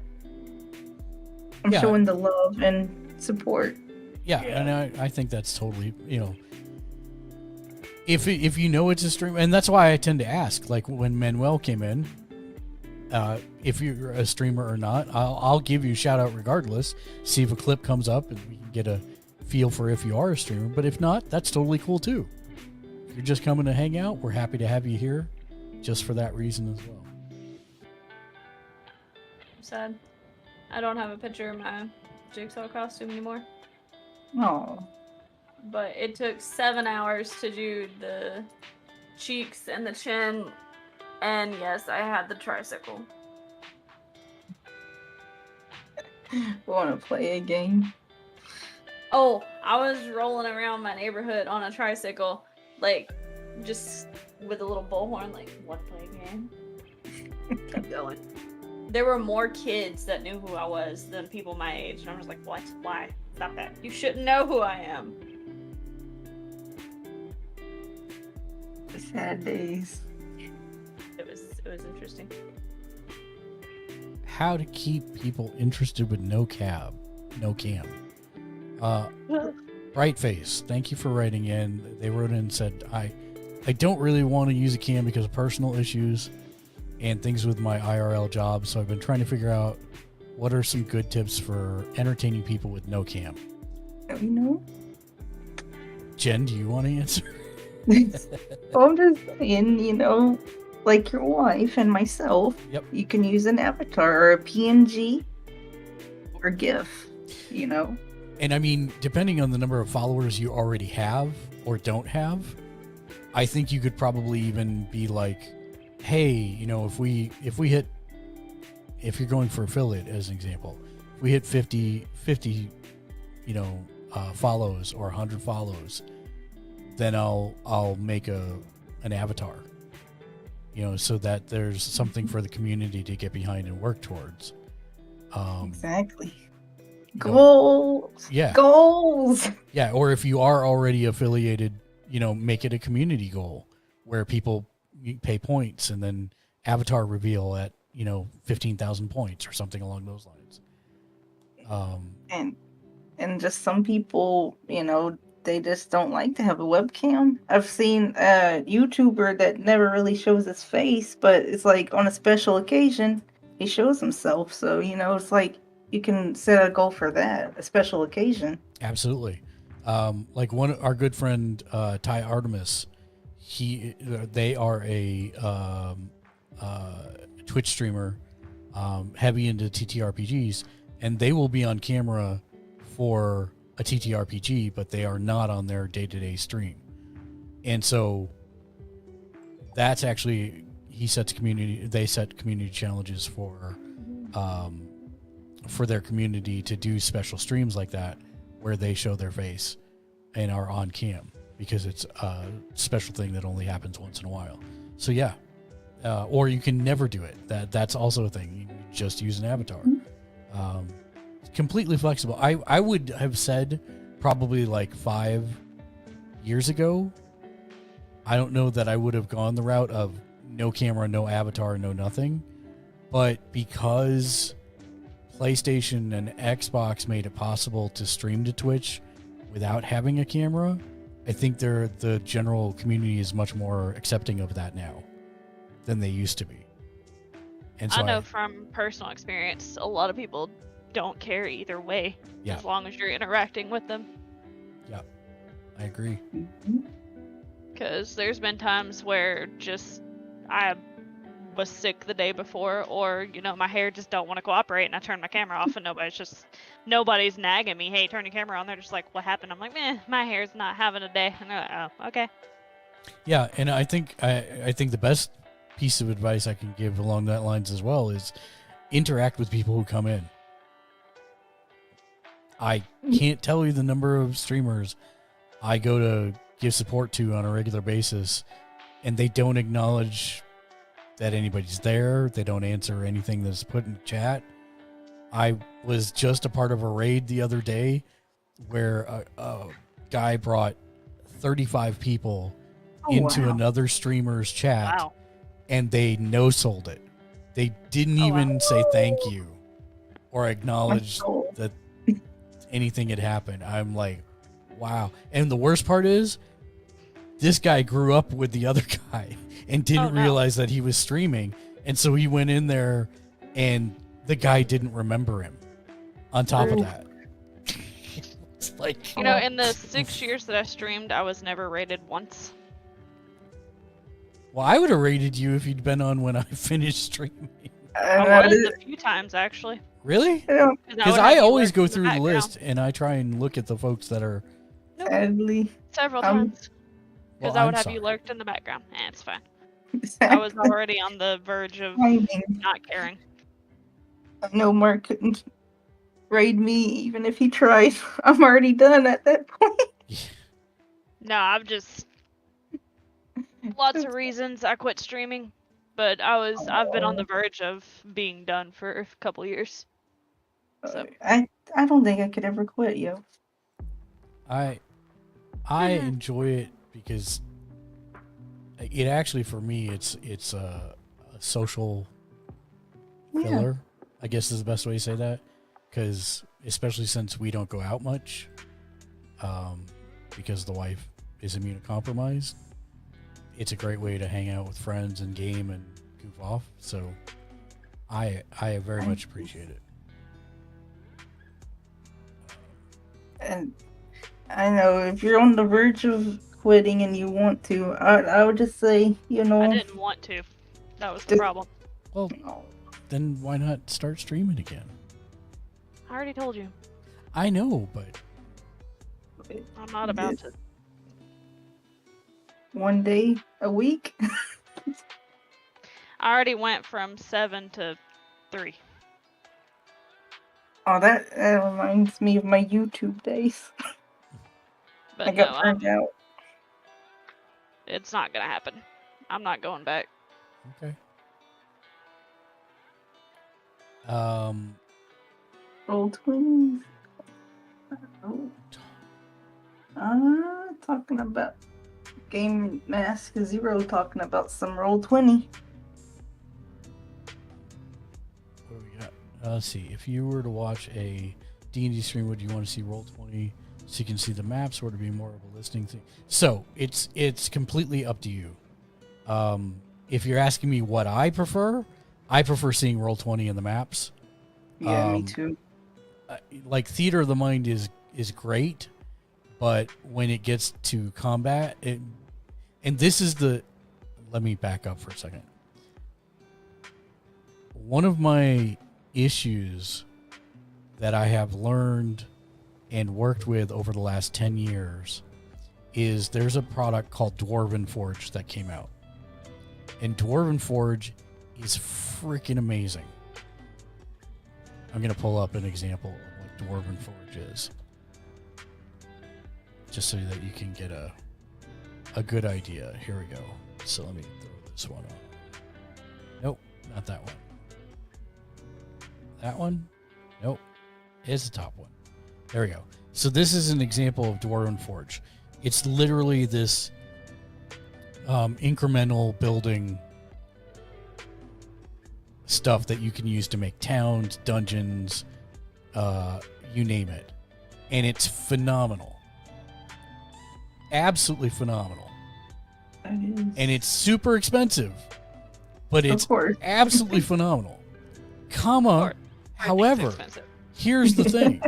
I'm showing the love and support. Yeah, and I think that's totally, you know, if you know it's a stream, and that's why I tend to ask, like when Manuel came in, if you're a streamer or not, I'll give you a shout out regardless. See if a clip comes up and we can get a feel for if you are a streamer. But if not, that's totally cool too. If you're just coming to hang out, we're happy to have you here, just for that reason as well. I'm sad. I don't have a picture of my Jigsaw costume anymore. Oh. But it took 7 hours to do the cheeks and the chin. And yes, I had the tricycle. Want to play a game? Oh, I was rolling around my neighborhood on a tricycle, like, just with a little bullhorn, like, what, play a game? Kept going. There were more kids that knew who I was than people my age, and I was like, what? Why? Stop that. You shouldn't know who I am. Sad days. It was interesting. How to keep people interested with no cam. Bright Face, thank you for writing in. They wrote in and said, I don't really want to use a cam because of personal issues and things with my IRL job, so I've been trying to figure out what are some good tips for entertaining people with no cam. You know? Jen, do you want to answer? I'm just saying, you know, like your wife and myself, you can use an avatar or a PNG or GIF, you know? And I mean, depending on the number of followers you already have or don't have, I think you could probably even be like, hey, you know, if you're going for affiliate as an example, if we hit 50, you know, follows or 100 follows, then I'll make an avatar, you know, so that there's something for the community to get behind and work towards. Exactly. Goals. Yeah. Goals. Yeah. Or if you are already affiliated, you know, make it a community goal where people pay points and then avatar reveal at, you know, 15,000 points or something along those lines. And just some people, you know, they just don't like to have a webcam. I've seen a YouTuber that never really shows his face, but it's like on a special occasion, he shows himself. So, you know, it's like you can set a goal for that, a special occasion. Absolutely. Like our good friend, Ty Artemis, they are a Twitch streamer, heavy into TTRPGs, and they will be on camera for a TTRPG, but they are not on their day-to-day stream. And so that's actually, they set community challenges for their community to do special streams like that where they show their face and are on cam, because it's a special thing that only happens once in a while. So yeah, or you can never do it. That's also a thing. You just use an avatar. Completely flexible. I would have said probably like 5 years ago, I don't know that I would have gone the route of no camera, no avatar, no nothing. But because PlayStation and Xbox made it possible to stream to Twitch without having a camera, I think the general community is much more accepting of that now than they used to be. And so I know from personal experience, a lot of people don't care either way, Yeah. as long as you're interacting with them. Yeah, I agree. Because there's been times where just I was sick the day before, or my hair just don't want to cooperate, and I turn my camera off, and nobody's nagging me. Hey, turn your camera on. They're just like, what happened? I'm like, my hair's not having a day. And they're like, oh, okay. Yeah, and I think the best piece of advice I can give along that lines as well is interact with people who come in. I can't tell you the number of streamers I go to give support to on a regular basis, and they don't acknowledge that anybody's there. They don't answer anything that's put in chat. I was just a part of a raid the other day where a guy brought 35 people into another streamer's chat, and they no-sold it. They didn't even say thank you or acknowledge that anything had happened. I'm like, wow. And the worst part is, this guy grew up with the other guy and didn't realize that he was streaming. And so he went in there and the guy didn't remember him on top of that. It's like, in the 6 years that I streamed, I was never rated once. well, I would have rated you if you'd been on when I finished streaming. I was a few times, actually. Really? Yeah. Because I always go through the list and I try and look at the folks that are... Sadly. Several times. Because Well, I would I'm have you lurked in the background. It's fine. I was already on the verge of not caring. I know Mark couldn't raid me even if he tried. I'm already done at that point. No, I've just... Lots of reasons I quit streaming. But I've been on the verge of being done for a couple years. So. I don't think I could ever quit, yo. I enjoy it because it actually, for me, it's a social filler, I guess is the best way to say that. Because especially since we don't go out much, because the wife is immunocompromised, it's a great way to hang out with friends and game and goof off. So I very much appreciate it. And I know if you're on the verge of quitting and you want to, I would just say, I didn't want to. That was the problem. Well, then why not start streaming again? I already told you. I know, but I'm not about to. One day a week? I already went from 7 to 3. Oh, that reminds me of my YouTube days. But I got burned out. It's not gonna happen. I'm not going back. Okay. Roll20. Talking about Game Mask Zero, talking about some Roll20. What do we got? Let's see. If you were to watch a D&D stream, would you want to see Roll20 so you can see the maps, or to be more of a listening thing? So it's completely up to you. If you're asking me what I prefer seeing Roll20 in the maps. Yeah, me too. Like Theater of the Mind is great, but when it gets to combat, and this is let me back up for a second. One of my issues that I have learned and worked with over the last 10 years is there's a product called Dwarven Forge that came out. And Dwarven Forge is freaking amazing. I'm going to pull up an example of what Dwarven Forge is, just so that you can get a good idea. Here we go. So let me throw this one on. Nope, not that one. That one? Nope. It's the top one. There we go. So this is an example of Dwarven Forge. It's literally this incremental building stuff that you can use to make towns, dungeons, you name it. And it's phenomenal. Absolutely phenomenal. And it's super expensive, but it's absolutely phenomenal. However, here's the thing.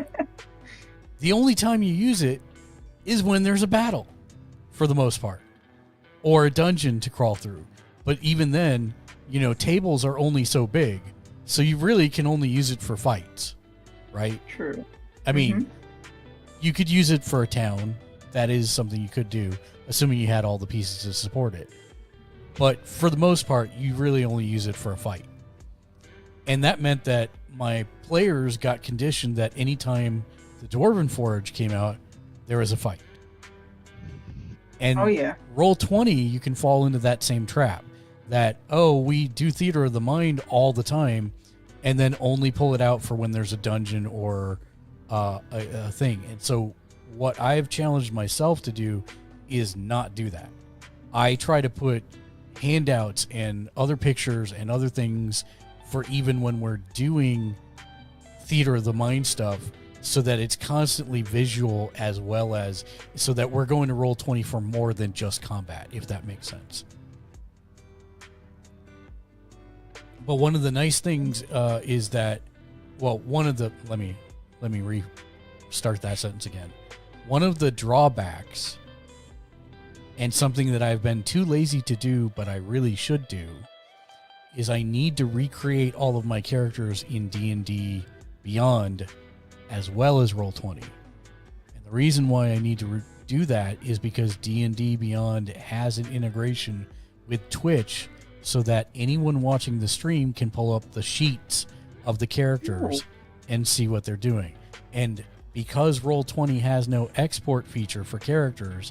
The only time you use it is when there's a battle, for the most part, or a dungeon to crawl through. But even then, you know, tables are only so big, so you really can only use it for fights, right? True. I mean, you could use it for a town. That is something you could do, assuming you had all the pieces to support it. But for the most part, you really only use it for a fight. And that meant that my players got conditioned that anytime the Dwarven Forge came out, there was a fight. And Roll20, you can fall into that same trap. That, we do Theater of the Mind all the time, and then only pull it out for when there's a dungeon or a thing. And so what I've challenged myself to do is not do that. I try to put handouts and other pictures and other things for even when we're doing Theater of the Mind stuff, so that it's constantly visual, as well as so that we're going to Roll20 for more than just combat, if that makes sense. But one of the nice things is that, let me restart that sentence again. One of the drawbacks, and something that I've been too lazy to do, but I really should do, is I need to recreate all of my characters in D&D Beyond as well as Roll20. And the reason why I need to do that is because D&D Beyond has an integration with Twitch, so that anyone watching the stream can pull up the sheets of the characters and see what they're doing. And because Roll20 has no export feature for characters,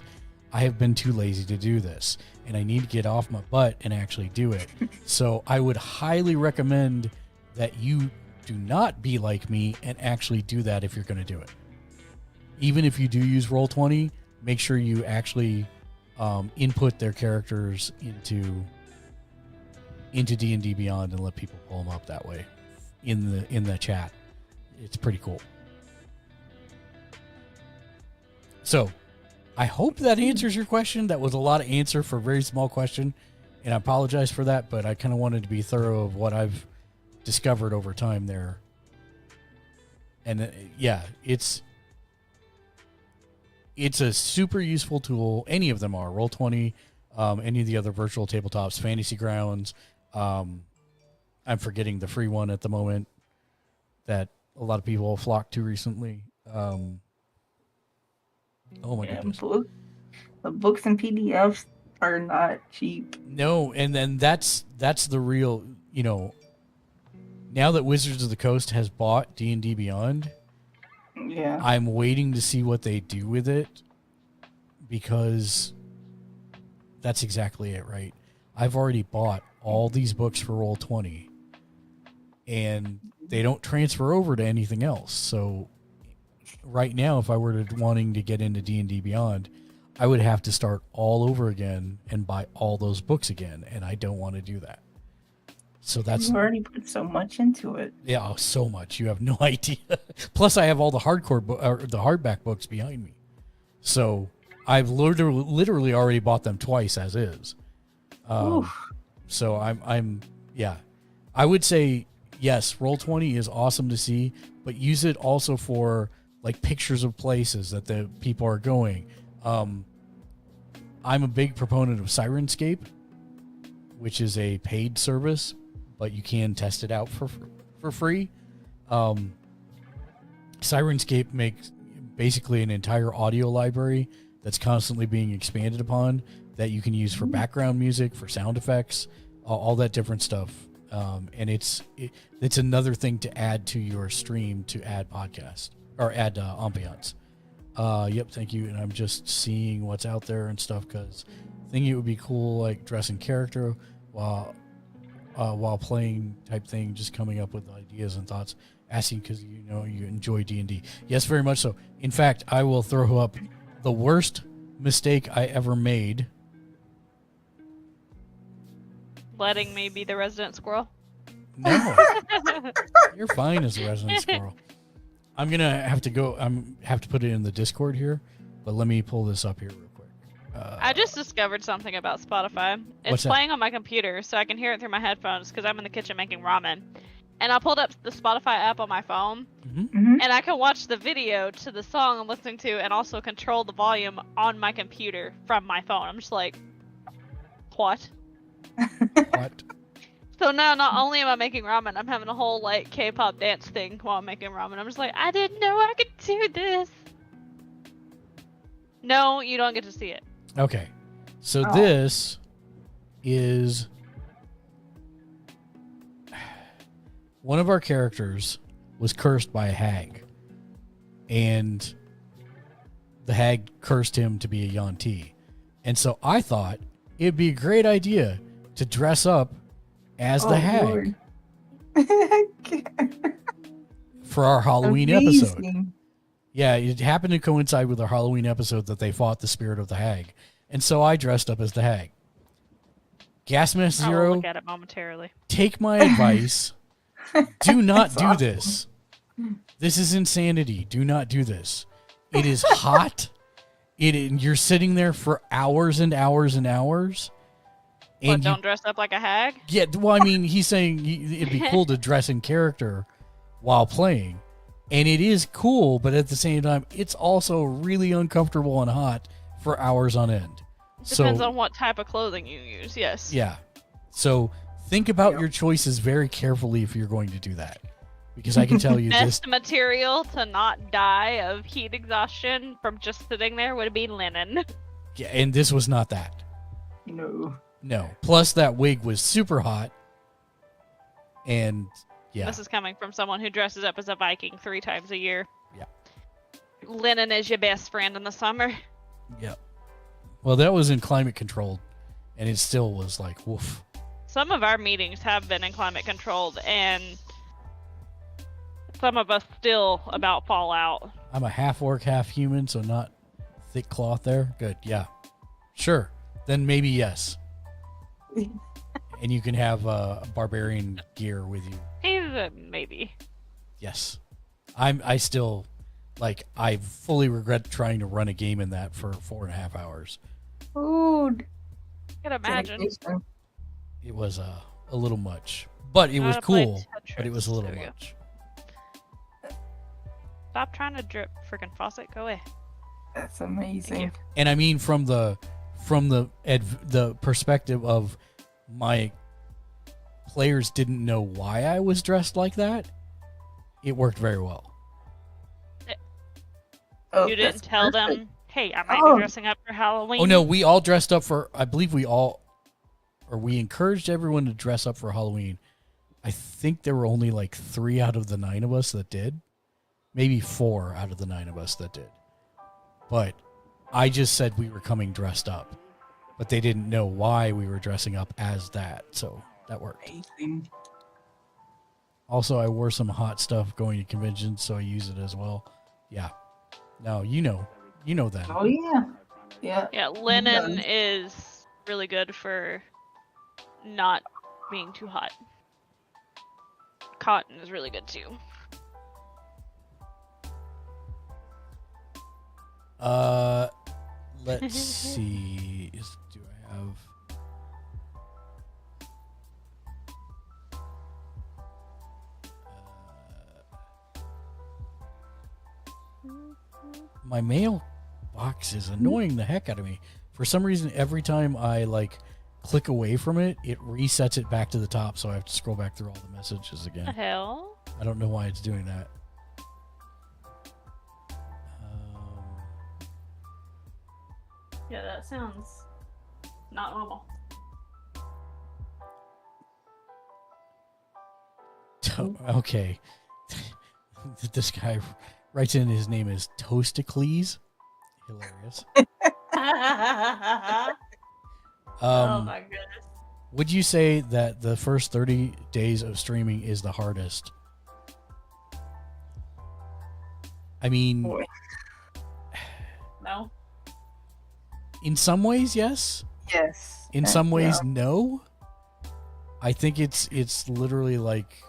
I have been too lazy to do this, and I need to get off my butt and actually do it. So I would highly recommend that you do not be like me and actually do that if you're going to do it. Even if you do use Roll20, make sure you actually input their characters into D&D Beyond and let people pull them up that way in the chat. It's pretty cool. So I hope that answers your question. That was a lot of answer for a very small question, and I apologize for that, but I kind of wanted to be thorough of what I've discovered over time there. And it's a super useful tool. Any of them are. Roll20, any of the other virtual tabletops, Fantasy Grounds. I'm forgetting the free one at the moment that a lot of people have flocked to recently. Oh my goodness. The books and PDFs are not cheap. No, and then that's the real, now that Wizards of the Coast has bought D&D Beyond, I'm waiting to see what they do with it, because that's exactly it, right? I've already bought all these books for Roll20, and they don't transfer over to anything else. So right now, if I were wanting to get into D&D Beyond, I would have to start all over again and buy all those books again, and I don't want to do that. So that's... You already put so much into it. Yeah, so much. You have no idea. Plus, I have all the the hardback books behind me. So I've literally already bought them twice as is. So I would say, yes, Roll20 is awesome to see, but use it also for like pictures of places that the people are going. I'm a big proponent of Sirenscape, which is a paid service, but you can test it out for free. Sirenscape makes basically an entire audio library that's constantly being expanded upon, that you can use for background music, for sound effects, all that different stuff. And it's another thing to add to your stream to add podcast or add ambiance. Yep, thank you. And I'm just seeing what's out there and stuff, because thinking it would be cool, like dressing character while playing type thing, just coming up with ideas and thoughts, asking because you enjoy D&D. Yes, very much so. In fact, I will throw up the worst mistake I ever made. Letting me be the resident squirrel. No. You're fine as a resident squirrel. I'm going to have to go. Have to put it in the Discord here, but let me pull this up here real quick. I just discovered something about Spotify. What's It's that? playing on my computer, so I can hear it through my headphones because I'm in the kitchen making ramen. And I pulled up the Spotify app on my phone, and I can watch the video to the song I'm listening to and also control the volume on my computer from my phone. I'm just like, what? What? So now not only am I making ramen, I'm having a whole like K-pop dance thing while I'm making ramen. I'm just like, I didn't know I could do this. No, you don't get to see it. Okay. So this is one of our characters was cursed by a hag. And the hag cursed him to be a Yanti. And so I thought it'd be a great idea to dress up as the hag Lord. for our Halloween episode. Amazing. Yeah, it happened to coincide with our Halloween episode that they fought the spirit of the hag. And so I dressed up as the hag. Gas Mask I'll Zero, look at it momentarily. take my advice. Do not That's do awesome. this. This is insanity. Do not do this. It is hot. You're sitting there for hours and hours and hours. But And don't dress up like a hag? yeah, well, I mean, he's saying it'd be cool to dress in character while playing. And it is cool, but at the same time, it's also really uncomfortable and hot for hours on end. Depends on what type of clothing you use, yes. Yeah. So think about your choices very carefully if you're going to do that. Because I can tell you this. Best material to not die of heat exhaustion from just sitting there would be linen. Yeah, and this was not that. No. No. Plus, that wig was super hot. And yeah. This is coming from someone who dresses up as a Viking 3 times a year. Yeah. Linen is your best friend in the summer. Yeah. Well, that was in climate controlled, and it still was like, woof. Some of our meetings have been in climate controlled, and some of us still about fall out. I'm a half orc, half human, so not thick cloth there. Good. Yeah. Sure. Then maybe yes. And you can have barbarian gear with you. Maybe. Yes. I still, like, I fully regret trying to run a game in that for 4.5 hours. Food. I can imagine. It was a little much. But it was Gotta play cool. But it was a Tetris. little There we go. much. Stop trying to drip freaking faucet. Go away. That's amazing. And I mean from the perspective of my players didn't know why I was dressed like that, it worked very well. Oh, You didn't that's tell perfect. them, hey, I might Oh. be dressing up for Halloween. Oh no, we all dressed up for, I believe we encouraged everyone to dress up for Halloween. I think there were only like 3 out of the 9 of us that did. Maybe 4 out of the 9 of us that did. But I just said we were coming dressed up. But they didn't know why we were dressing up as that. So that worked. Amazing. Also, I wore some hot stuff going to conventions, so I use it as well. Yeah. No, you know that. Oh yeah. Yeah. Yeah, linen is really good for not being too hot. Cotton is really good too. Let's see. Do I have? My mail box is annoying the heck out of me. For some reason, every time I like click away from it, it resets it back to the top, so I have to scroll back through all the messages The again. hell? I don't know why it's doing that. Yeah, that sounds not normal. Okay. This guy writes in his name is Toasticles. Hilarious. Oh my goodness. Would you say that the first 30 days of streaming is the hardest? I mean, No. In some ways, yes. Yes. In some ways, no. I think it's literally like,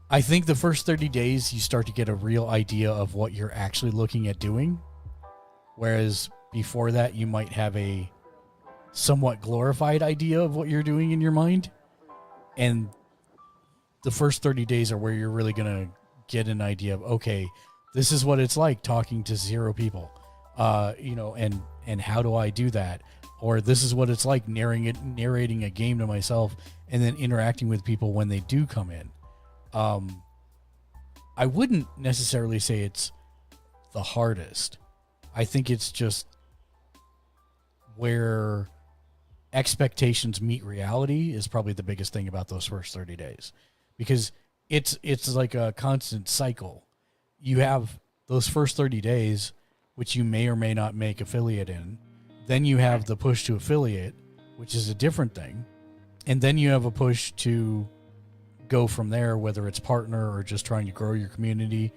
I think the first 30 days you start to get a real idea of what you're actually looking at doing, whereas before that you might have a somewhat glorified idea of what you're doing in your mind, and the first 30 days are where you're really going to get an idea of, okay, this is what it's like talking to 0 people, and how do I do that? Or this is what it's like narrating a game to myself and then interacting with people when they do come in. I wouldn't necessarily say it's the hardest. I think it's just where expectations meet reality is probably the biggest thing about those first 30 days, because it's like a constant cycle. You have those first 30 days, which you may or may not make affiliate in. Then you have the push to affiliate, which is a different thing. And then you have a push to go from there, whether it's partner or just trying to grow your community.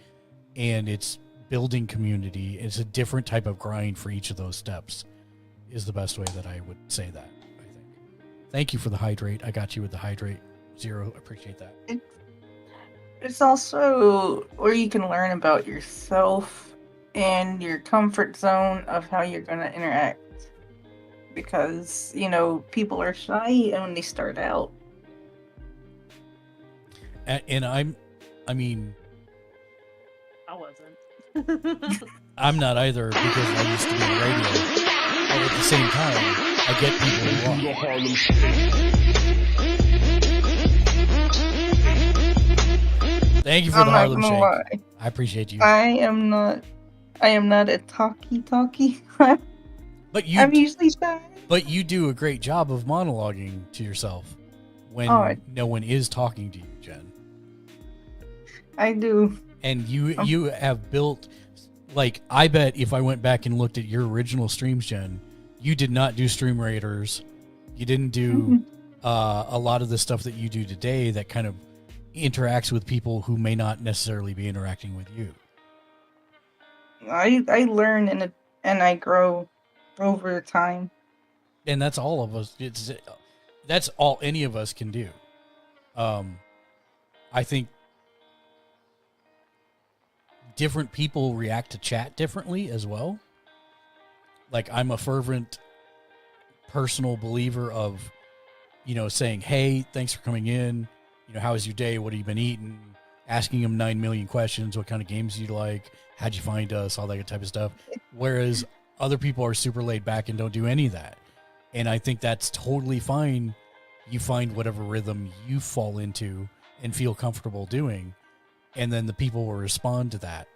And it's building community. It's a different type of grind for each of those steps, is the best way that I would say that, I think. Thank you for the hydrate. I got you with the hydrate. Zero. Appreciate that. It's also where you can learn about yourself and your comfort zone of how you're going to interact. Because, people are shy when they start out. And I wasn't. I'm not either, because I used to be in radio. But at the same time, I get people who are. Thank you for the Harlem Shake. Lie. I appreciate you. I am not a talkie. But I'm usually shy. But you do a great job of monologuing to yourself when no one is talking to you, Jen. I do. And you have built, like, I bet if I went back and looked at your original streams, Jen, you did not do stream raiders. You didn't do a lot of the stuff that you do today that kind of interacts with people who may not necessarily be interacting with you. I learn and I grow over time. And that's all of us. That's all any of us can do. I think different people react to chat differently as well. Like, I'm a fervent personal believer of, saying, hey, thanks for coming in. How was your day? What have you been eating? Asking them 9 million questions. What kind of games do you like? How'd you find us? All that type of stuff. Whereas other people are super laid back and don't do any of that. And I think that's totally fine. You find whatever rhythm you fall into and feel comfortable doing, and then the people will respond to that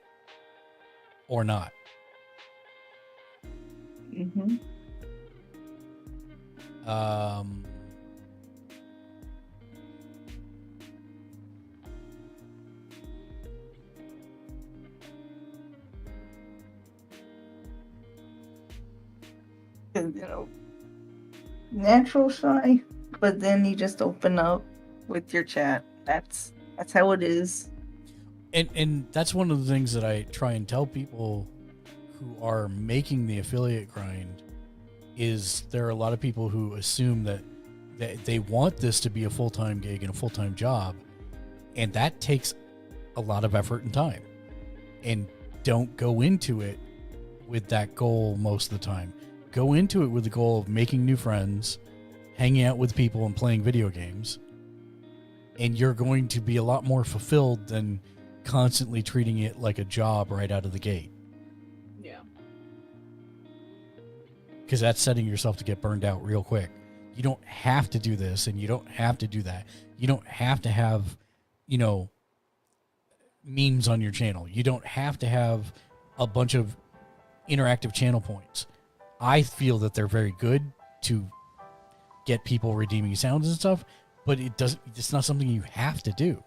or not. Mm-hmm. Natural shy, but then you just open up with your chat. That's how it is. And that's one of the things that I try and tell people who are making the affiliate grind is there are a lot of people who assume that they want this to be a full-time gig and a full-time job, and that takes a lot of effort and time. And don't go into it with that goal most of the time. Go into it with the goal of making new friends, hanging out with people, and playing video games. And you're going to be a lot more fulfilled than constantly treating it like a job right out of the gate. Yeah. Because that's setting yourself to get burned out real quick. You don't have to do this, and you don't have to do that. You don't have to have, memes on your channel. You don't have to have a bunch of interactive channel points. I feel that they're very good to get people redeeming sounds and stuff, but it's not something you have to do.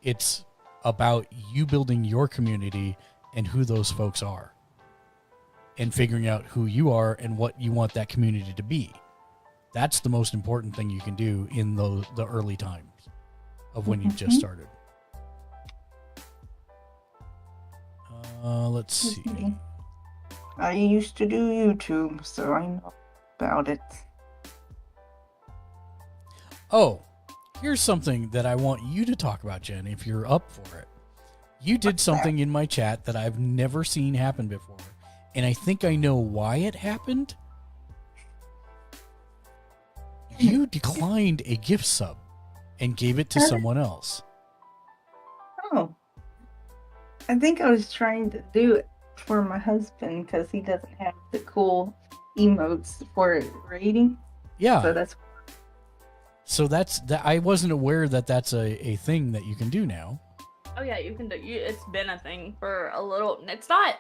It's about you building your community and who those folks are, and figuring out who you are and what you want that community to be. That's the most important thing you can do in the early times of when you've just started. Let's see. I used to do YouTube, so I know about it. Oh, here's something that I want you to talk about, Jen, if you're up for it. You did something in my chat that I've never seen happen before, and I think I know why it happened. You declined a gift sub and gave it to someone else. Oh. I think I was trying to do it for my husband because he doesn't have the cool emotes for rating. Yeah. So that's that. I wasn't aware that that's a thing that you can do now. Oh yeah, you can do. It's been a thing for a little. It's not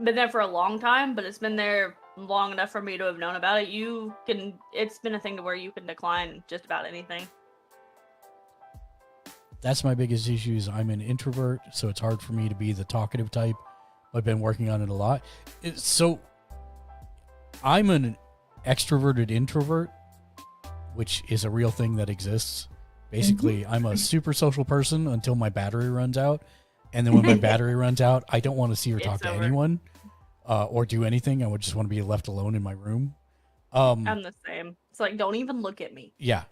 been there for a long time, but it's been there long enough for me to have known about it. You can. It's been a thing to where you can decline just about anything. That's my biggest issue is I'm an introvert, so it's hard for me to be the talkative type. I've been working on it a lot. So I'm an extroverted introvert, which is a real thing that exists. Basically, I'm a super social person until my battery runs out. And then when my battery runs out, I don't want to see or talk to anyone or do anything. I would just want to be left alone in my room. I'm the same. It's like, don't even look at me. Yeah.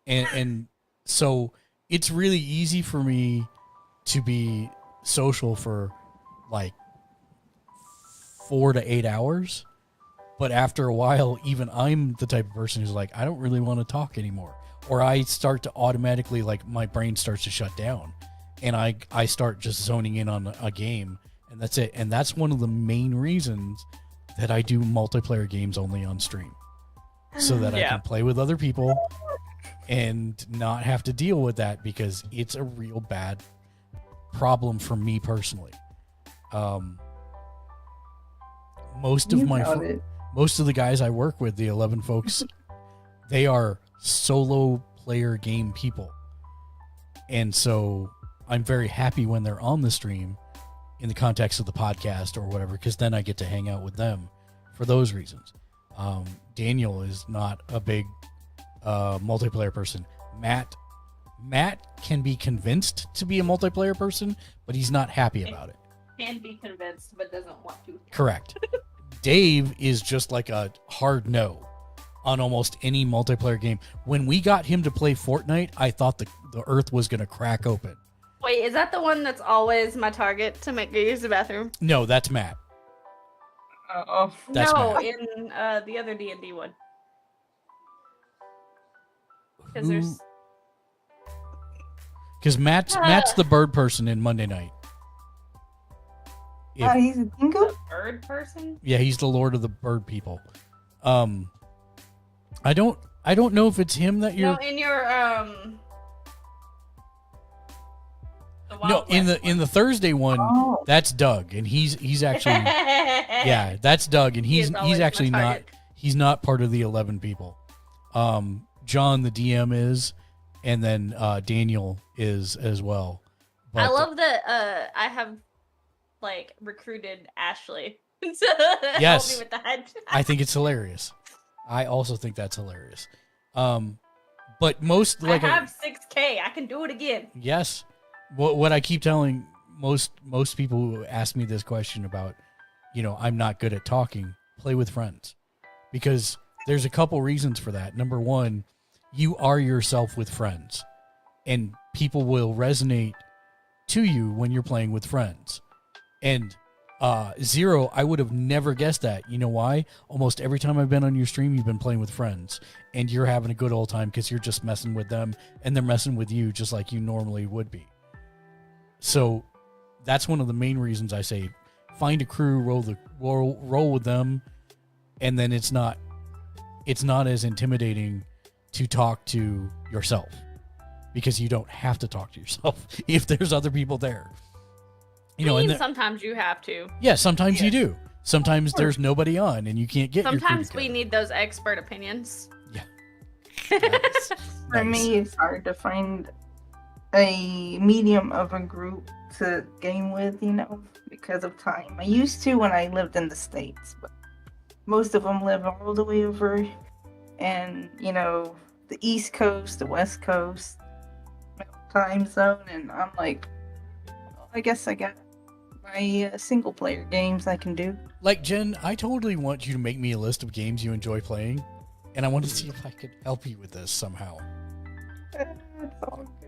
And so it's really easy for me to be social for like 4 to 8 hours. But after a while, even I'm the type of person who's like, I don't really want to talk anymore. Or I start to automatically, like, my brain starts to shut down. And I start just zoning in on a game. And that's it. And that's one of the main reasons that I do multiplayer games only on stream. So that I can play with other people and not have to deal with that, because it's a real bad problem for me personally. Most of the guys I work with, the 11 folks, they are solo player game people. And so I'm very happy when they're on the stream in the context of the podcast or whatever, because then I get to hang out with them for those reasons. Daniel is not a big multiplayer person. Matt can be convinced to be a multiplayer person, but he's not happy about it. Can be convinced, but doesn't want to. Correct. Dave is just like a hard no on almost any multiplayer game. When we got him to play Fortnite, I thought the earth was going to crack open. Wait, is that the one that's always my target to make go use the bathroom? No, that's Matt. That's no, Matt. in the other D&D one. Because Matt's the bird person in Monday Night. He's a dingo? Bird person? Yeah, he's the lord of the bird people. I don't know if it's him that you're. No, in your No, in the Thursday one, that's Doug, and he's actually yeah, that's Doug, and he's actually not part of the 11 people. John the DM is, and then Daniel is as well. But, I love that I have like recruited Ashley to yes, help me with that. I think it's hilarious. I also think that's hilarious. But most like I have 6K. I can do it again. Yes. What I keep telling most people who ask me this question about, I'm not good at talking, play with friends. Because there's a couple reasons for that. Number one, you are yourself with friends. And people will resonate to you when you're playing with friends. And Zero, I would have never guessed that. You know why? Almost every time I've been on your stream, you've been playing with friends. And you're having a good old time because you're just messing with them. And they're messing with you just like you normally would be. So that's one of the main reasons I say find a crew, roll with them, and then it's not as intimidating to talk to yourself, because you don't have to talk to yourself if there's other people there. Sometimes you have to. Yeah, sometimes you do. Sometimes there's nobody on and you can't get your crew Sometimes together. we need those expert opinions. Yeah. For me, it's hard to find a medium of a group to game with, because of time. I used to when I lived in the States, but most of them live all the way over and the East Coast, the West Coast time zone, and I'm like, well, I guess I got my single player games I can do. Like, Jen, I totally want you to make me a list of games you enjoy playing, and I want to see if I could help you with this somehow.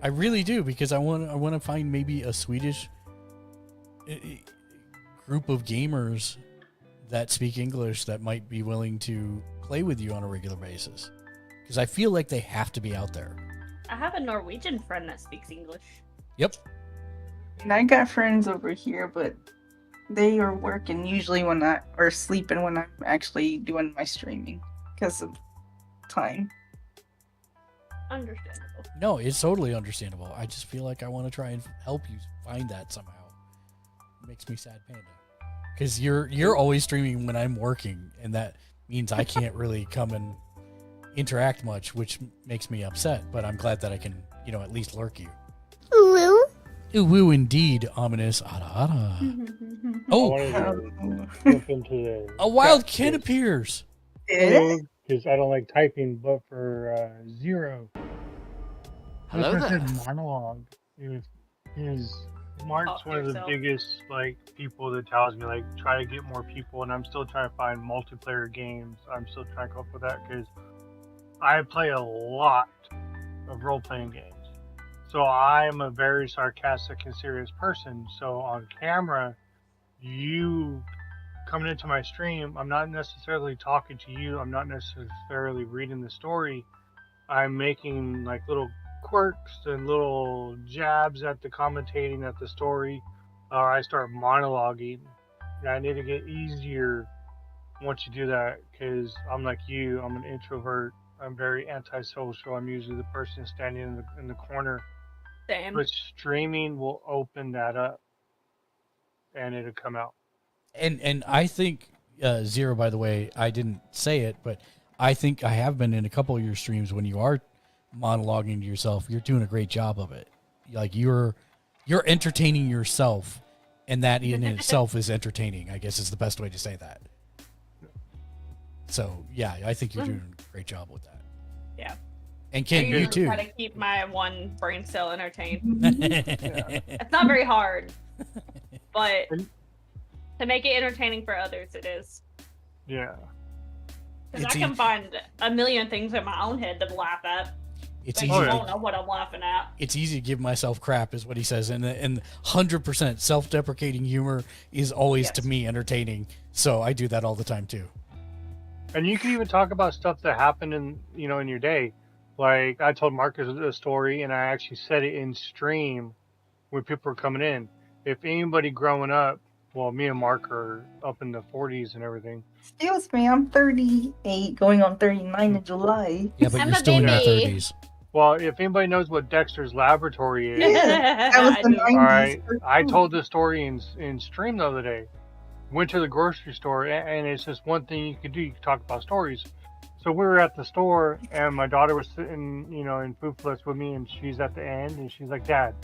I really do, because I want to find maybe a Swedish group of gamers that speak English that might be willing to play with you on a regular basis. Because I feel like they have to be out there. I have a Norwegian friend that speaks English. Yep. And I got friends over here, but they are working usually or sleeping when I'm actually doing my streaming because of time. Understandable. No, it's totally understandable. I just feel like I want to try and help you find that somehow. It makes me sad, Panda. Because you're always streaming when I'm working, and that means I can't really come and interact much, which makes me upset. But I'm glad that I can, at least lurk you. Ooh. Ooh, woo, indeed, ominous. Ada, ada. Oh, Jump into a wild kid appears. Because I don't like typing, but for Zero. Hello This there. person said monologue. Mark's one of the biggest people that tells me try to get more people, and I'm still trying to find multiplayer games. I'm still trying to come up with that because I play a lot of role-playing games. So I'm a very sarcastic and serious person. So on camera, you coming into my stream, I'm not necessarily talking to you. I'm not necessarily reading the story. I'm making little quirks and little jabs at the commentating at the story, or I start monologuing. And I need to get easier once you do that, because I'm like you. I'm an introvert. I'm very antisocial. I'm usually the person standing in the corner. Same. But streaming will open that up, and it'll come out. And I think, Zero, by the way, I didn't say it, but I think I have been in a couple of your streams when you are monologuing to yourself. You're doing a great job of it. You're entertaining yourself, and that in itself is entertaining, I guess is the best way to say that. So, yeah, I think you're doing a great job with that. Yeah. And Ken, you too. Try to keep my one brain cell entertained. It's not very hard, but to make it entertaining for others, it is. Yeah. Because I can find a million things in my own head to laugh at. It's but easy. you don't know what I'm laughing at. It's easy to give myself crap, is what he says, and 100% self-deprecating humor is always to me entertaining. So I do that all the time too. And you can even talk about stuff that happened in your day. Like I told Marcus a story, and I actually said it in stream when people were coming in. If anybody growing up, well, me and Mark are up in the 40s and everything. Excuse me, I'm 38, going on 39 in July. Yeah, but you're still in your 30s. Well, if anybody knows what Dexter's Laboratory is, that was the 90s. All right, I told this story in stream the other day. Went to the grocery store, and it's just one thing you could do. You could talk about stories. So we were at the store, and my daughter was sitting, in food flips with me, and she's at the end, and she's like, "Dad,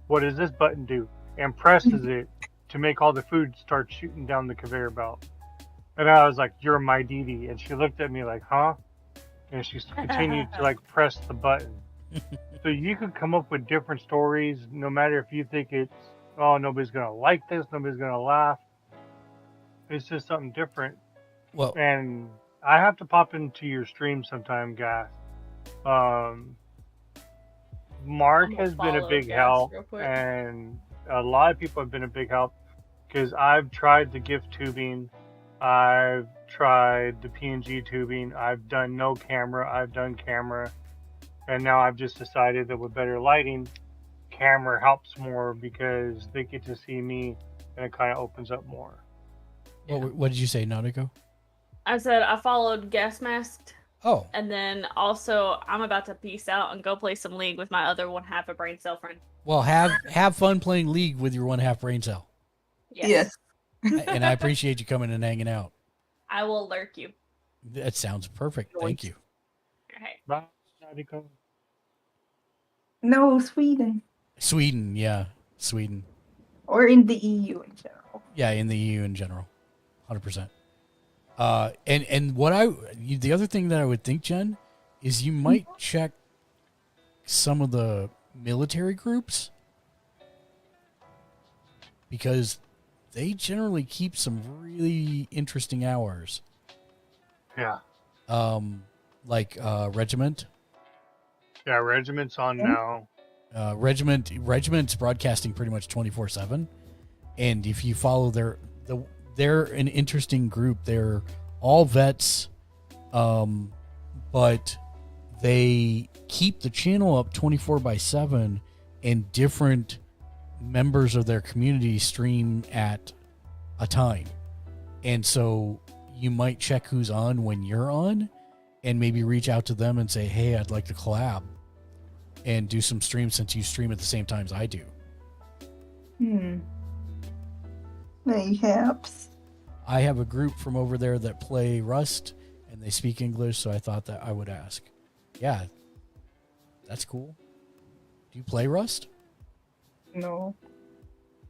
what does this button do?" And presses it to make all the food start shooting down the conveyor belt. And I was like, "You're my Dee," and she looked at me like, "Huh?" And she continued to press the button. So you could come up with different stories, no matter if you think it's, oh, nobody's gonna like this, nobody's gonna laugh. It's just something different. Well, and I have to pop into your stream sometime, guys. Mark has been a big help, and a lot of people have been a big help because I've tried the GIF tubing, I've tried the PNG tubing, I've done no camera, I've done camera, and now I've just decided that with better lighting, camera helps more because they get to see me, and it kind of opens up more. What did you say, Nautico? I said I followed Gas Masked. Oh. And then also, I'm about to peace out and go play some League with my other one half a brain cell friend. Well, have fun playing League with your 1/2 brain cell. Yes. And I appreciate you coming and hanging out. I will lurk you. That sounds perfect. Thank you. Okay. Bye, Nautico. No, Sweden. Sweden, yeah. Sweden. Or in the EU in general. Yeah, in the EU in general. 100%. And the other thing that I would think, Jen, is you might check some of the military groups, because they generally keep some really interesting hours. Yeah. Like Regiment. Yeah, Regiment's on now. Regiment's broadcasting pretty much 24/7, and if you follow they're an interesting group. They're all vets, but they keep the channel up 24/7, and different members of their community stream at a time, and so you might check who's on when you're on, and maybe reach out to them and say, "Hey, I'd like to collab." And do some streams since you stream at the same times I do. Mayhaps. I have a group from over there that play Rust, and they speak English, so I thought that I would ask. Yeah, that's cool. Do you play Rust? No,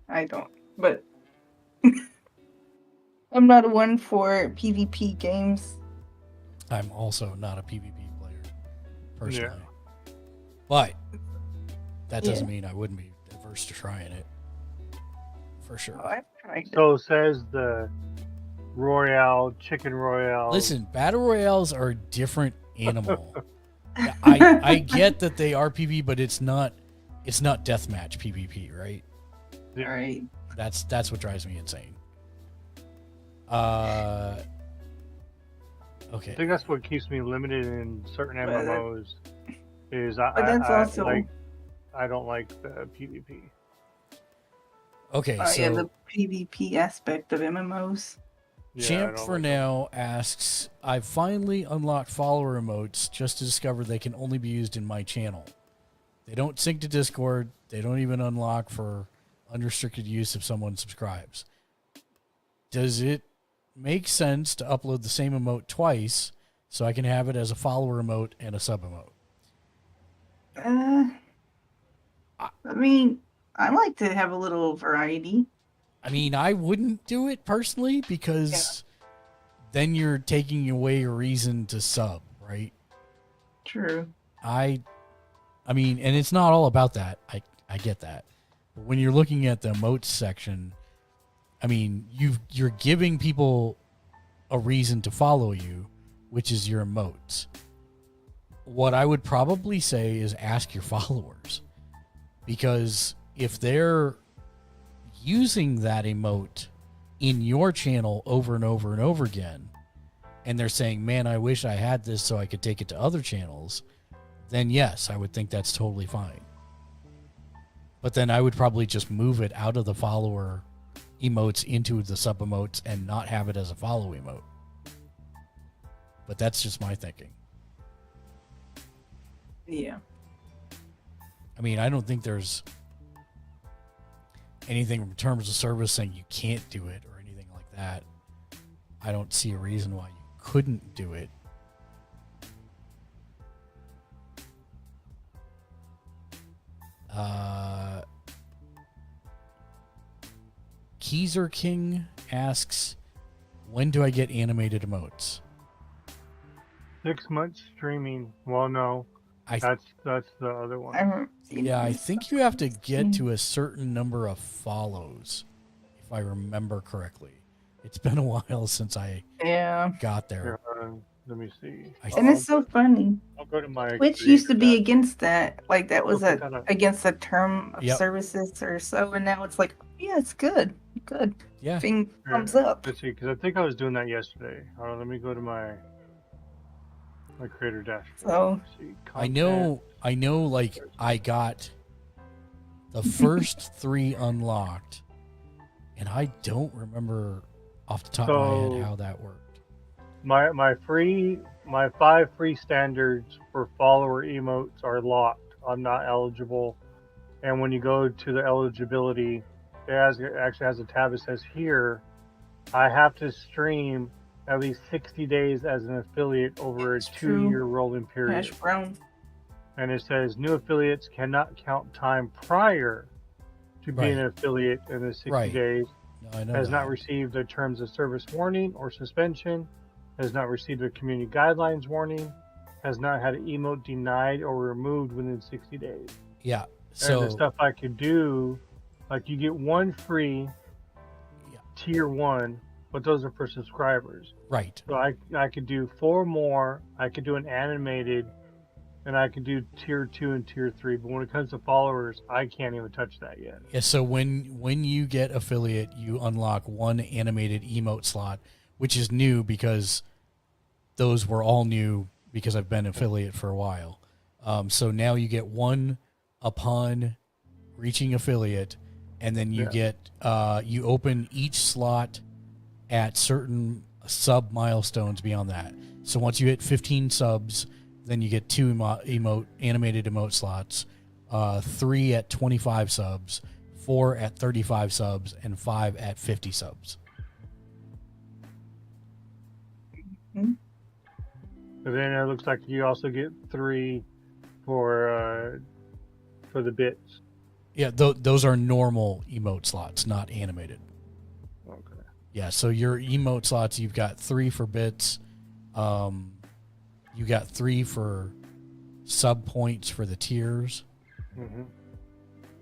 I don't. But I'm not one for PvP games. I'm also not a PvP player, personally. Yeah. But that doesn't mean I wouldn't be averse to trying it. For sure. I've tried So says the Royale, Chicken Royale. Listen, Battle Royales are a different animal. I get that they are PvP, but it's not deathmatch PvP, right? Yeah. Right. That's what drives me insane. Okay. I think that's what keeps me limited in certain MMOs. Is I don't like the PvP. Okay, so yeah, the PvP aspect of MMOs. Champ for now asks, I've finally unlocked follower emotes just to discover they can only be used in my channel. They don't sync to Discord. They don't even unlock for unrestricted use if someone subscribes. Does it make sense to upload the same emote twice so I can have it as a follower emote and a sub emote? I mean, I like to have a little variety. I mean, I wouldn't do it personally because then you're taking away a reason to sub, right? True. I mean, and it's not all about that. I get that. But when you're looking at the emotes section, I mean, you're giving people a reason to follow you, which is your emotes. What I would probably say is ask your followers, because if they're using that emote in your channel over and over and over again, and they're saying, man, I wish I had this so I could take it to other channels, then yes, I would think that's totally fine. But then I would probably just move it out of the follower emotes into the sub emotes and not have it as a follow emote. But that's just my thinking. Yeah. I mean, I don't think there's anything in terms of service saying you can't do it or anything like that. I don't see a reason why you couldn't do it. Keezer King asks, when do I get animated emotes? 6 months streaming. Well, no, that's the other one. Yeah, I think you have to get to a certain number of follows, if I remember correctly. It's been a while since I got there. Let me see. And it's so funny. I'll go to my Which used to be against that. Like, that was against the term of services or so, and now it's like, yeah, it's good. Good. Yeah. Thing comes up. Let's see, because I think I was doing that yesterday. Hold on, let me go to my creator dashboard. So I know, like, I got the first 3 unlocked, and I don't remember off the top of my head how that worked. My 5 free standards for follower emotes are locked. I'm not eligible. And when you go to the eligibility, it actually has a tab that says here, I have to stream at least 60 days as an affiliate over a 2-year rolling period. Hash brown. And it says new affiliates cannot count time prior to being an affiliate in the 60 days. No, I know has that. not received a terms of service warning or suspension, has not received a community guidelines warning, has not had an emote denied or removed within 60 days. Yeah. So and the stuff I could do, like you get 1 free tier 1, but those are for subscribers. Right. So I could do 4 more. I could do an animated, and I could do tier 2 and tier 3. But when it comes to followers, I can't even touch that yet. Yeah, so when you get affiliate, you unlock 1 animated emote slot, which is new because those were all new because I've been affiliate for a while. So now you get 1 upon reaching affiliate, and then you get you open each slot at certain sub milestones beyond that. So once you hit 15 subs, then you get 2 animated emote slots, 3 at 25 subs, 4 at 35 subs, and 5 at 50 subs. And then it looks like you also get 3 for the bits. Yeah, those are normal emote slots, not animated. Okay. Yeah, so your emote slots, you've got 3 for bits. You got 3 for sub points for the tiers. Mm-hmm.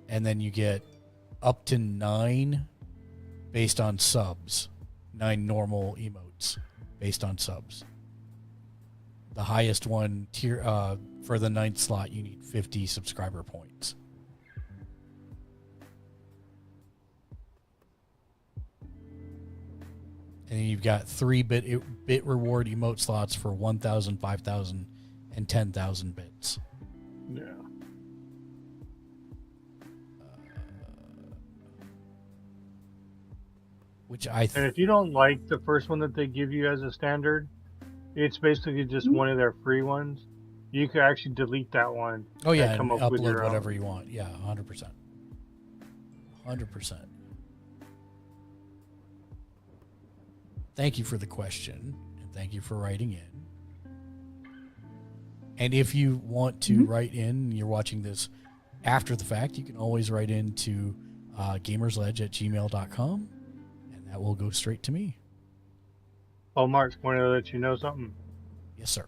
And then you get up to 9 based on subs. 9 normal emotes based on subs. The highest one tier for the 9th slot, you need 50 subscriber points. And then you've got 3 bit reward emote slots for 1,000, 5,000, and 10,000 bits. Yeah. Which I and if you don't like the first one that they give you as a standard, it's basically just one of their free ones. You could actually delete that one. Oh yeah, and come up with upload your whatever own. you want. Yeah, 100%. 100%. Thank you for the question, and thank you for writing in. And if you want to write in, you're watching this after the fact, you can always write in to gamersledge@gmail.com, and that will go straight to me. Oh, Mark, wanted to let you know something. Yes, sir.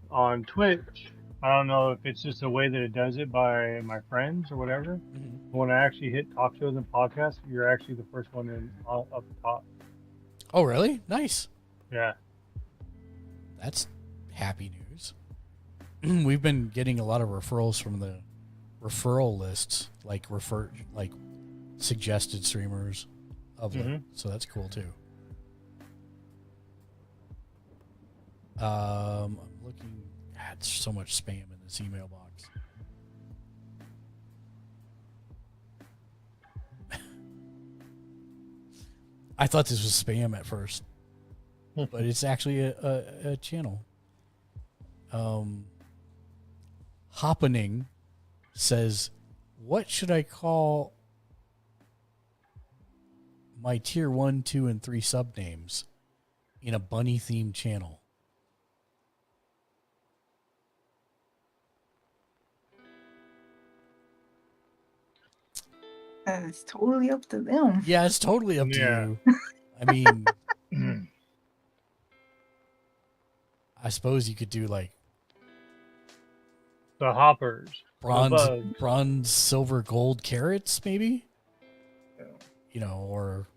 On Twitch, I don't know if it's just the way that it does it by my friends or whatever. But when I actually hit talk shows and podcasts, you're actually the first one in up top. Oh, really? Nice. Yeah. That's happy news. We've been getting a lot of referrals from the referral lists, like suggested streamers of it. So that's cool too. I'm looking. God, there's so much spam in this email box. I thought this was spam at first, but it's actually a channel. Happening says, "What should I call my tier 1, 2, and 3 sub names in a bunny themed channel?" It's totally up to them. Yeah, it's totally up to you. I mean, I suppose you could do like the hoppers, bronze, silver, gold carrots, maybe. You know, or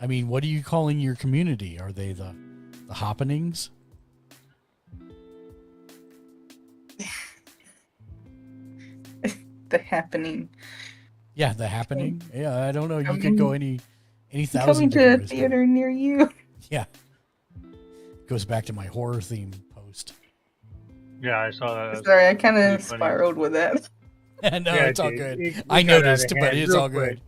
I mean, what are you calling your community? Are they the happenings? The happening. Yeah, the happening. Yeah, I don't know. You could go any thousand. Coming to a theater near you. Yeah. Goes back to my horror theme post. Yeah, I saw that. Sorry, I kind of spiraled with that. No, it's all good. I noticed, but it's all good.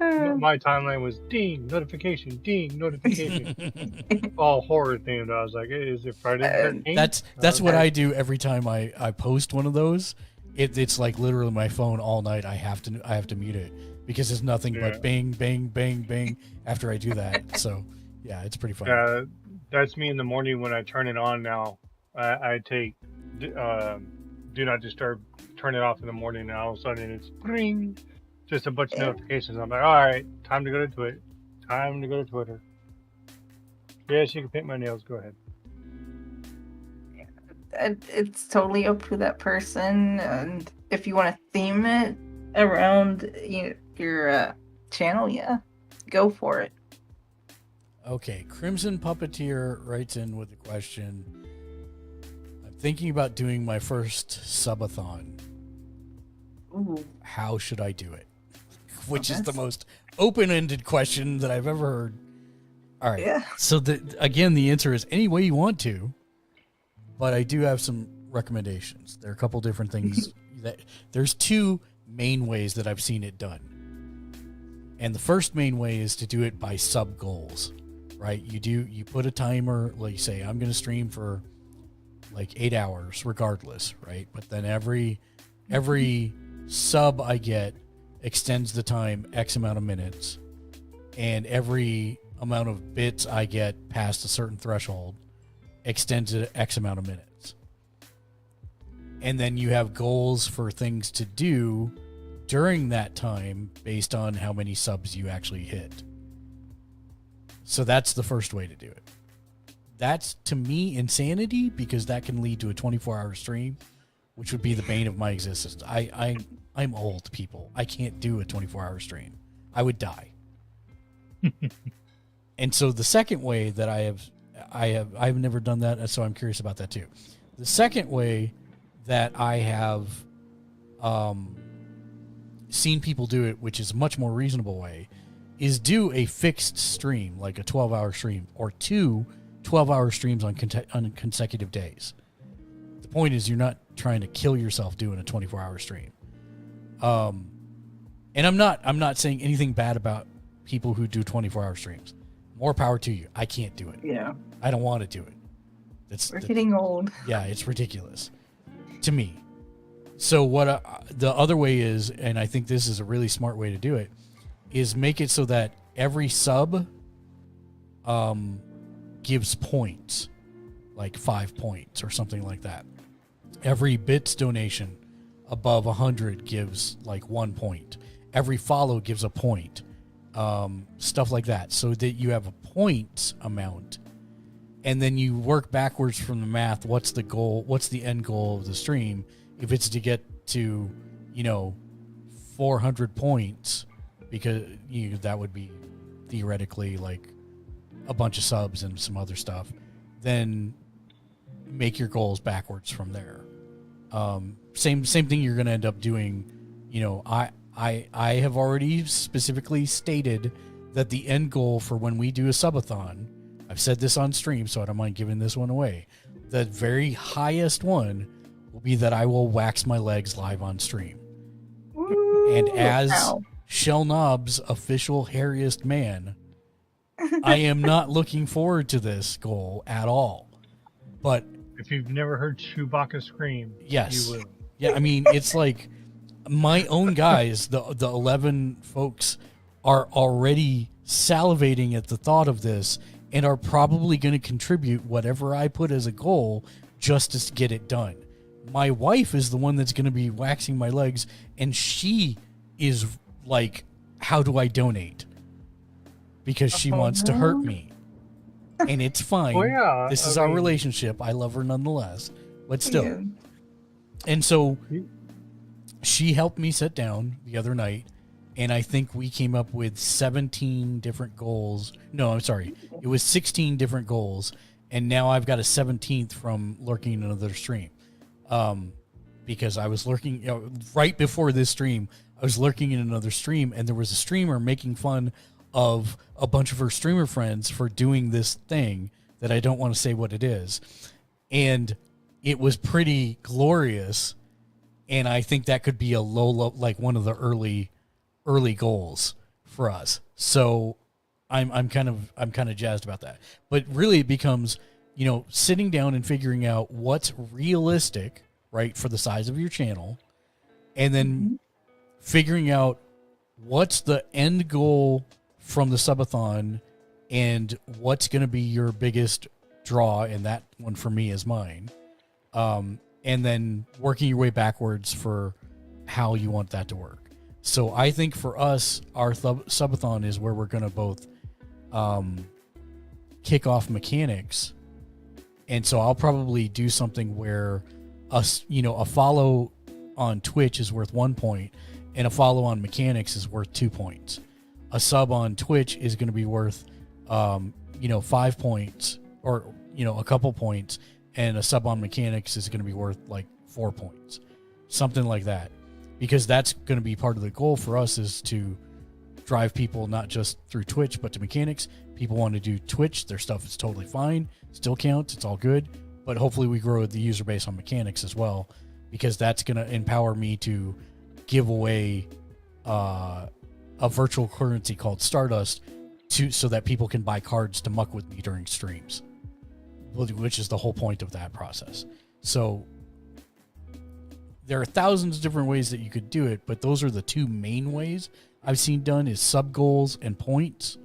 My timeline was ding, notification, ding, notification. All horror themed. I was like, hey, is it Friday the 13th? That's what I do every time I post one of those. It's like literally my phone all night. I have to mute it because it's nothing but bang, bang, bang, bang after I do that. So yeah, it's pretty funny. Yeah, that's me in the morning when I turn it on now. I take do not disturb, turn it off in the morning, and all of a sudden it's ring. Just a bunch of notifications. I'm like, all right, time to go to Twitter. Time to go to Twitter. Yes, you can paint my nails. Go ahead. It's totally up to that person, and if you want to theme it, around your channel, yeah, go for it. Okay, Crimson Puppeteer writes in with a question. I'm thinking about doing my first subathon. Ooh. How should I do it? Which is the most open-ended question that I've ever heard. All right. Yeah. So again, the answer is any way you want to, but I do have some recommendations. There are a couple different things. There's two main ways that I've seen it done. And the first main way is to do it by sub goals, right? You put a timer, like you say, I'm going to stream for like 8 hours regardless, right? But then every sub I get extends the time X amount of minutes, and every amount of bits I get past a certain threshold extends it X amount of minutes. And then you have goals for things to do during that time based on how many subs you actually hit. So that's the first way to do it. That's, to me, insanity, because that can lead to a 24-hour stream, which would be the bane of my existence. I'm old, people. I can't do a 24-hour stream. I would die. And so the second way that I've never done that, so I'm curious about that too. The second way that I have seen people do it, which is a much more reasonable way, is do a fixed stream, like a 12-hour stream, or 2 12-hour streams on consecutive days. The point is, you're not trying to kill yourself doing a 24-hour stream. And I'm not saying anything bad about people who do 24-hour streams. More power to you. I can't do it. Yeah. I don't want to do it. We're getting old. Yeah, it's ridiculous to me. So what the other way is, and I think this is a really smart way to do it, is make it so that every sub gives points, like 5 points or something like that. Every bits donation above 100 gives like 1 point. Every follow gives a point. Stuff like that, so that you have a points amount, and then you work backwards from the math. What's the goal? What's the end goal of the stream? If it's to get to, 400 points, because that would be theoretically like a bunch of subs and some other stuff, then make your goals backwards from there. Same thing you're going to end up doing. I have already specifically stated that the end goal for when we do a subathon, I've said this on stream, so I don't mind giving this one away. The very highest one will be that I will wax my legs live on stream. Ooh, and as Shell Knob's official hairiest man, I am not looking forward to this goal at all. But if you've never heard Chewbacca scream, yes, you will. Yeah, I mean, it's like my own guys, the 11 folks, are already salivating at the thought of this and are probably going to contribute whatever I put as a goal just to get it done. My wife is the one that's going to be waxing my legs, and she is like, how do I donate? Because she wants to hurt me. And it's fine. Oh, yeah. This is our relationship. I love her nonetheless. But still. Yeah. And so she helped me sit down the other night, and I think we came up with 17 different goals. No, I'm sorry. It was 16 different goals, and now I've got a 17th from lurking in another stream. Because I was lurking, right before this stream, I was lurking in another stream, and there was a streamer making fun of a bunch of her streamer friends for doing this thing that I don't want to say what it is. And it was pretty glorious, and I think that could be a low, like one of the early goals for us. So I'm kind of jazzed about that. But really, it becomes, sitting down and figuring out what's realistic, right, for the size of your channel, and then figuring out what's the end goal from the subathon and what's going to be your biggest draw, and that one for me is mine. And then working your way backwards for how you want that to work. So I think for us, our subathon is where we're going to both kick off mechanics. And so I'll probably do something where a follow on Twitch is worth 1 point, and a follow on mechanics is worth 2 points. A sub on Twitch is going to be worth, 5 points or, a couple points, and a sub on mechanics is going to be worth like 4 points, something like that, because that's going to be part of the goal for us is to drive people not just through Twitch, but to mechanics. People want to do Twitch. Their stuff is totally fine. Still counts. It's all good. But hopefully we grow the user base on mechanics as well, because that's going to empower me to give away a virtual currency called Stardust so that people can buy cards to muck with me during streams, which is the whole point of that process. So there are thousands of different ways that you could do it, but those are the two main ways I've seen done is sub goals and points,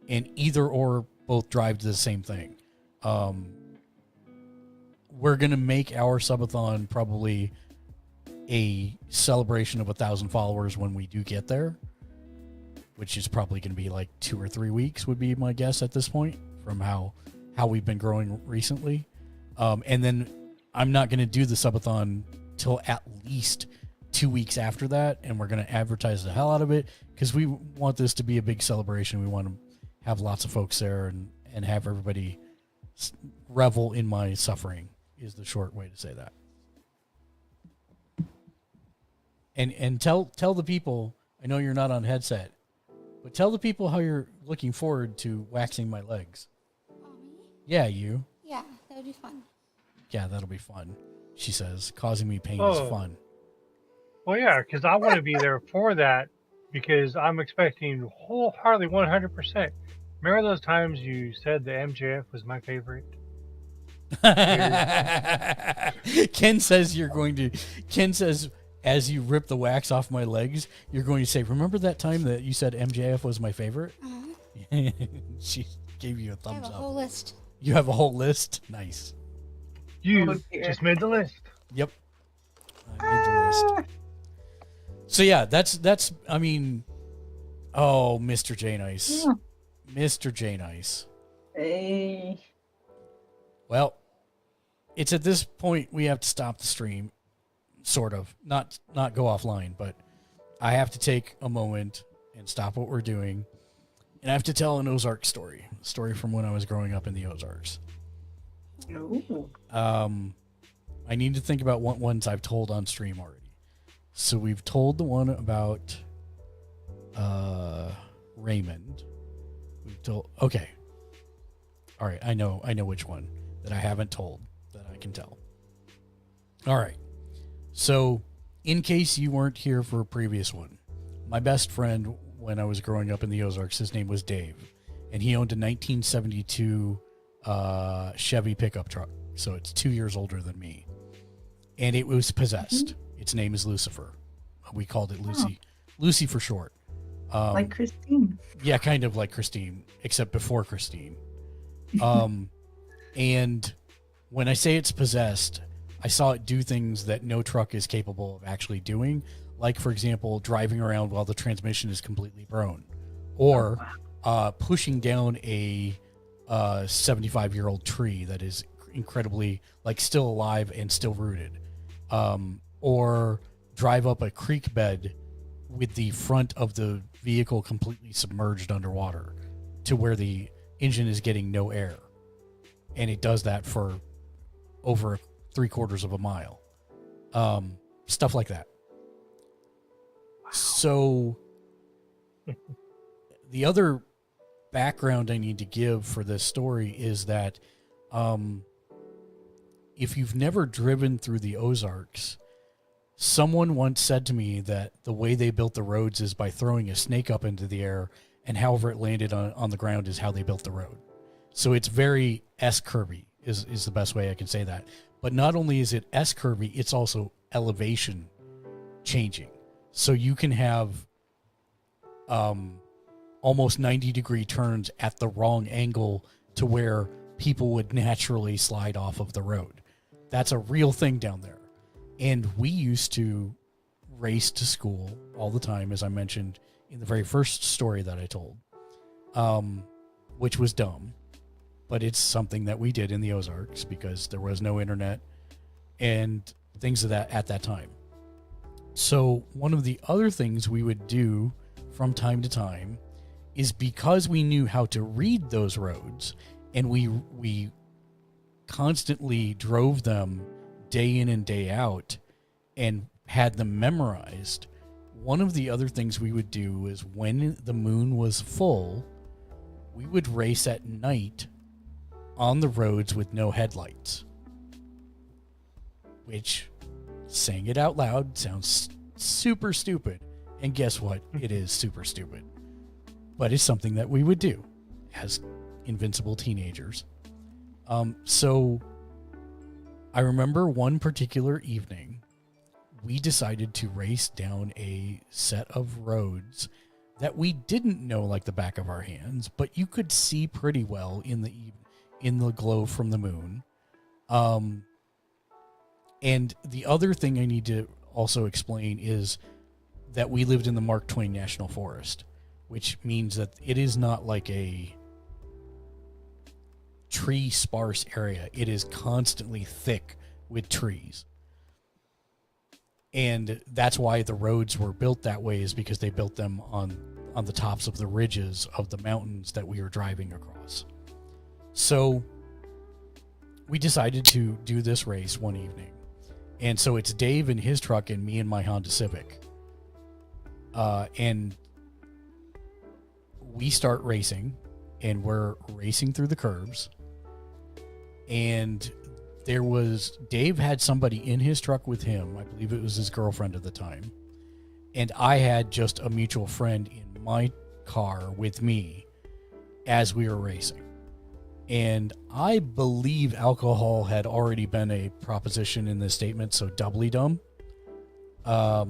and either or both drive to the same thing. We're going to make our subathon probably a celebration of 1,000 followers when we do get there, which is probably going to be like 2 or 3 weeks would be my guess at this point from how we've been growing recently. And then I'm not going to do the subathon till at least 2 weeks after that, and we're going to advertise the hell out of it because we want this to be a big celebration. We want to have lots of folks there and have everybody revel in my suffering is the short way to say that. And tell the people, I know you're not on headset, but tell the people how you're looking forward to waxing my legs. Yeah, you. Yeah, that would be fun. Yeah, that'll be fun, she says. Causing me pain is fun. Well, yeah, because I want to be there for that because I'm expecting wholeheartedly 100%. Remember those times you said the MJF was my favorite? Ken says as you rip the wax off my legs, you're going to say, remember that time that you said MJF was my favorite? Uh-huh. She gave you a thumbs up. I have a whole list. You have a whole list? Nice. You just made the list. Yep. I made the list. So yeah, that's I mean, oh, Mr. J Nice. Yeah. Mr. J Nice. Hey. Well, it's at this point we have to stop the stream, sort of. Not go offline, but I have to take a moment and stop what we're doing. And I have to tell an Ozark story. A story from when I was growing up in the Ozarks. Ooh. I need to think about what ones I've told on stream already. So we've told the one about Raymond. We've told okay. All right, I know which one that I haven't told that I can tell. All right. So, in case you weren't here for a previous one, my best friend when I was growing up in the Ozarks, his name was Dave, and he owned a 1972 Chevy pickup truck. So it's 2 years older than me. And it was possessed. Mm-hmm. Its name is Lucifer. We called it Lucy. Oh. Lucy for short. Like Christine. Yeah, kind of like Christine, except before Christine. And when I say it's possessed, I saw it do things that no truck is capable of actually doing. Like, for example, driving around while the transmission is completely blown. Or pushing down a 75-year-old tree that is incredibly, like, still alive and still rooted. Or drive up a creek bed with the front of the vehicle completely submerged underwater to where the engine is getting no air. And it does that for over 3/4 of a mile. Stuff like that. Wow. So the other background I need to give for this story is that if you've never driven through the Ozarks, someone once said to me that the way they built the roads is by throwing a snake up into the air, and however it landed on the ground is how they built the road. So it's very S-curvy is the best way I can say that. But not only is it S-curvy, it's also elevation changing. So you can have almost 90-degree turns at the wrong angle to where people would naturally slide off of the road. That's a real thing down there. And we used to race to school all the time, as I mentioned in the very first story that I told, which was dumb. But it's something that we did in the Ozarks because there was no internet and things of that at that time. So one of the other things we would do from time to time is, because we knew how to read those roads and we constantly drove them day in and day out and had them memorized, one of the other things we would do is, when the moon was full, we would race at night on the roads with no headlights. Which, saying it out loud, sounds super stupid. And guess what? It is super stupid. But it's something that we would do as invincible teenagers. So I remember one particular evening, we decided to race down a set of roads that we didn't know like the back of our hands, but you could see pretty well in the glow from the moon. And the other thing I need to also explain is that we lived in the Mark Twain National Forest, which means that it is not like a tree sparse area. It is constantly thick with trees. And that's why the roads were built that way, is because they built them on the tops of the ridges of the mountains that we were driving across. So we decided to do this race one evening. And so it's Dave in his truck and me in my Honda Civic. And we start racing, and we're racing through the curves. And Dave had somebody in his truck with him. I believe it was his girlfriend at the time. And I had just a mutual friend in my car with me as we were racing. And I believe alcohol had already been a proposition in this statement, so doubly dumb. But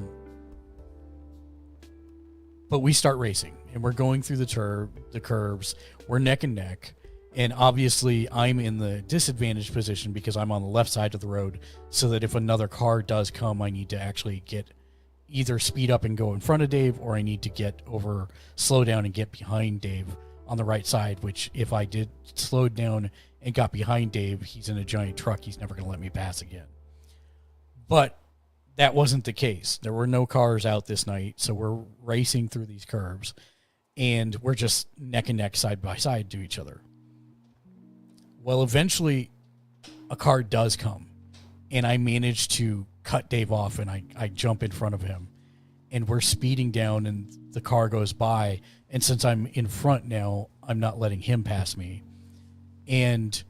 we start racing, and we're going through the curves. We're neck and neck. And obviously, I'm in the disadvantaged position because I'm on the left side of the road, so that if another car does come, I need to actually either speed up and go in front of Dave, or I need to slow down and get behind Dave on the right side, which if I did slow down and got behind Dave, he's in a giant truck. He's never going to let me pass again. But that wasn't the case. There were no cars out this night, so we're racing through these curves, and we're just neck and neck, side by side to each other. Well, eventually, a car does come, and I manage to cut Dave off, and I jump in front of him, and we're speeding down, and the car goes by, and since I'm in front now, I'm not letting him pass me, and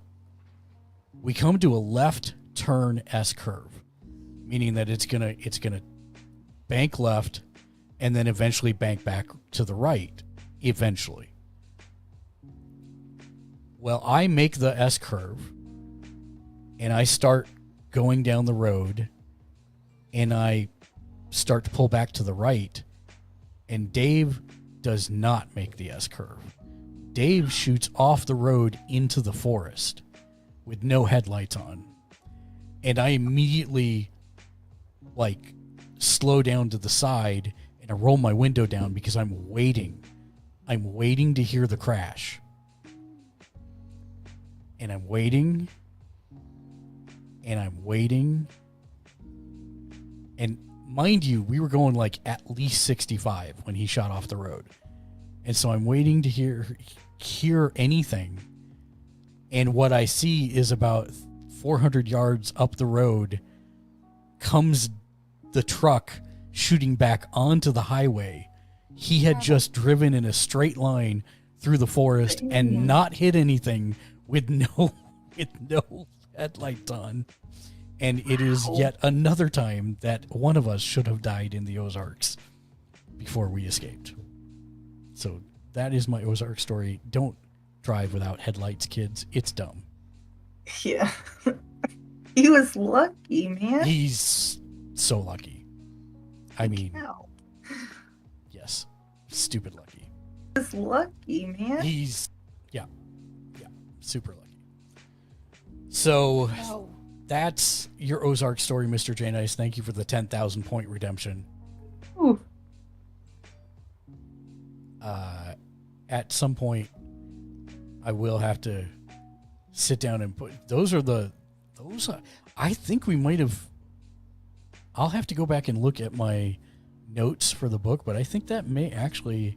we come to a left turn S curve, meaning that it's gonna bank left, and then eventually bank back to the right, eventually. Well, I make the S curve, and I start going down the road, and I start to pull back to the right, and Dave does not make the S curve. Dave shoots off the road into the forest with no headlights on, and I immediately slow down to the side, and I roll my window down because I'm waiting to hear the crash. And I'm waiting, and I'm waiting. And mind you, we were going at least 65 when he shot off the road. And so I'm waiting to hear anything. And what I see is about 400 yards up the road comes the truck shooting back onto the highway. He had just driven in a straight line through the forest and not hit anything with no headlights on. And it is yet another time that one of us should have died in the Ozarks before we escaped. So that is my Ozark story. Don't drive without headlights, kids. It's dumb. Yeah. He was lucky, man. He's so lucky. I mean, yes, stupid lucky. He was lucky, man. He's, yeah, super lucky. So that's your Ozark story, Mr. J Nice. Thank you for the 10,000 point redemption. Ooh. At some point, I will have to sit down and put those. I think we might have. I'll have to go back and look at my notes for the book, but I think that may actually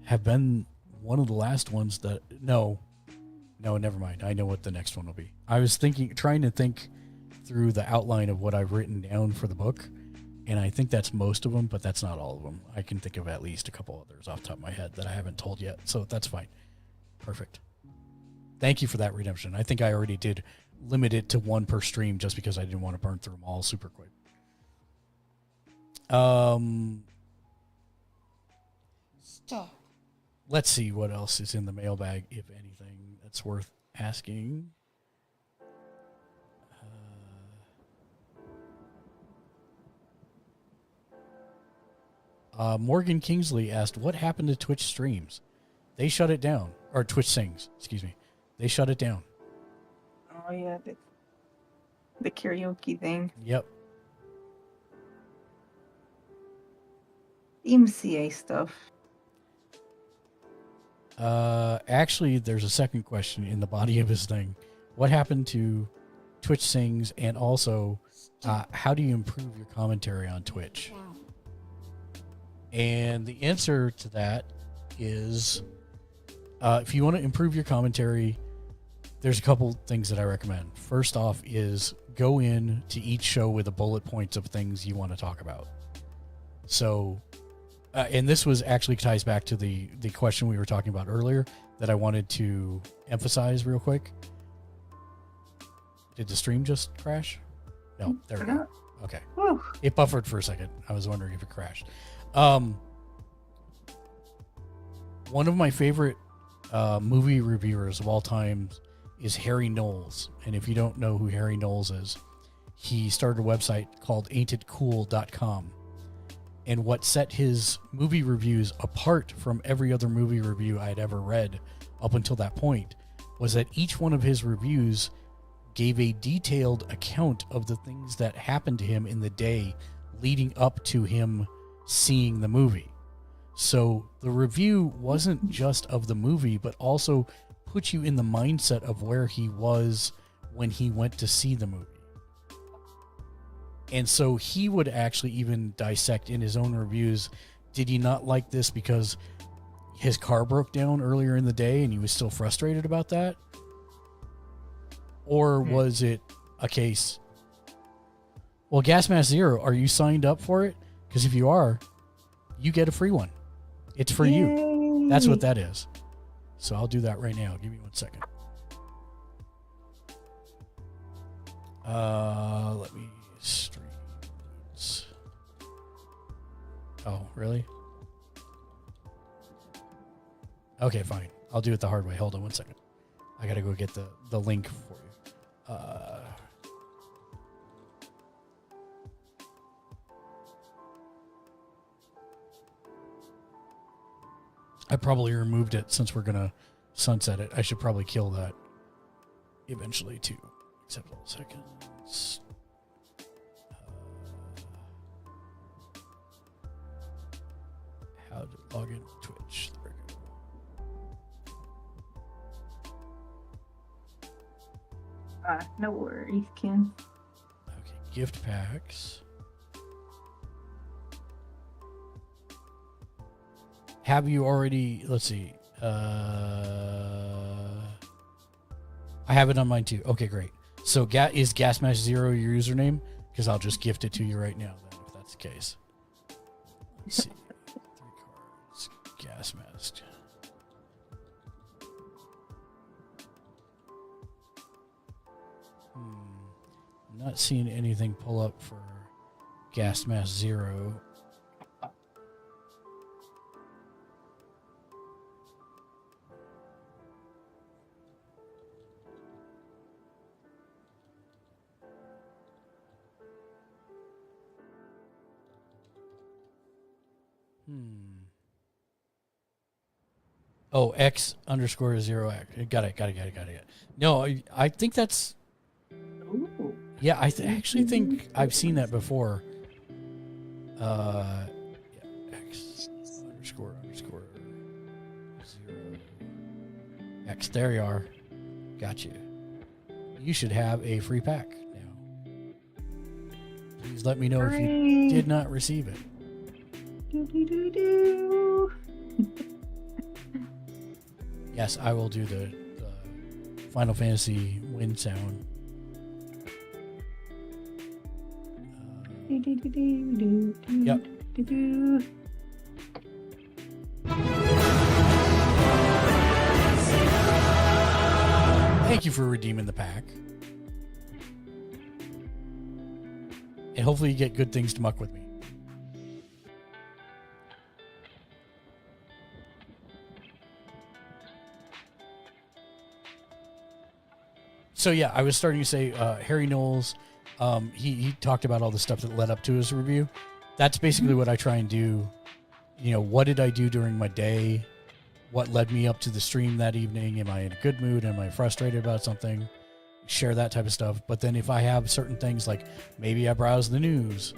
have been one of the last ones that... No, never mind. I know what the next one will be. I was trying to think through the outline of what I've written down for the book, and I think that's most of them, but that's not all of them. I can think of at least a couple others off the top of my head that I haven't told yet, so that's fine. Perfect. Thank you for that, Redemption. I think I already did limit it to one per stream just because I didn't want to burn through them all super quick. Stop. Let's see what else is in the mailbag, if anything that's worth asking. Morgan Kingsley asked, what happened to Twitch streams? They shut it down. Or Twitch sings, excuse me. They shut it down. Oh, yeah. The karaoke thing. Yep. MCA stuff. Actually, there's a second question in the body of his thing. What happened to Twitch sings, and also, how do you improve your commentary on Twitch? And the answer to that is, if you want to improve your commentary, there's a couple things that I recommend. First off is go in to each show with the bullet points of things you want to talk about. So, and this was actually ties back to the question we were talking about earlier that I wanted to emphasize real quick. Did the stream just crash? No, there we go. Okay. Whew. It buffered for a second. I was wondering if it crashed. One of my favorite movie reviewers of all time is Harry Knowles. And if you don't know who Harry Knowles is, he started a website called AintItCool.com. And what set his movie reviews apart from every other movie review I had ever read up until that point was that each one of his reviews gave a detailed account of the things that happened to him in the day leading up to him seeing the movie. So the review wasn't just of the movie, but also put you in the mindset of where he was when he went to see the movie. And so he would actually even dissect in his own reviews, did he not like this because his car broke down earlier in the day and he was still frustrated about that? Or was it a case, well, Gas Mask Zero, are you signed up for it? Because if you are, you get a free one. It's for you. That's what that is. So I'll do that right now. Give me 1 second. Let me stream. Oh, really? Okay, fine. I'll do it the hard way. Hold on 1 second. I gotta go get the link for you. I probably removed it since we're gonna sunset it. I should probably kill that eventually too. Accept all seconds. How to log in Twitch. There we go. No worries, Ken. Okay, gift packs. Have you already, let's see. I have it on mine too. Okay, great. So is Gas Mask Zero your username? Because I'll just gift it to you right now then, if that's the case. Let's see. 3 cards. Gas Mask. I'm not seeing anything pull up for Gas Mask Zero. Oh, X_0X. Got it. No, I think that's... Ooh. Yeah, I actually think I've seen that before. Yeah, X__0 X. There you are. Got you. You should have a free pack now. Please let me know if you did not receive it. Yes, I will do the Final Fantasy wind sound. Yep. Thank you for redeeming the pack. And hopefully you get good things to muck with me. So yeah, I was starting to say Harry Knowles, he talked about all the stuff that led up to his review. That's basically what I try and do. You know, what did I do during my day? What led me up to the stream that evening? Am I in a good mood? Am I frustrated about something? Share that type of stuff. But then if I have certain things like maybe I browse the news.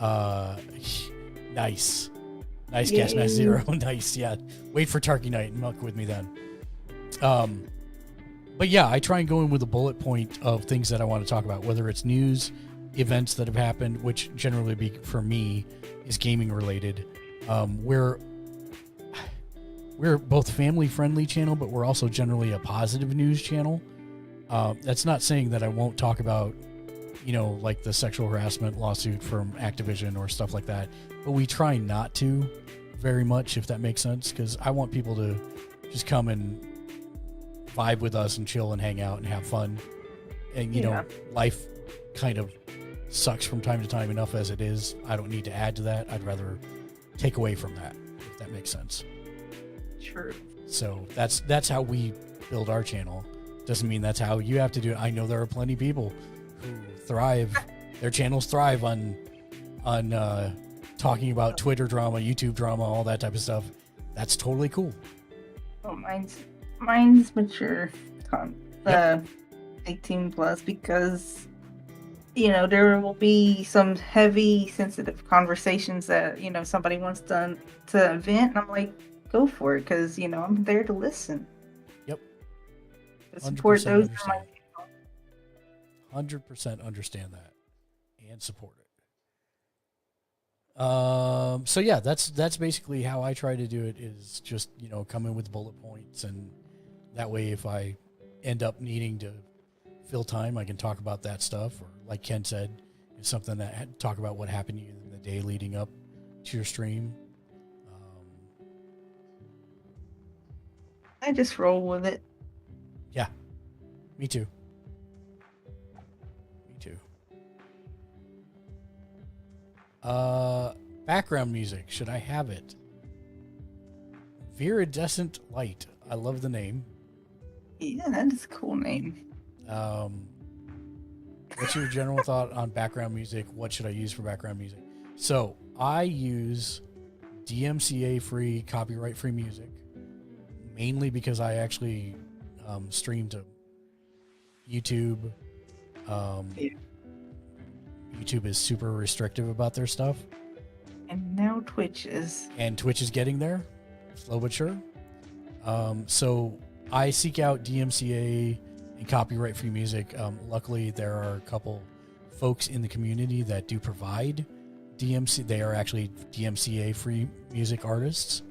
Nice. Nice guess, Nice Zero. Nice, yeah. Wait for Turkey Night and muck with me then. But yeah, I try and go in with a bullet point of things that I want to talk about, whether it's news, events that have happened, which generally be for me is gaming related. We're both family friendly channel, but we're also generally a positive news channel. That's not saying that I won't talk about, you know, like the sexual harassment lawsuit from Activision or stuff like that. But we try not to very much, if that makes sense, because I want people to just come and vibe with us and chill and hang out and have fun. And, you know, life kind of sucks from time to time enough as it is. I don't need to add to that. I'd rather take away from that, if that makes sense. True. So that's how we build our channel. Doesn't mean that's how you have to do it. I know there are plenty of people who thrive. Their channels thrive on talking about Twitter drama, YouTube drama, all that type of stuff. That's totally cool. Oh, mine's mature, 18 plus, because you know there will be some heavy, sensitive conversations that you know somebody wants to vent, and I'm like, go for it, because you know I'm there to listen. Yep. To support those. 100% understand that and support it. So yeah, that's basically how I try to do it, is just, you know, come in with bullet points, and that way if I end up needing to fill time, I can talk about that stuff, or like Ken said, it's something that talk about what happened to you in the day leading up to your stream. I just roll with it. Yeah, me too. Background music. Should I have it? Viridescent Light. I love the name. Yeah, that is a cool name. What's your general thought on background music? What should I use for background music? So I use DMCA-free, copyright-free music, mainly because I actually stream to YouTube. YouTube is super restrictive about their stuff. And now Twitch is. And Twitch is getting there, slow but sure. So I seek out DMCA and copyright-free music. Luckily, there are a couple folks in the community that do provide DMC. They are actually DMCA-free music artists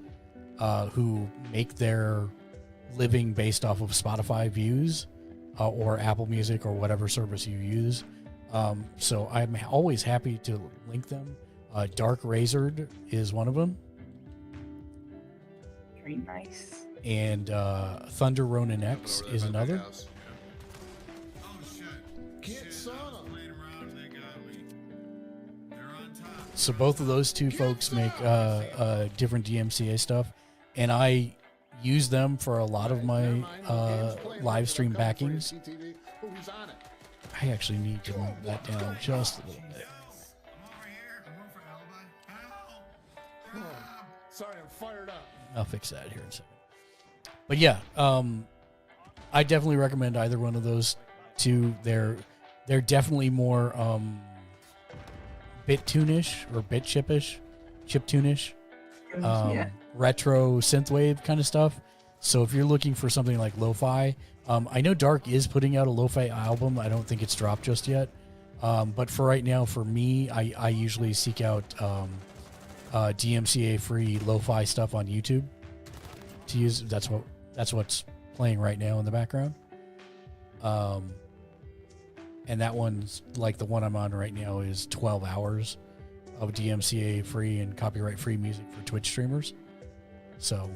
who make their living based off of Spotify views or Apple Music or whatever service you use. So I'm always happy to link them. Dark Razored is one of them. Very nice. And Thunder Ronin X is another. So both of those two folks make different DMCA stuff, and I use them for a lot of my live stream backings. I actually need to move that down just a little bit. Sorry, I'm fired up. I'll fix that here in a second. But yeah, I definitely recommend either one of those two. They're definitely more bit tune-ish or bit chip-ish, chip-tune-ish, retro synthwave kind of stuff. So if you're looking for something like lo-fi, I know Dark is putting out a lo-fi album. I don't think it's dropped just yet. But for right now, for me, I usually seek out DMCA free lo-fi stuff on YouTube to use. That's what's playing right now in the background. And that one's like the one I'm on right now is 12 hours of DMCA free and copyright free music for Twitch streamers. So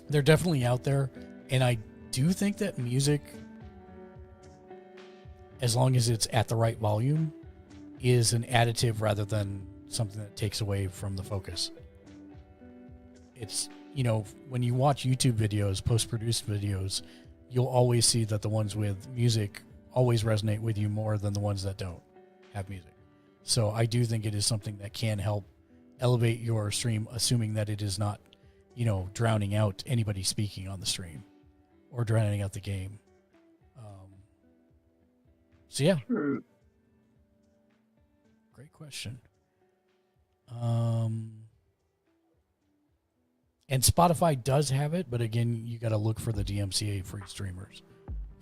they're definitely out there. And I do think that music, as long as it's at the right volume, is an additive rather than something that takes away from the focus. It's, you know, when you watch YouTube videos, post-produced videos, you'll always see that the ones with music always resonate with you more than the ones that don't have music. So I do think it is something that can help elevate your stream, assuming that it is not, you know, drowning out anybody speaking on the stream or drowning out the game. So yeah. True. Great question. And Spotify does have it, but again, you got to look for the DMCA free streamers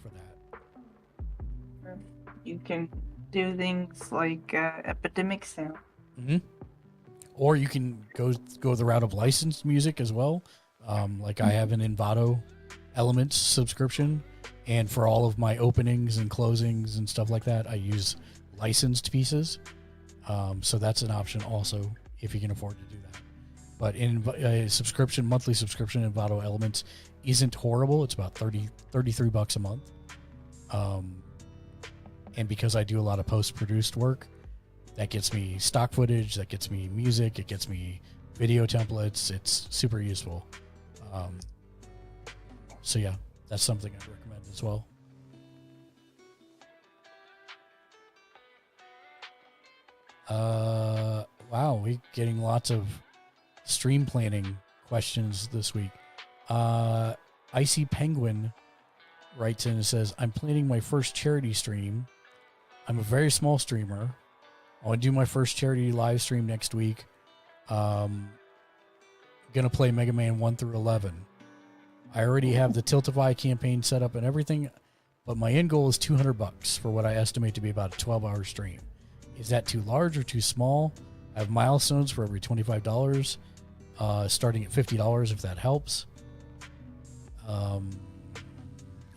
for that. You can do things like Epidemic Sound. Mm-hmm. Or you can go the route of licensed music as well. Like I have an Envato Elements subscription, and for all of my openings and closings and stuff like that, I use licensed pieces. So that's an option also if you can afford to do that. But in a subscription, monthly subscription, Envato Elements isn't horrible. It's about $33 a month. And because I do a lot of post-produced work, that gets me stock footage, that gets me music, it gets me video templates. It's super useful. So yeah, that's something I'd recommend as well. Wow, we're getting lots of stream planning questions this week. Icy Penguin writes in and says, I'm planning my first charity stream. I'm a very small streamer. I want to do my first charity live stream next week. Gonna play Mega Man 1 through 11. I already have the Tiltify campaign set up and everything, but my end goal is $200 for what I estimate to be about a 12-hour stream. Is that too large or too small? I have milestones for every $25, starting at $50 if that helps.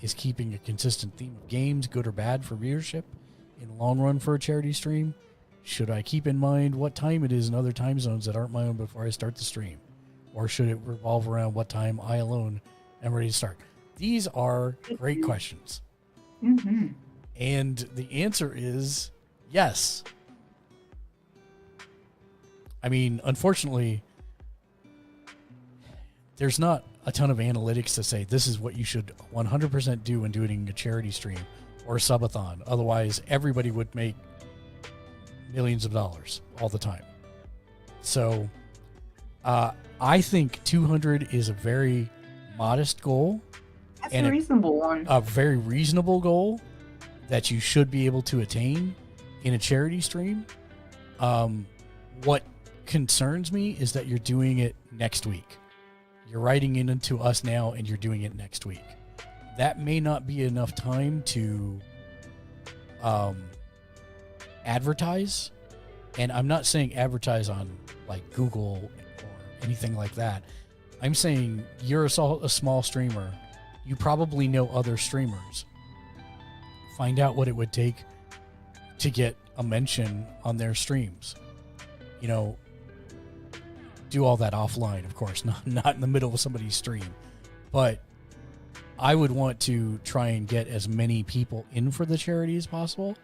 Is keeping a consistent theme of games good or bad for viewership in the long run for a charity stream? Should I keep in mind what time it is in other time zones that aren't my own before I start the stream? Or should it revolve around what time I alone am ready to start? These are great questions. Mm-hmm. And the answer is yes. I mean, unfortunately, there's not a ton of analytics to say this is what you should 100% do when doing a charity stream or a subathon. Otherwise, everybody would make millions of dollars all the time. So I think 200 is a very modest goal. That's a reasonable one. A very reasonable goal that you should be able to attain in a charity stream. What concerns me is that you're doing it next week. You're writing it into us now and you're doing it next week. That may not be enough time to advertise. And I'm not saying advertise on like Google or anything like that. I'm saying you're a small streamer. You probably know other streamers. Find out what it would take to get a mention on their streams. You know, do all that offline, of course, not in the middle of somebody's stream. But I would want to try and get as many people in for the charity as possible.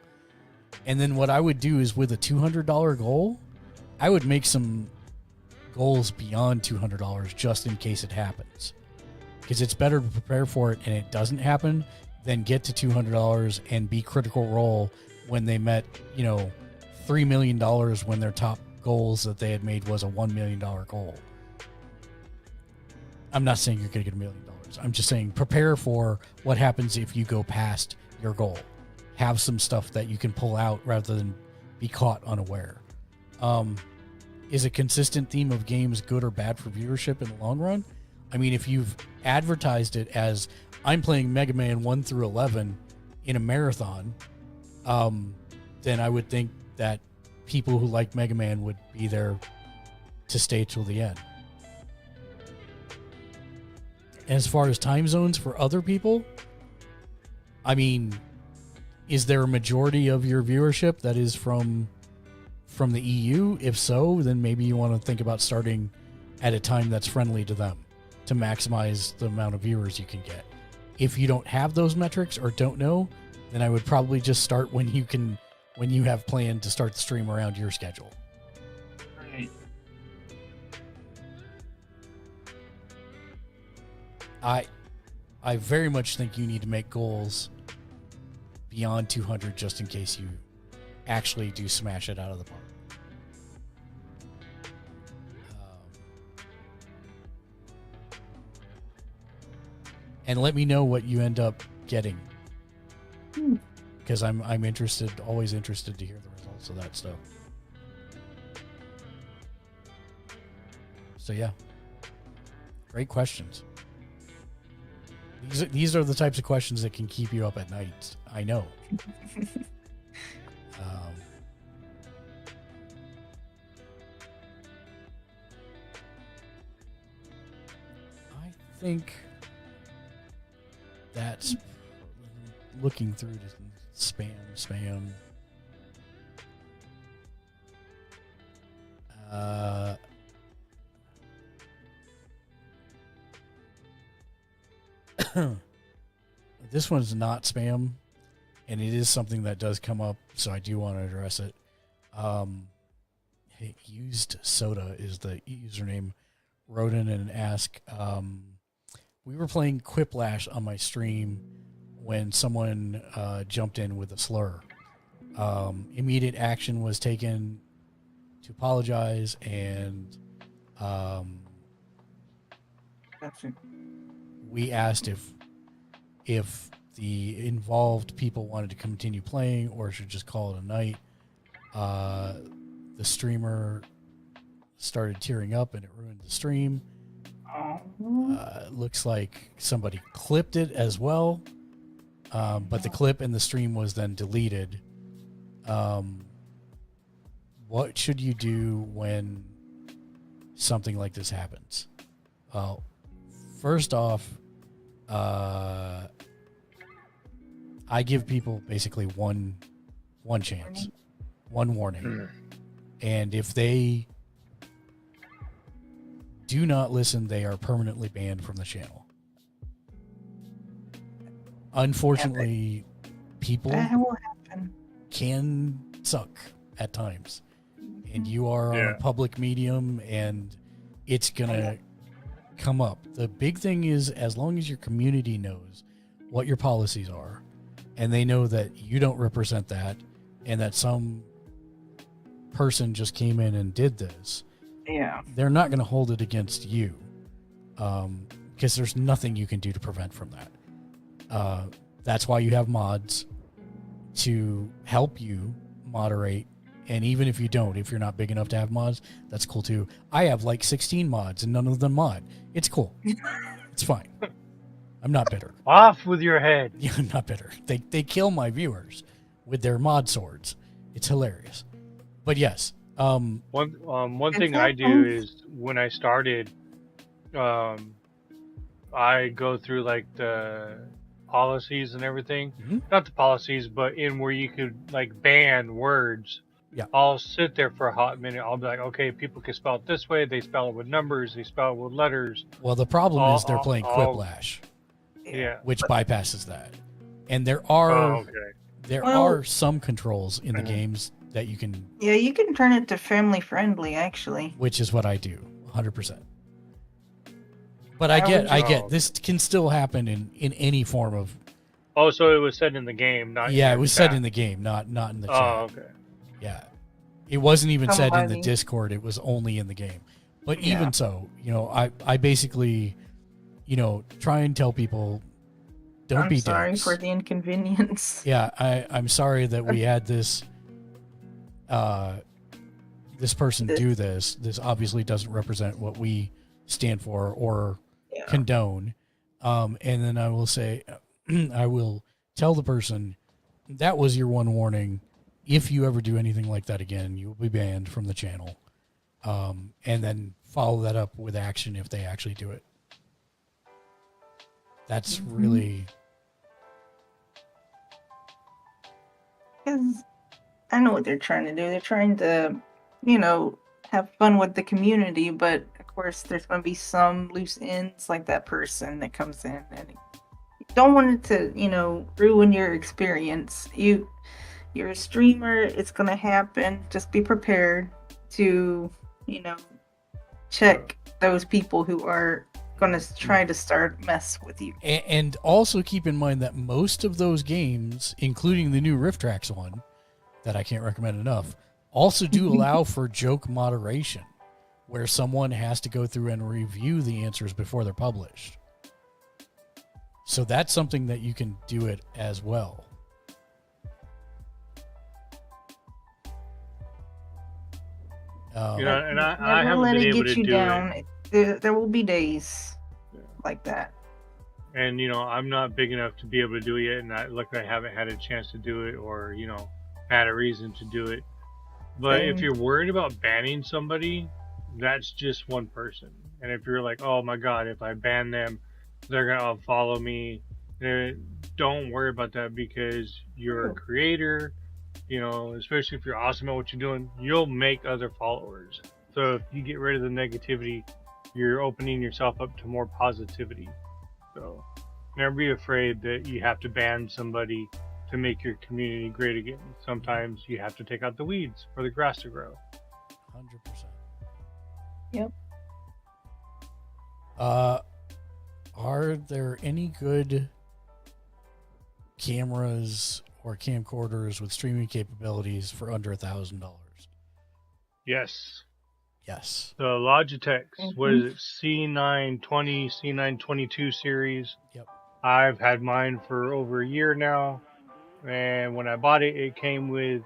And then what I would do is with a $200 goal, I would make some goals beyond $200 just in case it happens. Because it's better to prepare for it and it doesn't happen than get to $200 and be Critical Role when they met, you know, $3 million when their top goals that they had made was a $1 million goal. I'm not saying you're going to get $1 million. I'm just saying prepare for what happens if you go past your goal. Have some stuff that you can pull out rather than be caught unaware. Is a consistent theme of games good or bad for viewership in the long run? I mean, if you've advertised it as I'm playing Mega Man 1 through 11 in a marathon, then I would think that people who like Mega Man would be there to stay till the end. As far as time zones for other people, I mean, is there a majority of your viewership that is from the EU? If so, then maybe you want to think about starting at a time that's friendly to them to maximize the amount of viewers you can get. If you don't have those metrics or don't know, then I would probably just start when you have planned to start the stream around your schedule. Right. I very much think you need to make goals beyond 200 just in case you actually do smash it out of the park. And let me know what you end up getting, because I'm always interested to hear the results of that stuff. So yeah, great questions. These are the types of questions that can keep you up at night. I know. I think that's looking through the spam. This one's not spam, and it is something that does come up, so I do want to address it. Used Soda is the username. Wrote in and asked, we were playing Quiplash on my stream when someone jumped in with a slur. Immediate action was taken to apologize, and we asked if the involved people wanted to continue playing or should just call it a night. The streamer started tearing up and it ruined the stream. Looks like somebody clipped it as well, but the clip in the stream was then deleted. What should you do when something like this happens? Well, first off, I give people basically one chance, one warning. And if they do not listen, they are permanently banned from the channel. Unfortunately, people can suck at times. And you are on a public medium, and it's going to come up. The big thing is, as long as your community knows what your policies are, and they know that you don't represent that, and that some person just came in and did this, they're not going to hold it against you, because there's nothing you can do to prevent from that. That's why you have mods to help you moderate. And even if you don't, if you're not big enough to have mods, that's cool too. I have like 16 mods and none of them mod. It's cool. It's fine. I'm not bitter. Off with your head. Yeah, I'm not bitter. They kill my viewers with their mod swords. It's hilarious. But yes. One thing I do is when I started, I go through like the policies and everything. Not the policies, but in where you could like ban words. Yeah. I'll sit there for a hot minute. I'll be like, okay, people can spell it this way. They spell it with numbers. They spell it with letters. Well, the problem is they're playing Quiplash. Yeah. Which bypasses that. And there are are some controls in the games that you can... Yeah, you can turn it to family friendly, actually. Which is what I do, 100%. But I get this can still happen in any form of... Oh, so it was said in the game, not it was said in the game, not in the chat. Oh, okay. Yeah. It wasn't even said in the Discord. It was only in the game. But even so, I basically, try and tell people, don't be dicks. I'm sorry for the inconvenience. Yeah, I'm sorry that we had this this person do this. This obviously doesn't represent what we stand for or condone. And then I will say, I will tell the person, that was your one warning. If you ever do anything like that again, you will be banned from the channel. And then follow that up with action if they actually do it. That's really... Because I know what they're trying to do. They're trying to, have fun with the community, but of course there's going to be some loose ends like that person that comes in and you don't want it to, ruin your experience. You're a streamer, it's going to happen. Just be prepared to, check those people who are going to try to start mess with you. And also keep in mind that most of those games, including the new Rift Tracks one, that I can't recommend enough, also do allow for joke moderation, where someone has to go through and review the answers before they're published. So that's something that you can do it as well. And I haven't been able to do it. There will be days like that. And, I'm not big enough to be able to do it yet, and I haven't had a chance to do it or, had a reason to do it. But if you're worried about banning somebody, that's just one person. And if you're like, oh my God, if I ban them, they're going to unfollow me, don't worry about that, because you're a creator, especially if you're awesome at what you're doing, you'll make other followers. So if you get rid of the negativity, you're opening yourself up to more positivity. So never be afraid that you have to ban somebody to make your community great again. Sometimes you have to take out the weeds for the grass to grow. 100%. Yep. Are there any good cameras or camcorders with streaming capabilities for under $1,000? Yes. Yes. The Logitech, what is it, C920, C922 series. Yep. I've had mine for over a year now. And when I bought it, it came with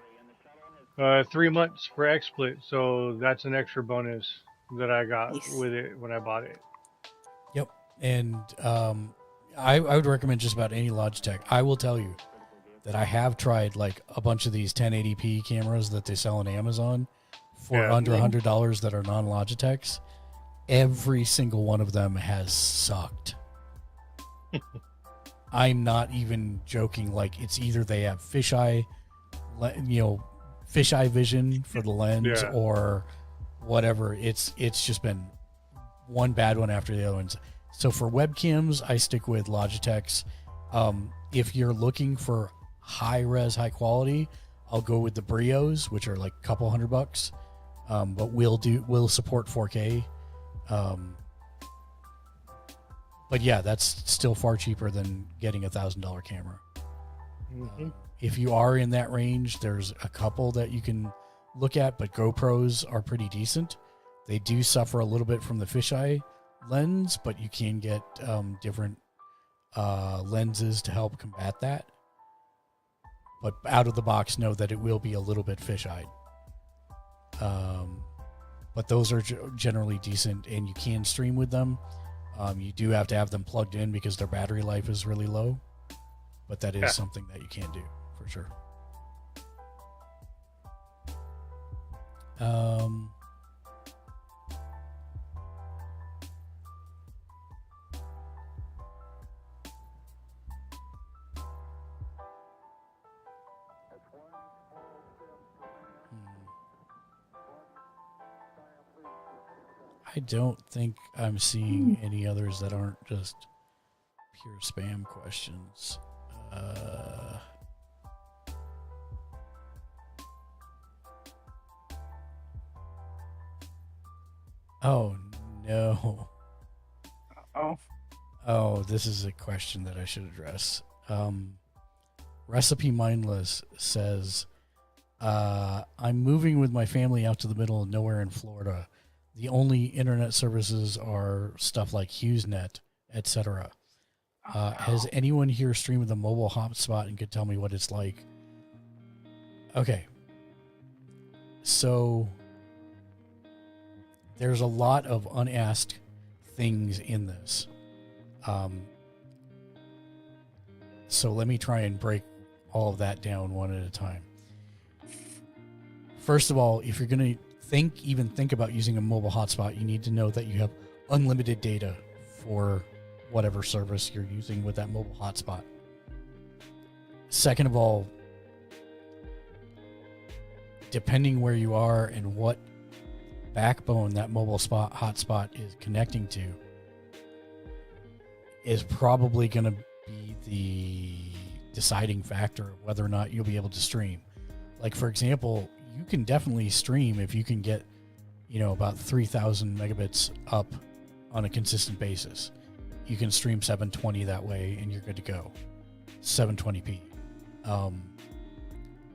3 months for XSplit. So that's an extra bonus that I got with it when I bought it. Yep. And I would recommend just about any Logitech. I will tell you that I have tried like a bunch of these 1080p cameras that they sell on Amazon for under $100 that are non-Logitechs. Every single one of them has sucked. I'm not even joking. Like, it's either they have fisheye vision for the lens or whatever. It's just been one bad one after the other ones. So for webcams, I stick with Logitechs. If you're looking for high res, high quality, I'll go with the Brios, which are like a couple $100. But we'll support 4K. But yeah, that's still far cheaper than getting $1,000 camera. If you are in that range, there's a couple that you can look at, but GoPros are pretty decent. They do suffer a little bit from the fisheye lens, but you can get different lenses to help combat that. But out of the box, know that it will be a little bit fisheye. But those are generally decent, and you can stream with them. You do have to have them plugged in because their battery life is really low, but that is something that you can do for sure. I don't think I'm seeing any others that aren't just pure spam questions. Oh, no. Oh, this is a question that I should address. Recipe Mindless says, I'm moving with my family out to the middle of nowhere in Florida. The only internet services are stuff like HughesNet, etc. Has anyone here streamed with a mobile hotspot and could tell me what it's like? Okay. So there's a lot of unasked things in this. So let me try and break all of that down one at a time. First of all, if you're going to even think about using a mobile hotspot, you need to know that you have unlimited data for whatever service you're using with that mobile hotspot. Second of all, depending where you are and what backbone that mobile hotspot is connecting to is probably going to be the deciding factor of whether or not you'll be able to stream. Like, for example, you can definitely stream if you can get, about 3,000 megabits up on a consistent basis. You can stream 720 that way and you're good to go. 720p.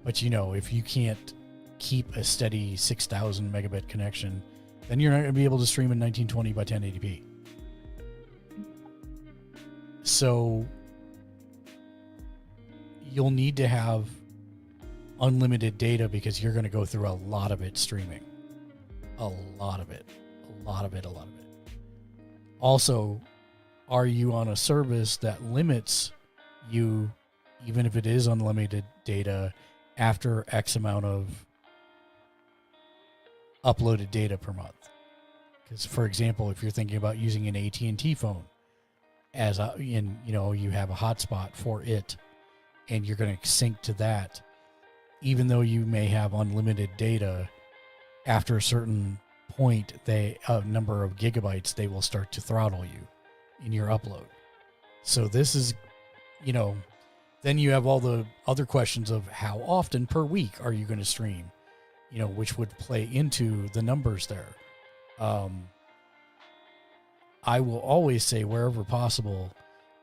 But if you can't keep a steady 6,000 megabit connection, then you're not going to be able to stream in 1920 by 1080p. So you'll need to have unlimited data because you're going to go through a lot of it streaming. A lot of it. Also, are you on a service that limits you, even if it is unlimited data, after X amount of uploaded data per month? Because, for example, if you're thinking about using an AT&T phone you have a hotspot for it, and you're going to sync to that, even though you may have unlimited data, after a certain point, a number of gigabytes, they will start to throttle you in your upload. So this is, then you have all the other questions of how often per week are you going to stream, which would play into the numbers there. I will always say, wherever possible,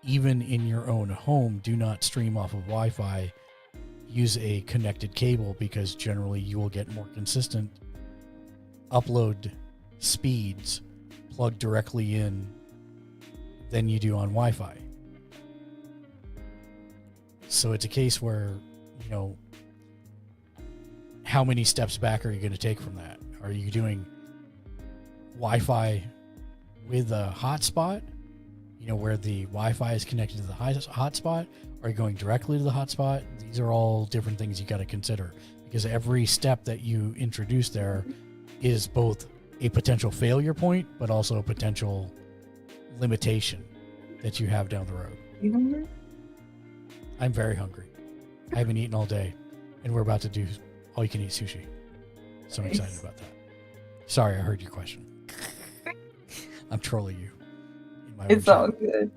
even in your own home, do not stream off of Wi-Fi. Use a connected cable, because generally you will get more consistent upload speeds plugged directly in than you do on Wi-Fi. So it's a case where, how many steps back are you going to take from that? Are you doing Wi-Fi with a hotspot, where the Wi-Fi is connected to the hotspot? Are you going directly to the hotspot? These are all different things you got to consider, because every step that you introduce there is both a potential failure point, but also a potential limitation that you have down the road. You hungry? I'm very hungry. I haven't eaten all day, and we're about to do all-you-can-eat sushi. So I'm excited about that. Sorry, I heard your question. I'm trolling you. It's all good.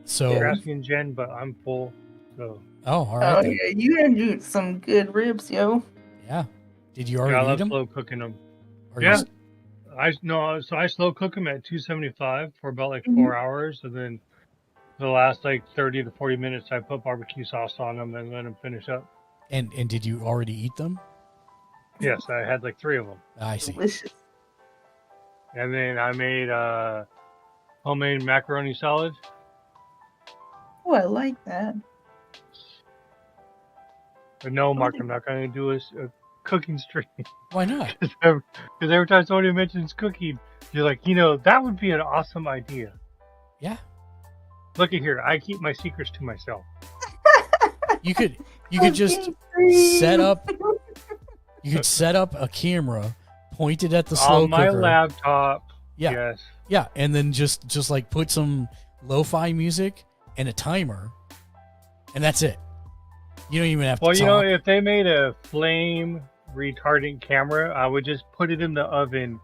So you're asking Jen, but I'm full. So. Oh, all right. Oh, yeah, you had do some good ribs, yo. Yeah. Did you already eat them? I love slow cooking them. Or yeah. So I slow cook them at 275 for about like 4 hours, and then the last 30 to 40 minutes I put barbecue sauce on them and let them finish up. And did you already eat them? Yes, I had 3 of them. I see. Delicious. And then I made homemade macaroni salad. Oh, I like that. But no, Mark, I'm not going to do a cooking stream. Why not? Because every time somebody mentions cooking, you're like, that would be an awesome idea. Yeah. Look at here. I keep my secrets to myself. You could just set up. You could set up a camera pointed at the slow on my cooker. laptop. Yeah. Yes. Yeah, and then just put some lo-fi music and a timer, and that's it. You don't even have to talk. If they made a flame retardant camera, I would just put it in the oven.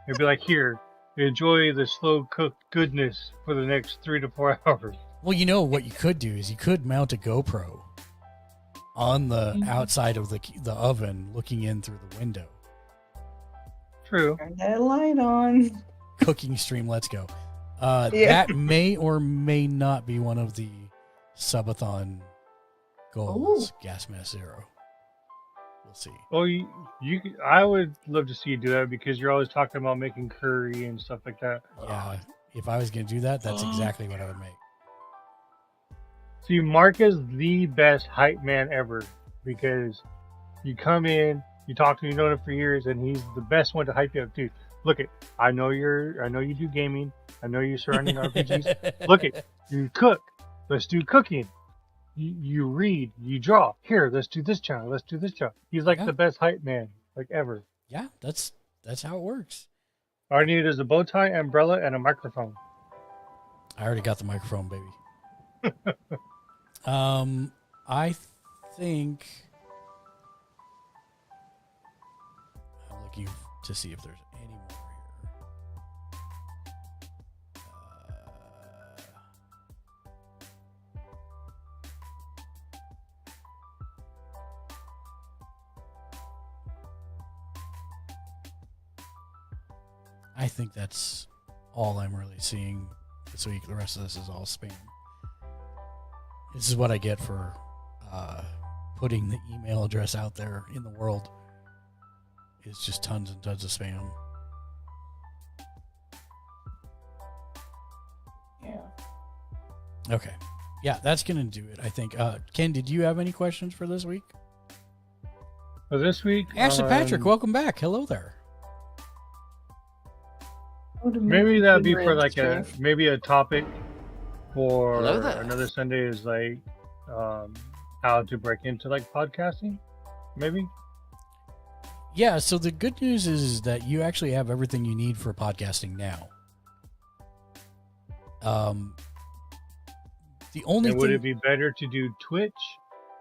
It'd be like, here, enjoy the slow cooked goodness for the next 3 to 4 hours. Well, what you could do is you could mount a GoPro on the outside of the oven, looking in through the window. True. Turn that light on. Cooking stream, let's go. That may or may not be one of the subathon goals. Ooh. Gas Mask Zero. We'll see. Well, I would love to see you do that, because you're always talking about making curry and stuff like that. Yeah, if I was going to do that, that's exactly what I would make. See, Mark is the best hype man ever, because you come in, you talk to him, you know him for years, and he's the best one to hype you up, dude. Look it, I know you do gaming, I know you're surrounding RPGs. Look it, you cook. Let's do cooking. you read, you draw. Here, let's do this channel. Let's do this channel. He's like the best hype man like ever. Yeah, that's how it works. All I need is a bow tie, umbrella, and a microphone. I already got the microphone, baby. I think I'm looking to see if there's any more here. I think that's all I'm really seeing this week. The rest of this is all spam. This is what I get for putting the email address out there in the world. It's just tons and tons of spam. Yeah. Okay. Yeah, that's going to do it, I think. Ken, did you have any questions for this week? For this week? Ashley Patrick, welcome back. Hello there. Maybe that'd be for like a topic for Hello there. another Sunday is like how to break into like podcasting, maybe. Yeah, so the good news is that you actually have everything you need for podcasting now. The only and would it be better to do Twitch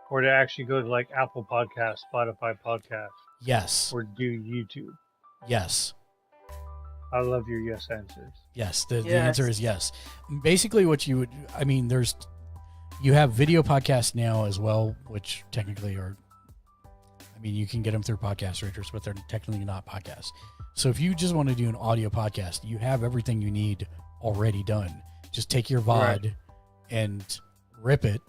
or to actually go to like Apple Podcasts, Spotify Podcasts? Yes. Or do YouTube? Yes. I love your yes answers. Yes, the answer is yes. Basically what you would, you have video podcasts now as well, which technically are, you can get them through podcast readers, but they're technically not podcasts. So if you just want to do an audio podcast, you have everything you need already done. Just take your VOD and rip it,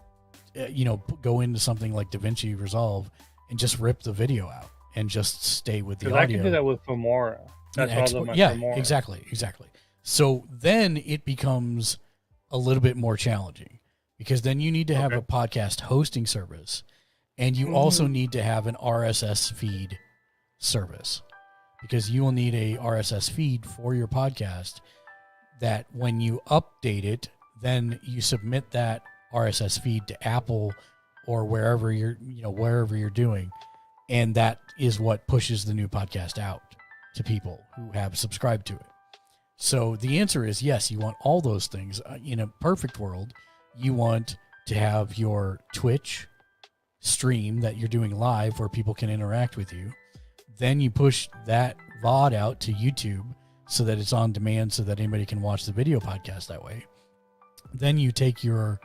go into something like DaVinci Resolve and just rip the video out and just stay with the audio. I can do that with Filmora. That's all Filmora. Exactly. So then it becomes a little bit more challenging because then you need to have a podcast hosting service and you also need to have an RSS feed service because you will need a RSS feed for your podcast that when you update it, then you submit that RSS feed to Apple or wherever you're doing. And that is what pushes the new podcast out to people who have subscribed to it. So the answer is yes, you want all those things. In a perfect world, you want to have your Twitch stream that you're doing live where people can interact with you. Then you push that VOD out to YouTube so that it's on demand so that anybody can watch the video podcast that way. Then you take your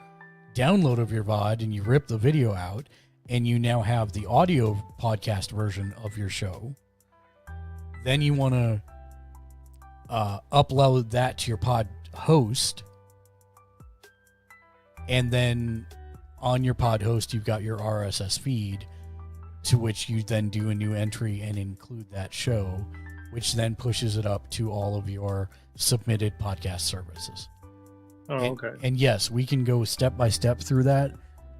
download of your VOD and you rip the video out and you now have the audio podcast version of your show. Then you want to upload that to your pod host. And then on your pod host, you've got your RSS feed to which you then do a new entry and include that show, which then pushes it up to all of your submitted podcast services. And yes, we can go step by step through that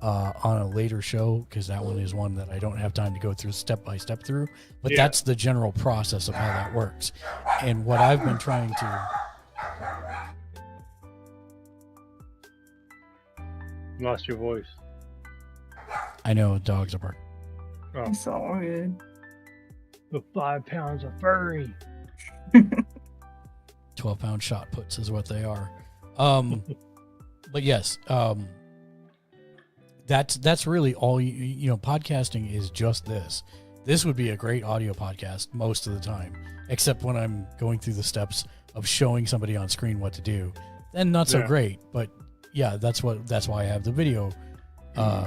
on a later show because that one is one that I don't have time to go through step by step through. But that's the general process of how that works. And what I've been trying to... Lost your voice. I know, dogs are barking. Oh. Sorry. The 5 pounds of furry. 12-pound shot puts is what they are. But yes, that's really all podcasting is just this. This would be a great audio podcast most of the time, except when I'm going through the steps of showing somebody on screen what to do. Then not so great, but yeah, that's why I have the video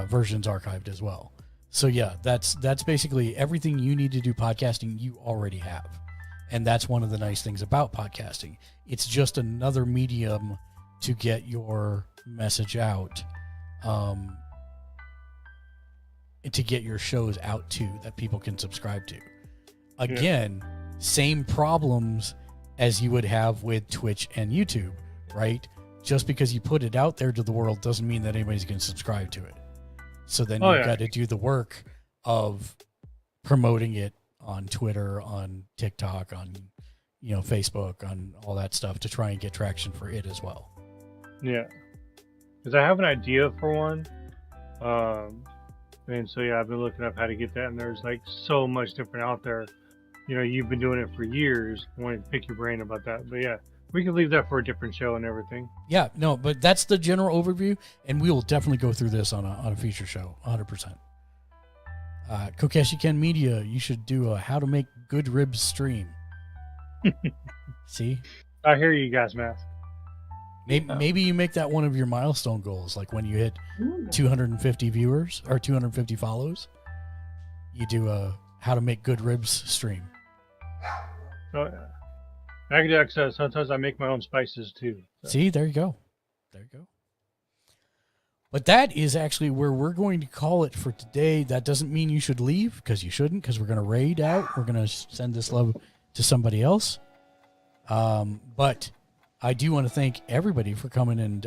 versions archived as well. So yeah, that's basically everything you need to do podcasting you already have. And that's one of the nice things about podcasting. It's just another medium to get your message out, to get your shows out to that people can subscribe to. Again, same problems as you would have with Twitch and YouTube, right? Just because you put it out there to the world doesn't mean that anybody's going to subscribe to it. So then you've got to do the work of promoting it on Twitter, on TikTok, on Facebook, on all that stuff to try and get traction for it as well. Yeah, because I have an idea for one, And so yeah, I've been looking up how to get that, and there's like so much different out there. You know, you've been doing it for years. I wanted to pick your brain about that, but yeah, we can leave that for a different show and everything. Yeah, no, but that's the general overview, and we will definitely go through this on a feature show, 100%. Kokeshi Ken Media, you should do a how to make good ribs stream. See? I hear you guys, Matt. Maybe you make that one of your milestone goals, like when you hit 250 viewers or 250 follows, you do a how to make good ribs stream. Oh, yeah. I can do access. Sometimes I make my own spices too. So. See, there you go. There you go. But that is actually where we're going to call it for today. That doesn't mean you should leave, because you shouldn't, because we're going to raid out. We're going to send this love to somebody else. But I do want to thank everybody for coming and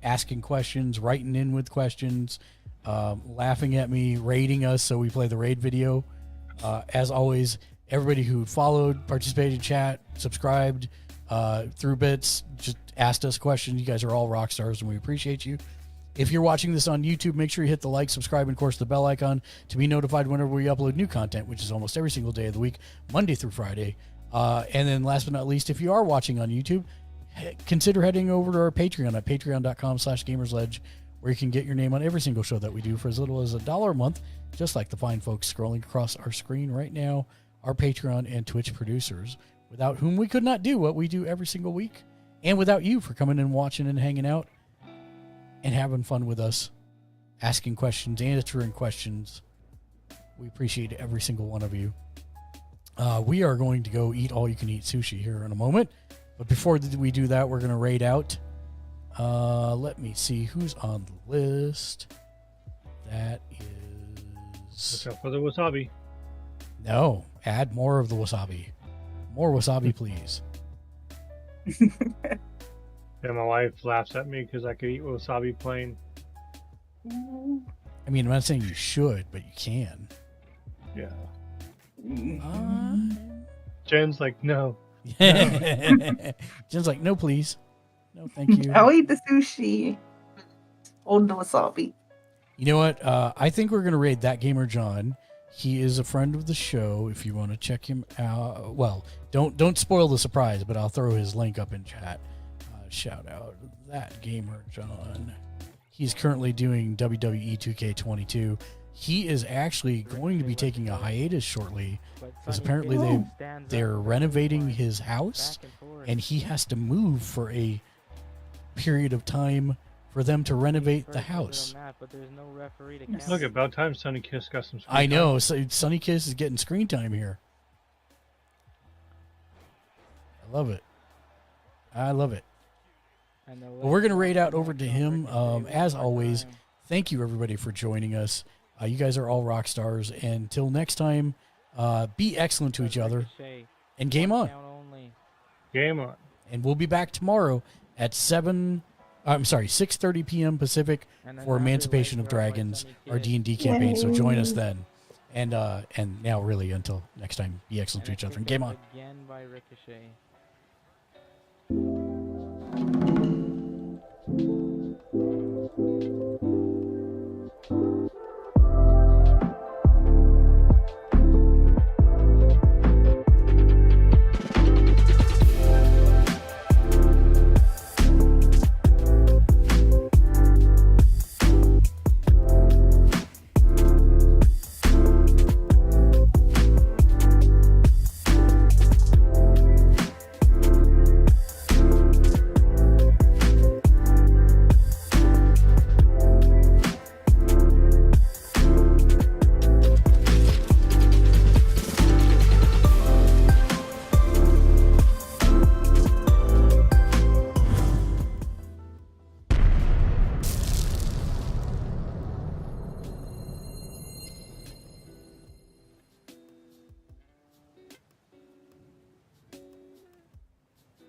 asking questions, writing in with questions, laughing at me, raiding us so we play the raid video. As always, everybody who followed, participated, chat, subscribed, threw bits, just asked us questions. You guys are all rock stars, and we appreciate you. If you're watching this on YouTube, make sure you hit the like, subscribe, and of course the bell icon to be notified whenever we upload new content, which is almost every single day of the week, Monday through Friday. And then last but not least, if you are watching on YouTube, consider heading over to our Patreon at patreon.com/gamersledge, where you can get your name on every single show that we do for as little as $1 a month, just like the fine folks scrolling across our screen right now, our Patreon and Twitch producers, without whom we could not do what we do every single week, and without you for coming and watching and hanging out and having fun with us, asking questions, answering questions. We appreciate every single one of you. We are going to go eat all-you-can-eat sushi here in a moment. But before we do that, we're going to raid out. Let me see who's on the list. That is... Watch out for the wasabi. No, add more of the wasabi. More wasabi, please. Yeah, my wife laughs at me because I could eat wasabi plain. I mean, I'm not saying you should, but you can. Yeah. Jen's like, no. Jen's like, no, please. No, thank you. I'll eat the sushi. Hold the wasabi. You know what? I think we're going to raid That Gamer John. He is a friend of the show. If you want to check him out, well, don't spoil the surprise, but I'll throw his link up in chat. Shout out That Gamer John. He's currently doing WWE 2K22. He is actually going to be taking a hiatus shortly because apparently they're renovating his house, and he has to move for a period of time for them to renovate the house. Look, about time Sunny Kiss got some screen I know. time. So Sunny Kiss is getting screen time here. I love it. I love it. Well, we're going to raid out over to him. As always, thank you, everybody, for joining us. You guys are all rock stars. And until next time, be excellent to each other. And game on. Game on. And we'll be back tomorrow at 6:30 p.m. Pacific for Emancipation of Dragons, our D&D campaign. So join us then. And now, really, until next time, be excellent to each other and game on. Again by Ricochet.